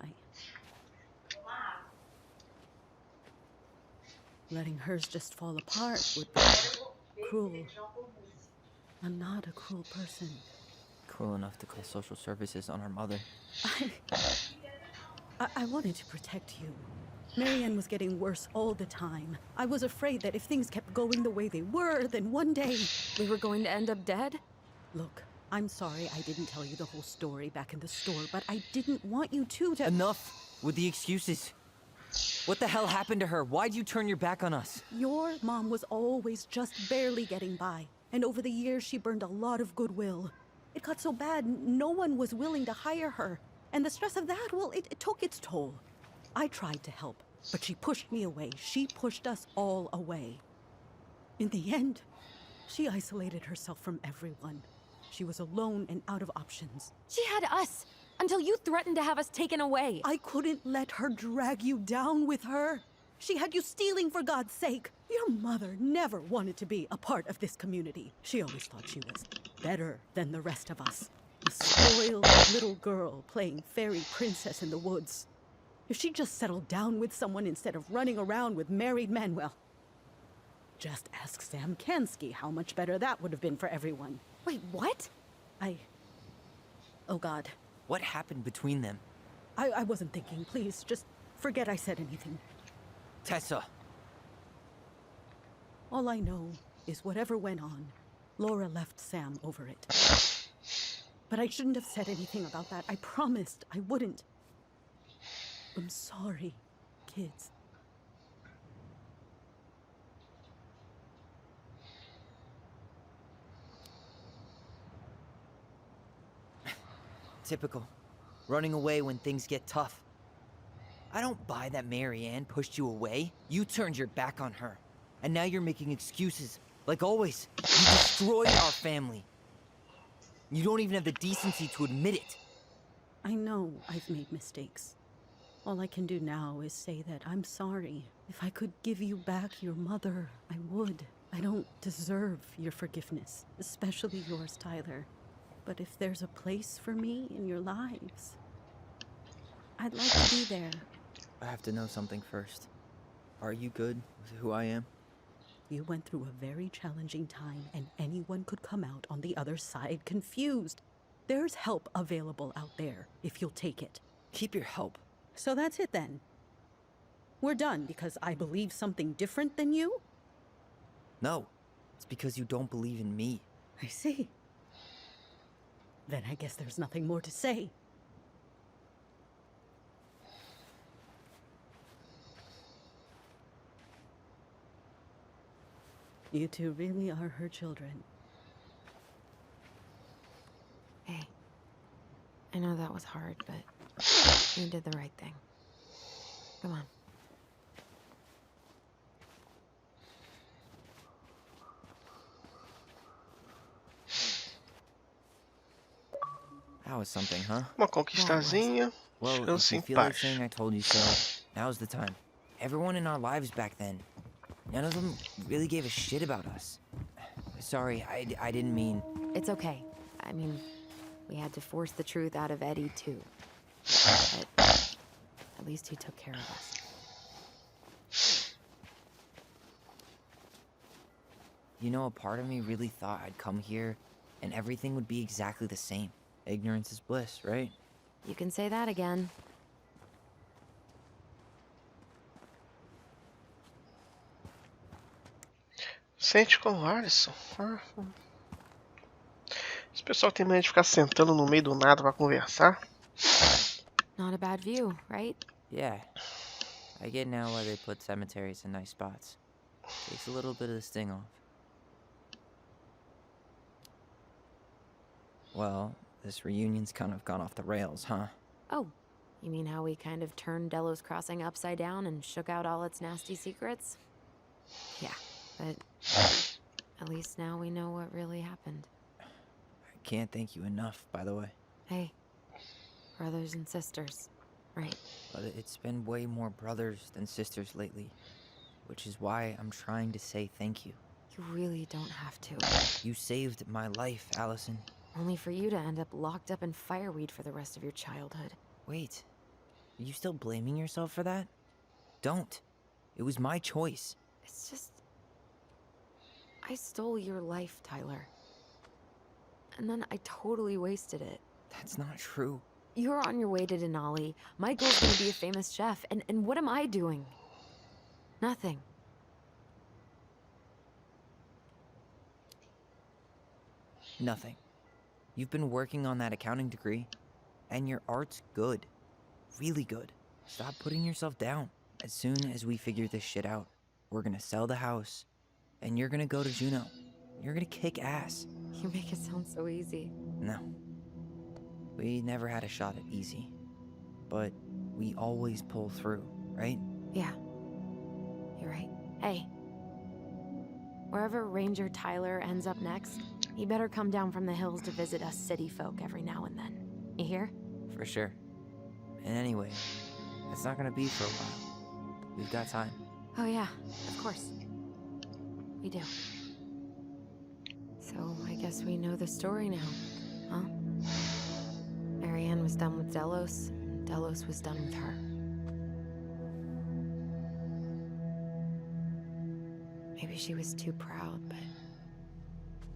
Letting hers just fall apart would be cruel. I'm not a cruel person. Cruel enough to call social services on our mother. I wanted to protect you. Marianne was getting worse all the time. I was afraid that if things kept going the way they were, then one day we were going to end up dead? Look, I'm sorry I didn't tell you the whole story back in the store, but I didn't want you to. Enough with the excuses. What the hell happened to her? Why'd you turn your back on us? Your mom was always just barely getting by, and over the years she burned a lot of goodwill. It got so bad, no one was willing to hire her. And the stress of that, well, it took its toll. I tried to help, but she pushed me away. She pushed us all away. In the end, she isolated herself from everyone. She was alone and out of options. She had us, until you threatened to have us taken away. I couldn't let her drag you down with her. She had you stealing for God's sake. Your mother never wanted to be a part of this community. She always thought she was better than the rest of us. A spoiled little girl playing fairy princess in the woods. If she just settled down with someone instead of running around with married men, well, just ask Sam Kansky how much better that would have been for everyone. Wait, what? Oh God. What happened between them? I wasn't thinking. Please, just forget I said anything. Tessa! All I know is whatever went on, Laura left Sam over it. But I shouldn't have said anything about that. I promised I wouldn't. I'm sorry, kids. Typical. Running away when things get tough. I don't buy that Marianne pushed you away. You turned your back on her. And now you're making excuses. Like always. You destroyed our family. You don't even have the decency to admit it. I know I've made mistakes. All I can do now is say that I'm sorry. If I could give you back your mother, I would. I don't deserve your forgiveness, especially yours, Tyler. But if there's a place for me in your lives, I'd like to be there. I have to know something first. Are you good with who I am? You went through a very challenging time, and anyone could come out on the other side confused. There's help available out there, if you'll take it. Keep your help. So that's it then. We're done because I believe something different than you? No, it's because you don't believe in me. I see. Then I guess there's nothing more to say. You two really are her children. Hey, I know that was hard, but you did the right thing. Come on. That was something, huh? Uma conquistazinha. Well, Descanse if you em feel like paz. saying I told you so, now's the time. Everyone in our lives back then, none of them really gave a shit about us. Sorry, I didn't mean... It's okay. I mean, we had to force the truth out of Eddie, too. But at least he took care of us. You know, a part of me really thought I'd come here and everything would be exactly the same. Ignorance is bliss, right? You can say that again. Sente com o Alisson. Esse pessoal tem mania de ficar sentando no meio do nada pra conversar. Not a bad view, right? Yeah. I get now why they put cemeteries in nice spots. Takes a little bit of the sting off. Well, this reunion's kind of gone off the rails, huh? Oh, you mean how we kind of turned Delos Crossing upside down and shook out all its nasty secrets? Yeah, but at least now we know what really happened. I can't thank you enough, by the way. Hey, brothers and sisters, right? But it's been way more brothers than sisters lately, which is why I'm trying to say thank you. You really don't have to. You saved my life, Allison. Only for you to end up locked up in fireweed for the rest of your childhood. Wait, are you still blaming yourself for that? Don't. It was my choice. It's just... I stole your life, Tyler. And then I totally wasted it. That's not true. You're on your way to Denali. Michael's gonna be a famous chef. And what am I doing? Nothing. Nothing. You've been working on that accounting degree, and your art's good. Really good. Stop putting yourself down. As soon as we figure this shit out, we're gonna sell the house, and you're gonna go to Juneau. You're gonna kick ass. You make it sound so easy. No. We never had a shot at easy. But we always pull through, right? Yeah. You're right. Hey. Wherever Ranger Tyler ends up next, he better come down from the hills to visit us city folk every now and then. You hear? For sure. And anyway, it's not gonna be for a while. We've got time. Oh yeah, of course. We do. So I guess we know the story now, huh? Marianne was done with Delos, and Delos was done with her. Maybe she was too proud, but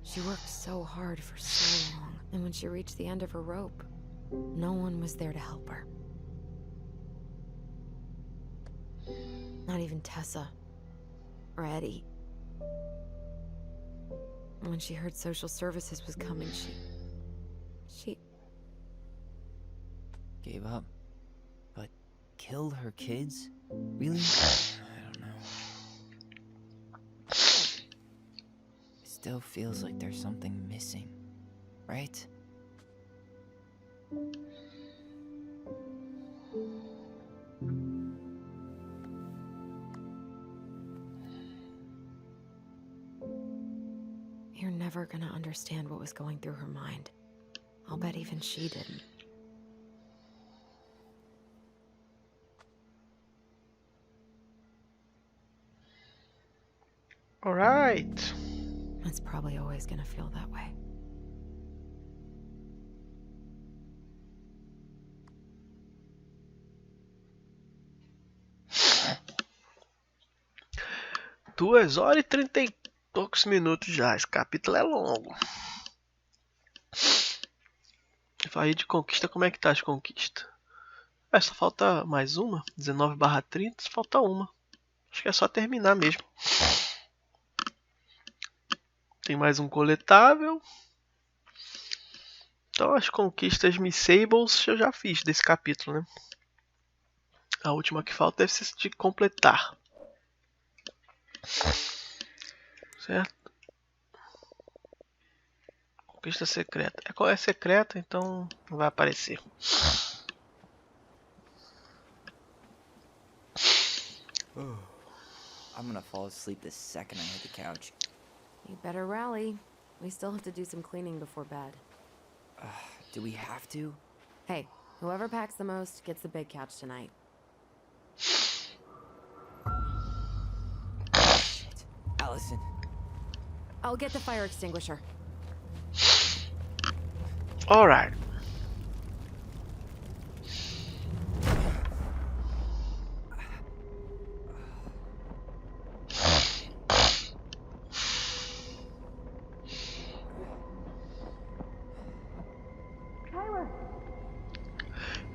she worked so hard for so long, and when she reached the end of her rope, no one was there to help her. Not even Tessa or Eddie. And when she heard social services was coming, she Gave up. But killed her kids? Really? I don't know. It still feels like there's something missing, right? You're never gonna understand what was going through her mind. I'll bet even she didn't. Alright. It's probably always gonna feel that way. Duas horas e 30 e poucos minutos já. Esse capítulo é longo. Eu falei de conquista, como é que tá as conquistas? Só falta mais uma. 19/30, só falta uma. Acho que é só terminar mesmo. Tem mais um coletável. Então as conquistas missables eu já fiz desse capítulo, né? A última que falta deve ser de completar. Certo? Conquista secreta. É secreta, então não vai aparecer. I'm gonna fall asleep the second I hit the couch. You better rally. We still have to do some cleaning before bed. Do we have to? Hey, whoever packs the most gets the big couch tonight. Shit. Allison. I'll get the fire extinguisher. Alright.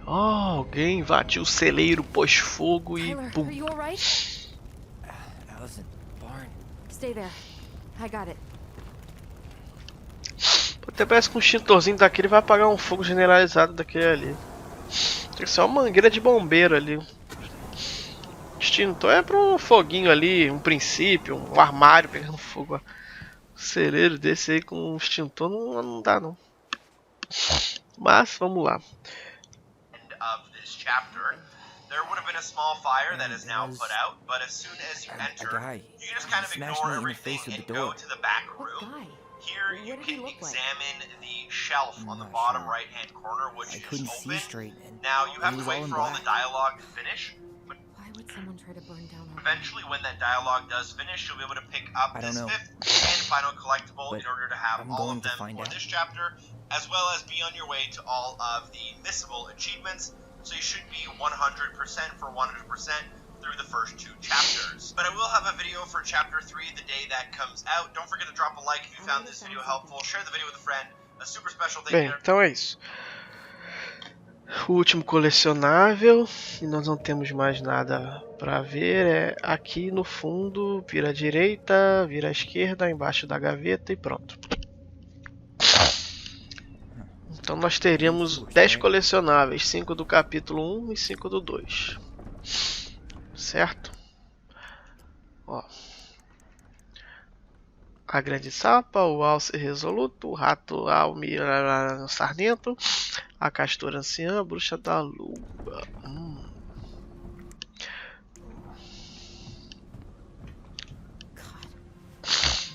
Alguém invadiu o celeiro pós-fogo e Tyler, pum. are you alright? Allison, barn. Stay there. I got it. Até parece que um extintorzinho daquele vai apagar um fogo generalizado daquele ali. Tem que ser uma mangueira de bombeiro ali. Extintor é para um foguinho ali, um princípio, um armário pegando fogo. Um celeiro desse aí com um extintor não dá não. Mas vamos lá. Of this chapter, there would have been a small fire that is now put out, but as soon as you enter, you can just kind of ignore everything and go to the back room. Here you can examine the shelf on the bottom right-hand corner, which is open. Now you have to wait for all the dialogue to finish, but Why would someone try to burn down our eventually when that dialogue does finish, you'll be able to pick up this fifth and final collectible in order to have all of them for this chapter, as well as be on your way to all of the missable achievements, so you should be 100% for 100% through the first 2 chapters. But I will have a video for chapter 3 the day that comes out. Don't forget to drop a like if you found this video helpful, share the video with a friend, a super special thank you. Bem, então é isso. O último colecionável, e nós não temos mais nada para ver, é aqui no fundo, vira à direita, vira à esquerda, embaixo da gaveta e pronto. Então nós teríamos 10 colecionáveis, 5 do capítulo 1 e 5 do 2. Certo? Ó. A grande sapa, o alce resoluto, o rato alme sarnento, a castora anciã, a bruxa da lua.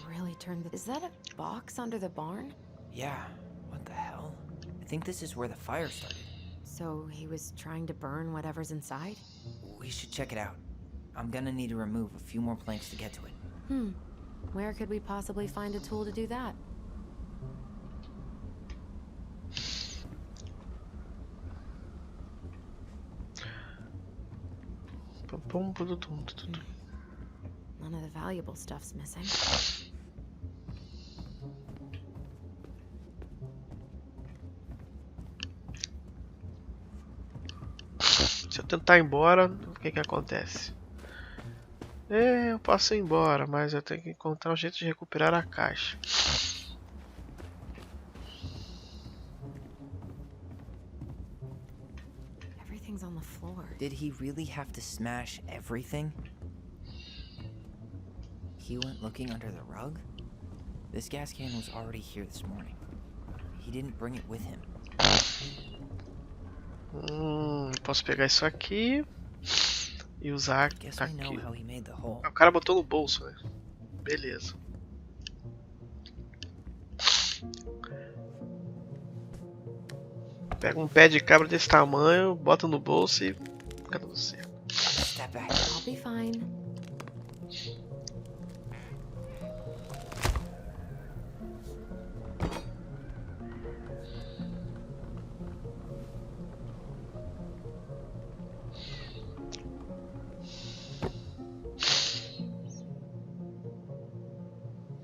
really turned Is that a box under the barn? Yeah. What the hell? I think this is where the fire started. So he was trying to burn whatever's inside? We should check it out. I'm gonna need to remove a few more planks to get to it. Where could we possibly find a tool to do that? None of the valuable stuff's missing. Se eu tentar ir embora, o que acontece? Eu posso ir embora, mas eu tenho que encontrar um jeito de recuperar a caixa. Everything's on the floor. Did he really have to smash everything? He went looking under the rug? This gas can was already here this morning. He didn't bring it with him. Posso pegar isso aqui e usar aqui. O cara botou no bolso, né? Beleza. Pega um pé de cabra desse tamanho, bota no bolso e fica tudo certo. Step back. I'll be fine.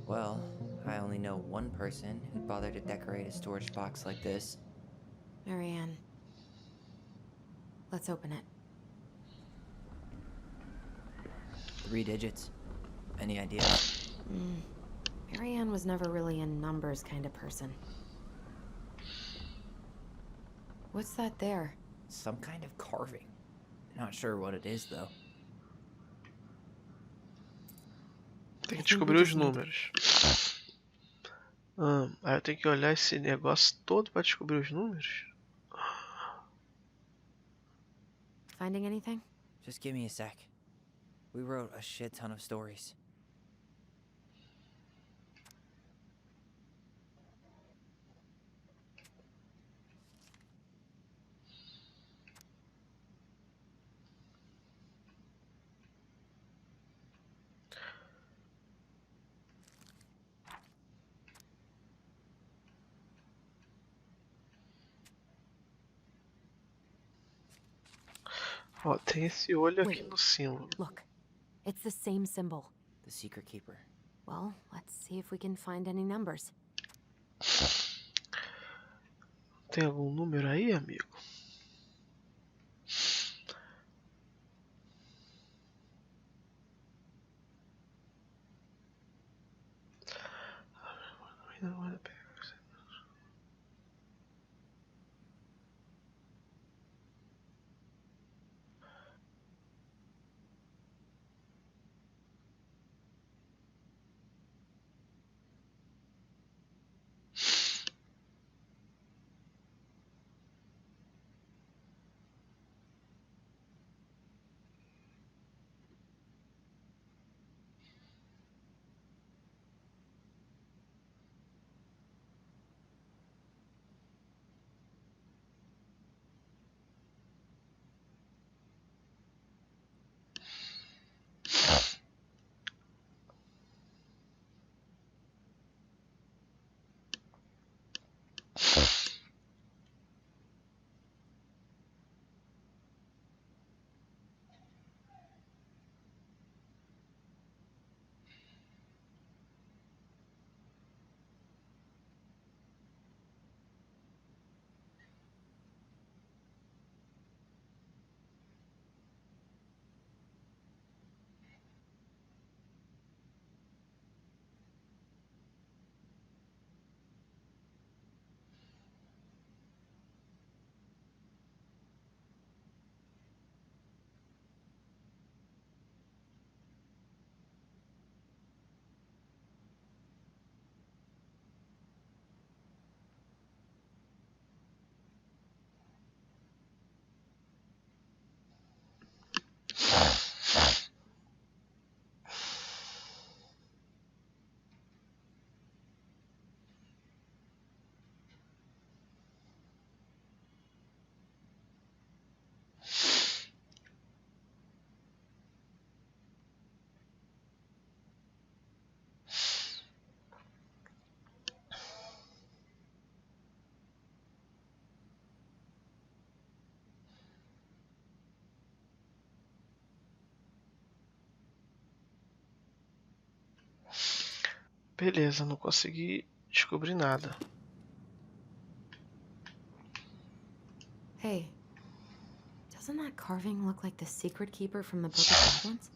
Well, I only know one person who'd bother to decorate a storage box like this. Marianne. Let's open it. 3 digits. Any idea? Marianne was never really a numbers kind of person. What's that there? Some kind of carving. Not sure what it is, though. Tem que descobrir os números. Aí eu tenho que olhar esse negócio todo para descobrir os números. Finding anything? Just give me a sec. We wrote a shit ton of stories. Ó, tem esse olho aqui no símbolo. Look, it's the same symbol. The Secret Keeper. Well, let's see if we can find any numbers. Tem algum número aí, amigo? Beleza, não consegui descobrir nada. Hey, doesn't that carving look like the Secret Keeper from the Book of Goblins?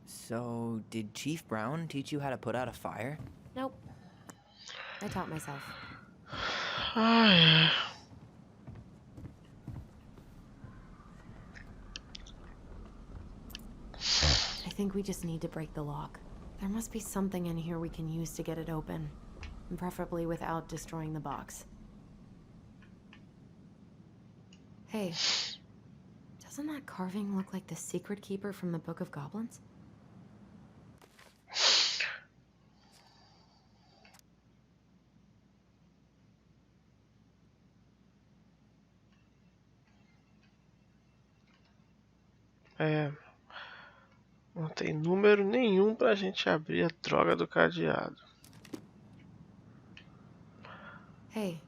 So, did Chief Brown teach you how to put out a fire? Nope. I taught myself. Ai, I think we just need to break the lock. There must be something in here we can use to get it open. And preferably without destroying the box. Hey, doesn't that carving look like the Secret Keeper from the Book of Goblins? É. Não tem número nenhum pra gente abrir a droga do cadeado. Hey.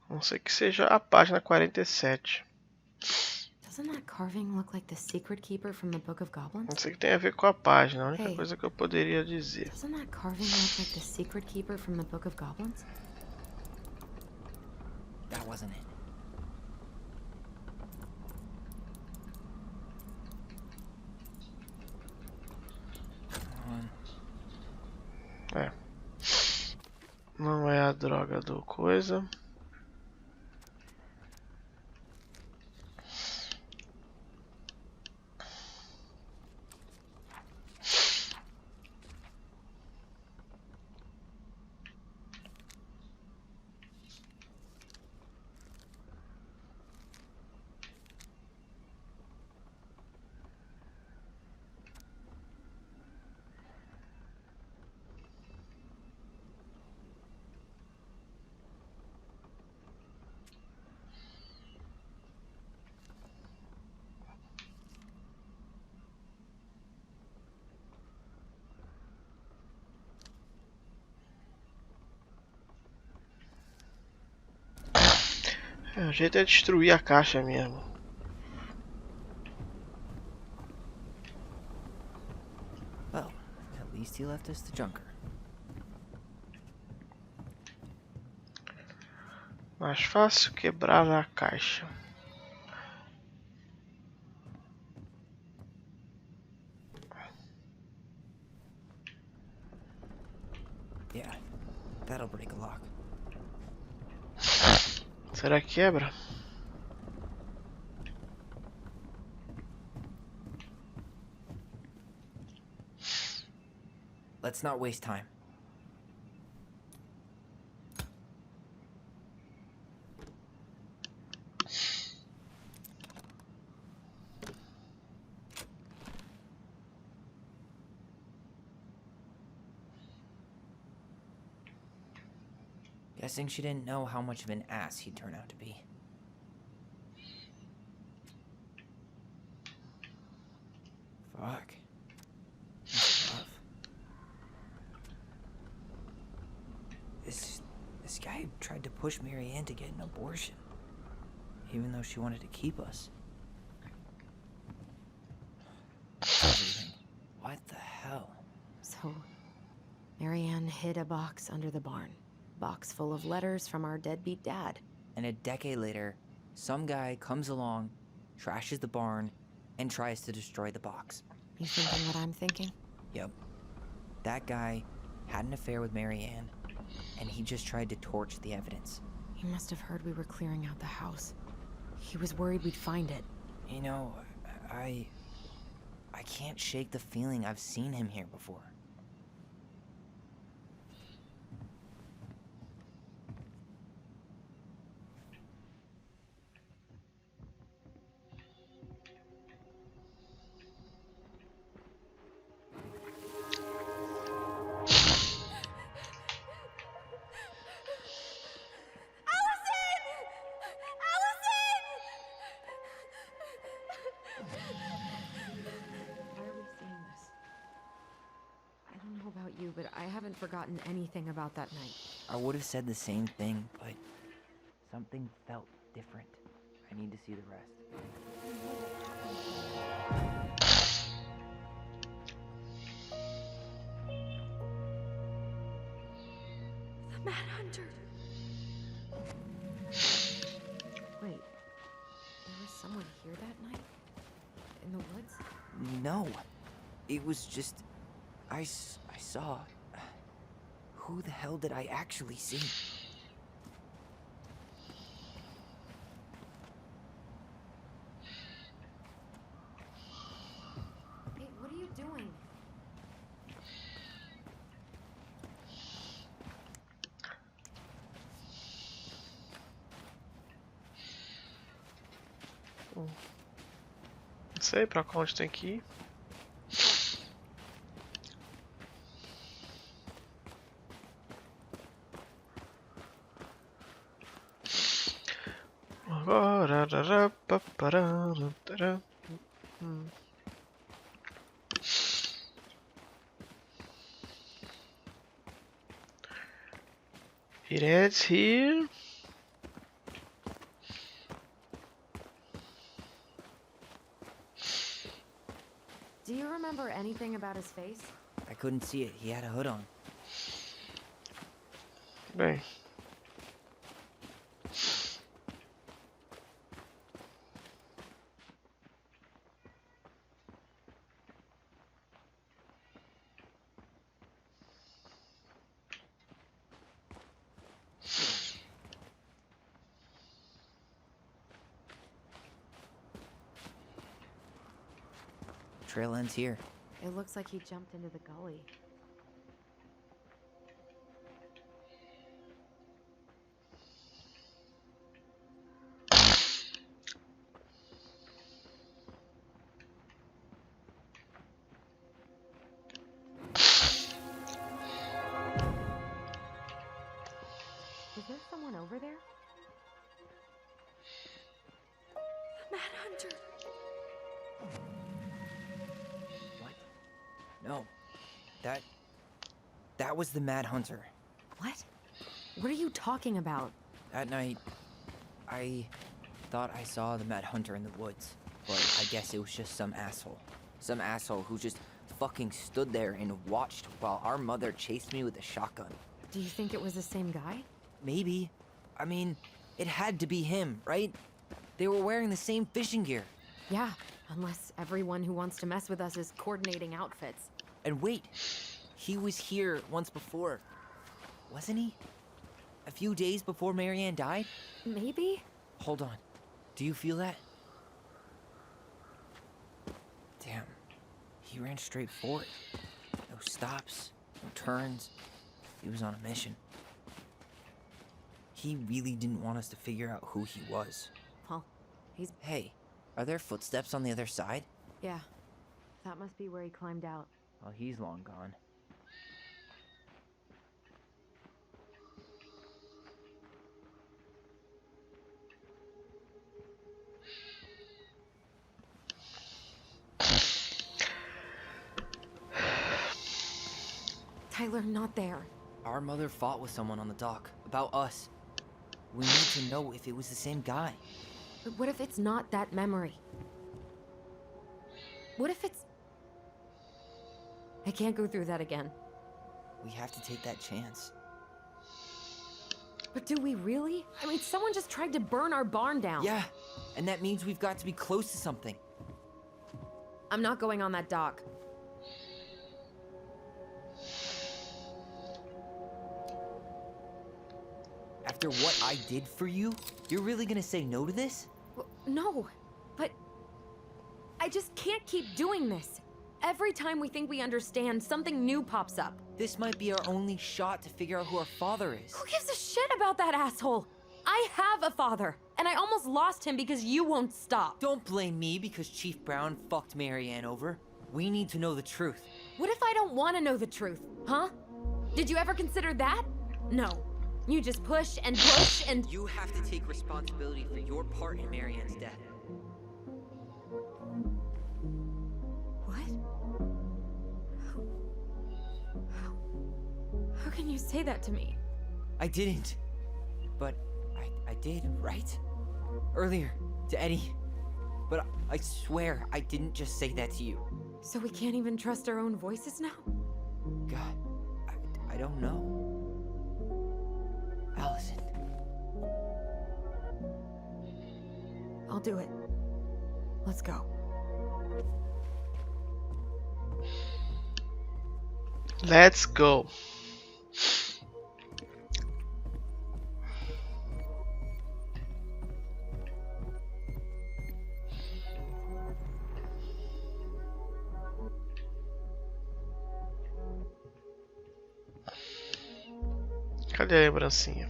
A não ser que seja a página 47. Doesn't that carving look like the secret keeper from the Book of Goblins? Não sei o que tem a ver com a página, a única Hey. coisa que eu poderia dizer. Doesn't that carving look like the secret keeper from the Book of Goblins? That wasn't it. É. Não é a droga do coisa. O jeito é destruir a caixa mesmo. Well, at least he left us the junker. Mais fácil quebrar a caixa. Yeah, that'll break a lock. Será que quebra? Let's not waste time. Guessing she didn't know how much of an ass he'd turn out to be. Fuck. That's rough. This guy tried to push Mary Ann to get an abortion, even though she wanted to keep us. Everything. What the hell? So, Mary Ann hid a box under the barn. Box full of letters from our deadbeat dad. And a decade later, some guy comes along, trashes the barn, and tries to destroy the box. You thinking what I'm thinking? Yep. That guy had an affair with Mary Ann, and he just tried to torch the evidence. He must have heard we were clearing out the house. He was worried we'd find it. You know, I can't shake the feeling I've seen him here before. You, but I haven't forgotten anything about that night. I would have said the same thing, but something felt different. I need to see the rest. The Mad Hunter. Wait, there was someone here that night? In the woods? No, it was just... I saw... Who the hell did I actually see? Hey, what are you doing? sei pra onde tem que ir. It ends here. Do you remember anything about his face? I couldn't see it. He had a hood on. Bem. Trail ends here. It looks like he jumped into the gully. Is there someone over there? The Mad Hunter. No. That was the Mad Hunter. What? What are you talking about? That night, I thought I saw the Mad Hunter in the woods, but I guess it was just some asshole. Some asshole who just fucking stood there and watched while our mother chased me with a shotgun. Do you think it was the same guy? Maybe. I mean, it had to be him, right? They were wearing the same fishing gear. Yeah, unless everyone who wants to mess with us is coordinating outfits. And wait, he was here once before, wasn't he? A few days before Marianne died? Maybe? Hold on. Do you feel that? Damn. He ran straight for it. No stops, no turns. He was on a mission. He really didn't want us to figure out who he was. Well, he's... Hey, are there footsteps on the other side? Yeah. That must be where he climbed out. Well, he's long gone. Tyler, not there. Our mother fought with someone on the dock about us. We need to know if it was the same guy. But what if it's not that memory? What if it's... I can't go through that again. We have to take that chance. But do we really? I mean, someone just tried to burn our barn down. Yeah, and that means we've got to be close to something. I'm not going on that dock. After what I did for you, you're really gonna say no to this? No, but I just can't keep doing this. Every time we think we understand, something new pops up. This might be our only shot to figure out who our father is. Who gives a shit about that asshole? I have a father, and I almost lost him because you won't stop. Don't blame me because Chief Brown fucked Marianne over. We need to know the truth. What if I don't want to know the truth, huh? Did you ever consider that? No. You just push and push and... You have to take responsibility for your part in Marianne's death. How can you say that to me? I didn't. But I did, right? Earlier, to Eddie. But I swear I didn't just say that to you. So we can't even trust our own voices now? God, I don't know. Allison. I'll do it. Let's go. Let's go. Cadê a lembrancinha?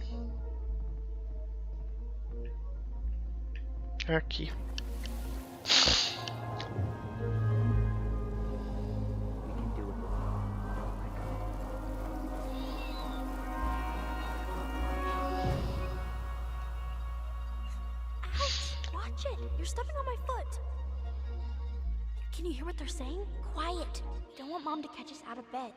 É aqui. Watch it! You're stepping on my foot! Can you hear what they're saying? Quiet! We don't want Mom to catch us out of bed.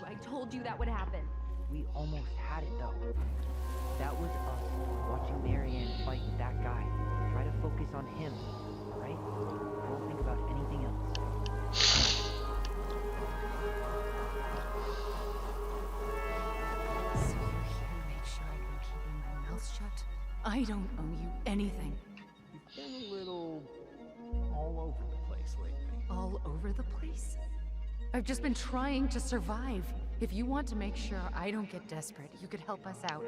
I told you that would happen. We almost had it though. That was us watching Marianne fight that guy. Try to focus on him, alright? Don't think about anything else. So you're here to make sure I've been keeping my mouth shut? I don't owe you anything. You've been a little all over the place lately. All over the place? I've just been trying to survive. If you want to make sure I don't get desperate, you could help us out.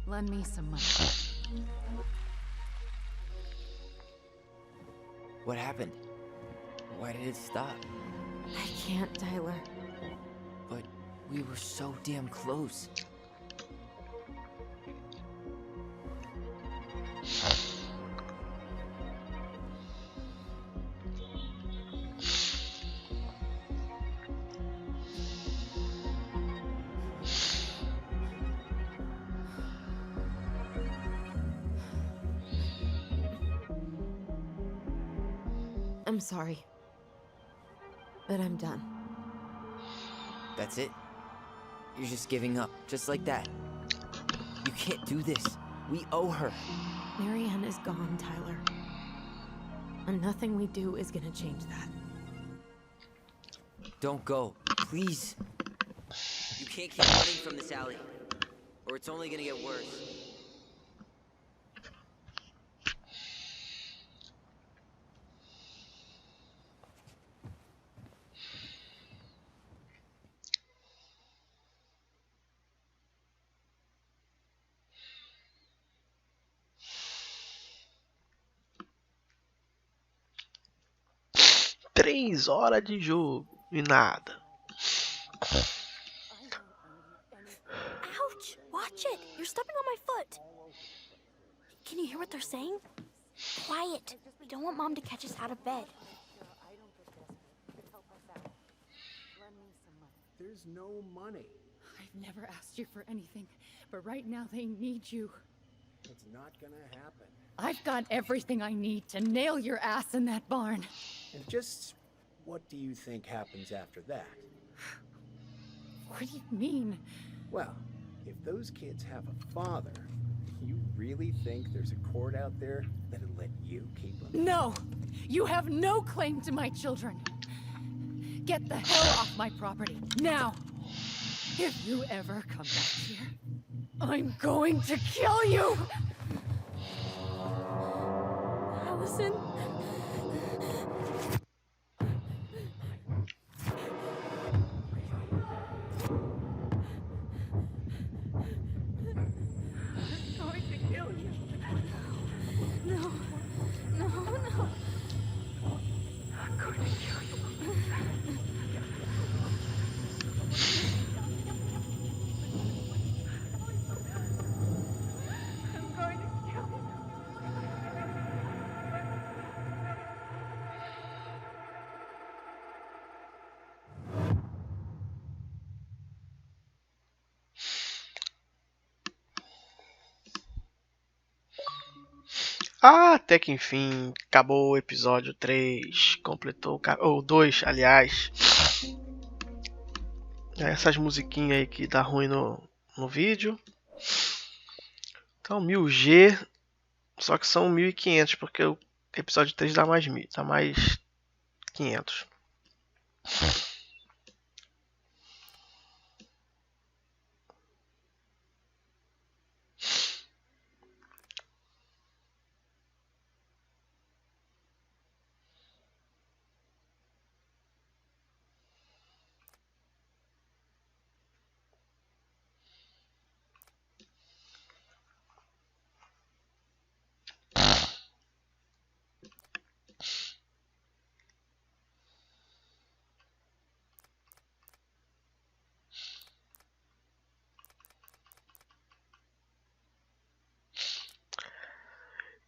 Lend me some money. What happened? Why did it stop? I can't, Tyler. But we were so damn close. I'm sorry. But I'm done. That's it? You're just giving up, just like that. You can't do this. We owe her. Marianne is gone, Tyler. And nothing we do is gonna change that. Don't go, please. You can't keep running from this alley, or it's only gonna get worse. Três horas de jogo e nada. Ouch! Watch it! You're stepping on my foot! Can you hear what they're saying? Quiet! We don't want Mom to catch us out of bed. There's no money. I've never asked you for anything, but right now they need you. It's not gonna happen. I've got everything I need to nail your ass in that barn. And just what do you think happens after that? What do you mean? Well, if those kids have a father, you really think there's a court out there that'll let you keep them? No! You have no claim to my children. Get the hell off my property, now! If you ever come back here, I'm going to kill you! Allison... Até que enfim, acabou o episódio 3, completou ou 2, aliás. Essas musiquinhas aí que dá ruim no vídeo. Então 1000G, só que são 1500, porque o episódio 3 dá mais 1000, dá mais 500.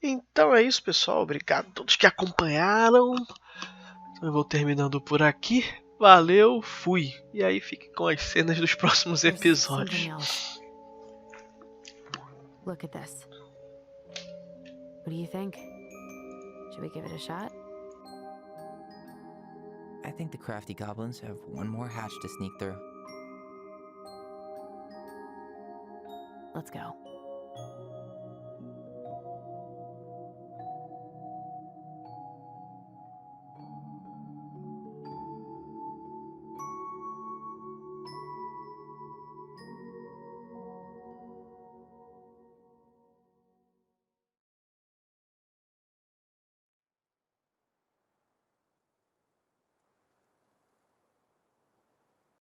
Então é isso, pessoal. Obrigado a todos que acompanharam. Eu vou terminando por aqui. Valeu, fui. E aí fique com as cenas dos próximos There's episódios. something else. Look at this. What do you think? Should we give it a shot? I think the crafty goblins have one more hatch to sneak through. Let's go.